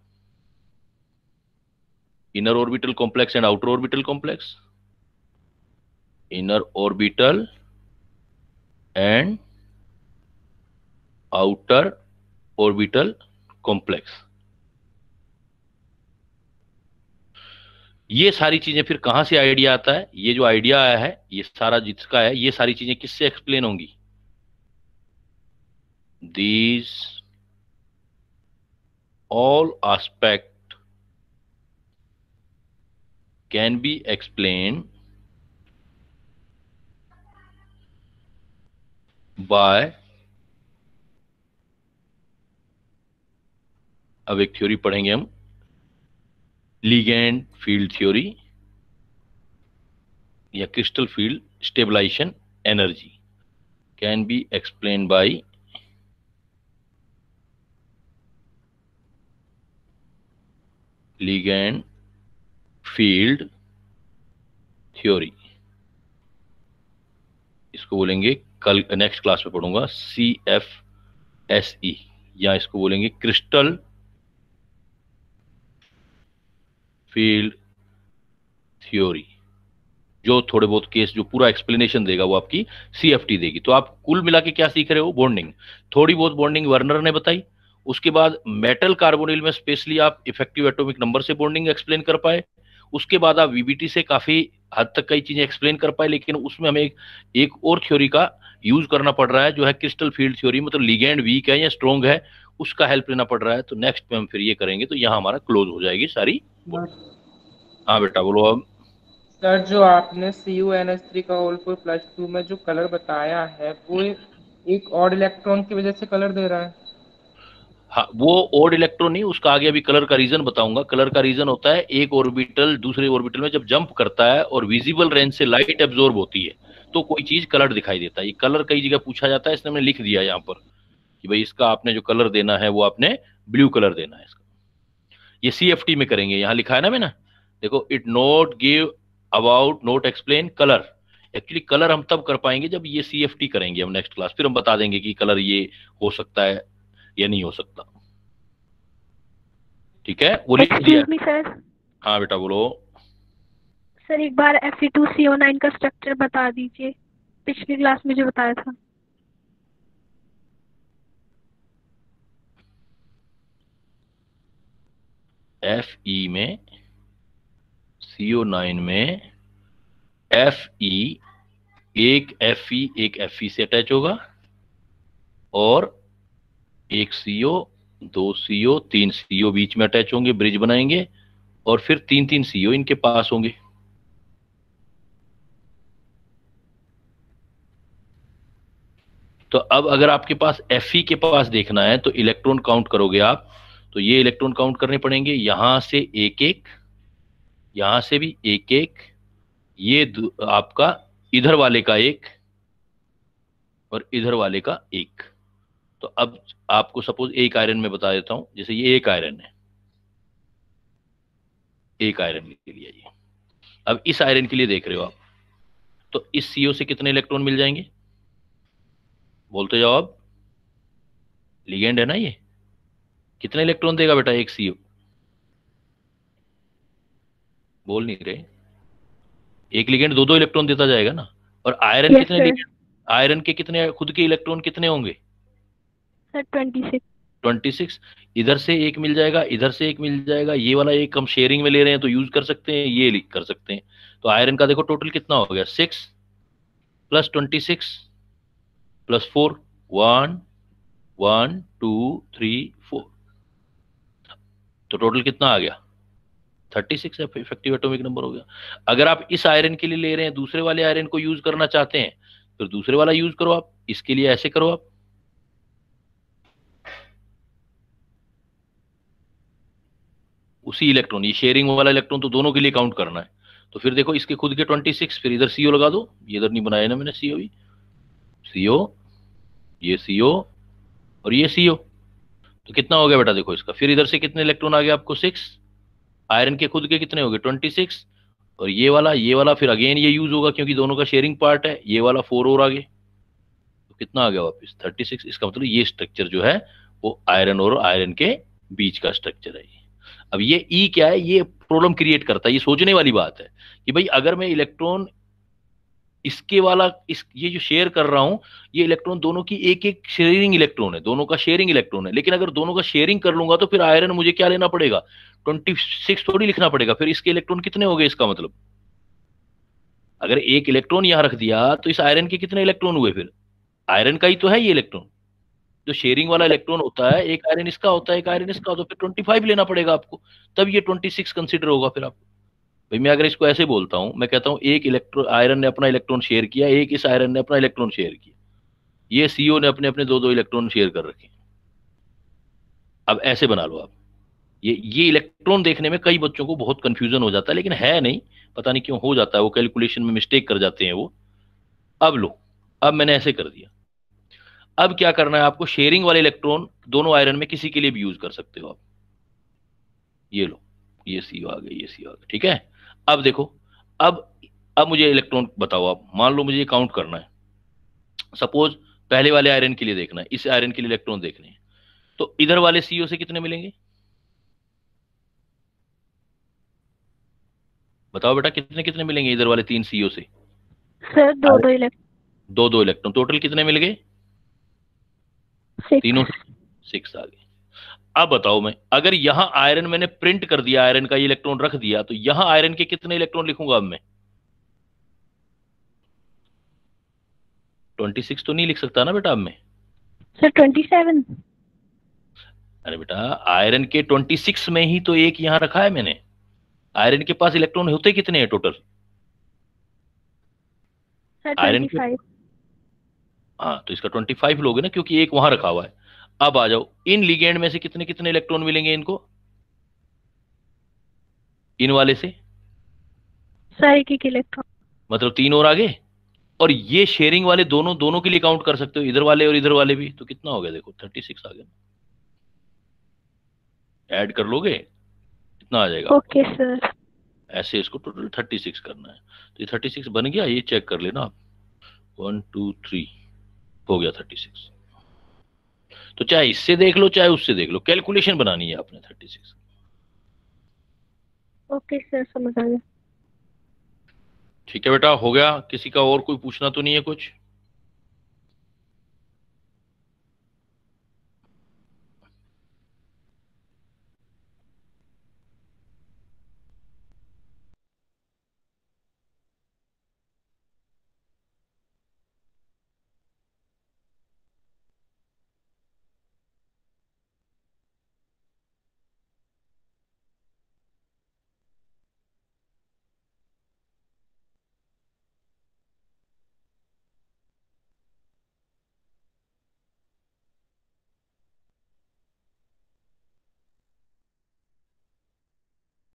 inner orbital complex and outer orbital complex, inner orbital and outer orbital complex. ये सारी चीजें फिर कहां से आइडिया आता है, ये जो आइडिया आया है ये सारा जिसका है, ये सारी चीजें किससे एक्सप्लेन होंगी, these all aspect can be explain by, अब एक थ्योरी पढ़ेंगे हम, लिगेंड फील्ड थ्योरी या crystal field stabilization energy, can be explain by ligand field theory. इसको बोलेंगे, कल नेक्स्ट क्लास में पढ़ूंगा, CFSE, या इसको बोलेंगे क्रिस्टल फील्ड थ्योरी। जो थोड़े बहुत केस जो पूरा एक्सप्लेनेशन देगा वो आपकी CFT देगी। तो आप कुल मिला के क्या सीख रहे हो, बॉन्डिंग, थोड़ी बहुत बॉन्डिंग वर्नर ने बताई, उसके बाद मेटल कार्बोनिल में स्पेशली आप इफेक्टिव एटॉमिक नंबर से बॉन्डिंग एक्सप्लेन कर पाए, उसके बाद आप VBT से काफी हद तक कई चीजें एक्सप्लेन कर पाए, लेकिन उसमें हमें एक और थ्योरी का यूज करना पड़ रहा है जो है क्रिस्टल फील्ड थ्योरी, मतलब लिगेंड वीक है या स्ट्रॉन्ग है उसका हेल्प लेना पड़ रहा है। तो नेक्स्ट में हम फिर ये करेंगे, तो यहाँ हमारा क्लोज हो जाएगी सारी। हाँ बेटा बोलो अब। सर जो आपने CuNH3 का होल फॉर +2 में जो कलर बताया है वो एक ऑड इलेक्ट्रॉन की वजह से कलर दे रहा है। हाँ वो ओड इलेक्ट्रॉन नहीं, उसका आगे अभी कलर का रीजन बताऊंगा। कलर का रीजन होता है एक ऑर्बिटल दूसरे ऑर्बिटल में जब जंप करता है और विजिबल रेंज से लाइट एब्जॉर्ब होती है तो कोई चीज कलर दिखाई देता है। ये कलर कई जगह पूछा जाता है, इसने हमने लिख दिया यहाँ पर कि भाई इसका आपने जो कलर देना है वो आपने ब्लू कलर देना है इसका। ये CFT में करेंगे, यहाँ लिखा है ना मैंने, देखो it note give about note explain colour. Actually colour हम तब कर पाएंगे जब ये CFT करेंगे हम नेक्स्ट क्लास, फिर हम बता देंगे कि कलर ये हो सकता है या नहीं हो सकता। ठीक है, वो लिख दिया। Excuse me sir. हाँ बेटा बोलो। सर एक बार Fe2CO9 का स्ट्रक्चर बता दीजिए, पिछली क्लास में जो बताया था। Fe में CO9 में Fe एक Fe एक Fe से अटैच होगा और एक CO दो CO तीन CO बीच में अटैच होंगे, ब्रिज बनाएंगे, और फिर तीन तीन CO इनके पास होंगे। तो अब अगर आपके पास Fe के पास देखना है तो इलेक्ट्रॉन काउंट करोगे आप, तो ये इलेक्ट्रॉन काउंट करने पड़ेंगे, यहां से एक एक, यहां से भी एक एक, ये आपका इधर वाले का एक और इधर वाले का एक। तो अब आपको सपोज एक आयरन में बता देता हूं, जैसे ये एक आयरन है, एक आयरन के लिए ये, अब इस आयरन के लिए देख रहे हो आप, तो इस CO से कितने इलेक्ट्रॉन मिल जाएंगे, बोलते जाओ आप। लिगेंड है ना ये, कितने इलेक्ट्रॉन देगा बेटा एक CO, बोल नहीं रहे। एक लिगेंड दो दो इलेक्ट्रॉन देता जाएगा ना। और आयरन यस कितने सर। लिगेंड, आयरन के कितने खुद के इलेक्ट्रॉन कितने होंगे, सर 26। 26। इधर से एक मिल जाएगा, इधर से एक मिल जाएगा, ये वाला एक हम शेयरिंग में ले रहे हैं तो यूज कर सकते हैं, ये लिख कर सकते हैं। तो आयरन का देखो टोटल कितना हो गया, 6 + 26 + 4, 1 1 2 3 4, तो टोटल कितना आ गया, 36 इफेक्टिव एटॉमिक नंबर हो गया। अगर आप इस आयरन के लिए ले रहे हैं, दूसरे वाले आयरन को यूज करना चाहते हैं, फिर दूसरे वाला यूज करो आप, इसके लिए ऐसे करो आप। उसी इलेक्ट्रॉन, ये शेयरिंग वाला इलेक्ट्रॉन तो दोनों के लिए काउंट करना है। तो फिर देखो इसके खुद के 26, फिर इधर CO लगा दो, ये इधर नहीं बनाया ना मैंने CO भी, CO, ये CO और ये CO, तो कितना हो गया बेटा देखो इसका। फिर इधर से कितने इलेक्ट्रॉन आ गए आपको, 6। आयरन के खुद के कितने हो गए, 26। और ये वाला फिर अगेन ये यूज होगा क्योंकि दोनों का शेयरिंग पार्ट है, ये वाला 4 और आगे, तो कितना आ गया वापस 36। इसका मतलब ये स्ट्रक्चर जो है वो आयरन और आयरन के बीच का स्ट्रक्चर है। अब ये ई क्या है, ये प्रॉब्लम क्रिएट करता है, ये सोचने वाली बात है कि भाई अगर मैं इलेक्ट्रॉन इसके वाला ये जो शेयर कर रहा हूं, ये इलेक्ट्रॉन दोनों की एक एक शेयरिंग इलेक्ट्रॉन है, दोनों का शेयरिंग इलेक्ट्रॉन है, लेकिन अगर दोनों का शेयरिंग कर लूंगा तो फिर आयरन मुझे क्या लेना पड़ेगा, 26 थोड़ी लिखना पड़ेगा, फिर इसके इलेक्ट्रॉन कितने हो गए, इसका मतलब अगर एक इलेक्ट्रॉन यहां रख दिया तो इस आयरन के कितने इलेक्ट्रॉन हुए, फिर आयरन का ही तो है ये इलेक्ट्रॉन, जो शेयरिंग वाला इलेक्ट्रॉन होता है, एक आयरन इसका होता है, एक आयरन इसका, तो फिर 25 लेना पड़ेगा आपको, तब ये 26 कंसिडर होगा फिर आपको। भाई मैं अगर इसको ऐसे बोलता हूं, मैं कहता हूं एक इलेक्ट्रॉन आयरन ने अपना इलेक्ट्रॉन शेयर किया, एक इस आयरन ने अपना इलेक्ट्रॉन शेयर किया, ये CO ने अपने अपने दो दो इलेक्ट्रॉन शेयर कर रखे। अब ऐसे बना लो आप, ये इलेक्ट्रॉन देखने में कई बच्चों को बहुत कंफ्यूजन हो जाता है, लेकिन है नहीं, पता नहीं क्यों हो जाता है, वो कैलकुलेशन में मिस्टेक कर जाते हैं वो। अब लो, अब मैंने ऐसे कर दिया, अब क्या करना है आपको, शेयरिंग वाले इलेक्ट्रॉन दोनों आयरन में किसी के लिए भी यूज कर सकते हो आप। ये लो, ये CO आ गए, ये CO आ गए, ठीक है। अब देखो, अब अब मुझे इलेक्ट्रॉन बताओ आप, मान लो मुझे ये काउंट करना है, सपोज पहले वाले आयरन के लिए देखना है, इस आयरन के लिए इलेक्ट्रॉन देखने हैं, तो इधर वाले CO से कितने मिलेंगे, बताओ बेटा, कितने कितने मिलेंगे इधर वाले 3 CO से, सर दो दो इलेक्ट्रॉन। दो दो इलेक्ट्रॉन, टोटल कितने मिल गए, 6। तीनों 6 आ गए। अब बताओ, मैं अगर यहां आयरन मैंने प्रिंट कर दिया, आयरन का ये इलेक्ट्रॉन रख दिया, तो यहां आयरन के कितने इलेक्ट्रॉन लिखूंगा अब मैं, 26 तो नहीं लिख सकता ना बेटा अब मैं। सर 27। अरे बेटा, आयरन के 26 में ही तो एक यहां रखा है मैंने, आयरन के पास इलेक्ट्रॉन होते कितने हैं टोटल, सर आयरन के, 25। हाँ तो इसका 25 लोगे ना, क्योंकि एक वहां रखा हुआ है। अब आ जाओ, इन लिगेंड में से कितने कितने इलेक्ट्रॉन मिलेंगे इनको, इन वाले से, सर एक एक इलेक्ट्रॉन। मतलब 3 और आगे। और ये शेयरिंग वाले दोनों दोनों के लिए काउंट कर सकते हो, इधर वाले और इधर वाले भी, तो कितना हो गया देखो 36 आ गया, ऐड कर लोगे कितना आ जाएगा, ओके सर। ऐसे इसको टोटल 36 करना है। तो ये 36 बन गया, ये चेक कर लेना आप, 1 2 3 हो गया 36। तो चाहे इससे देख लो चाहे उससे देख लो, कैलकुलेशन बनानी है आपने 36। ओके सर, समझ आ गया। ठीक है बेटा, हो गया, किसी का और कोई पूछना तो नहीं है कुछ।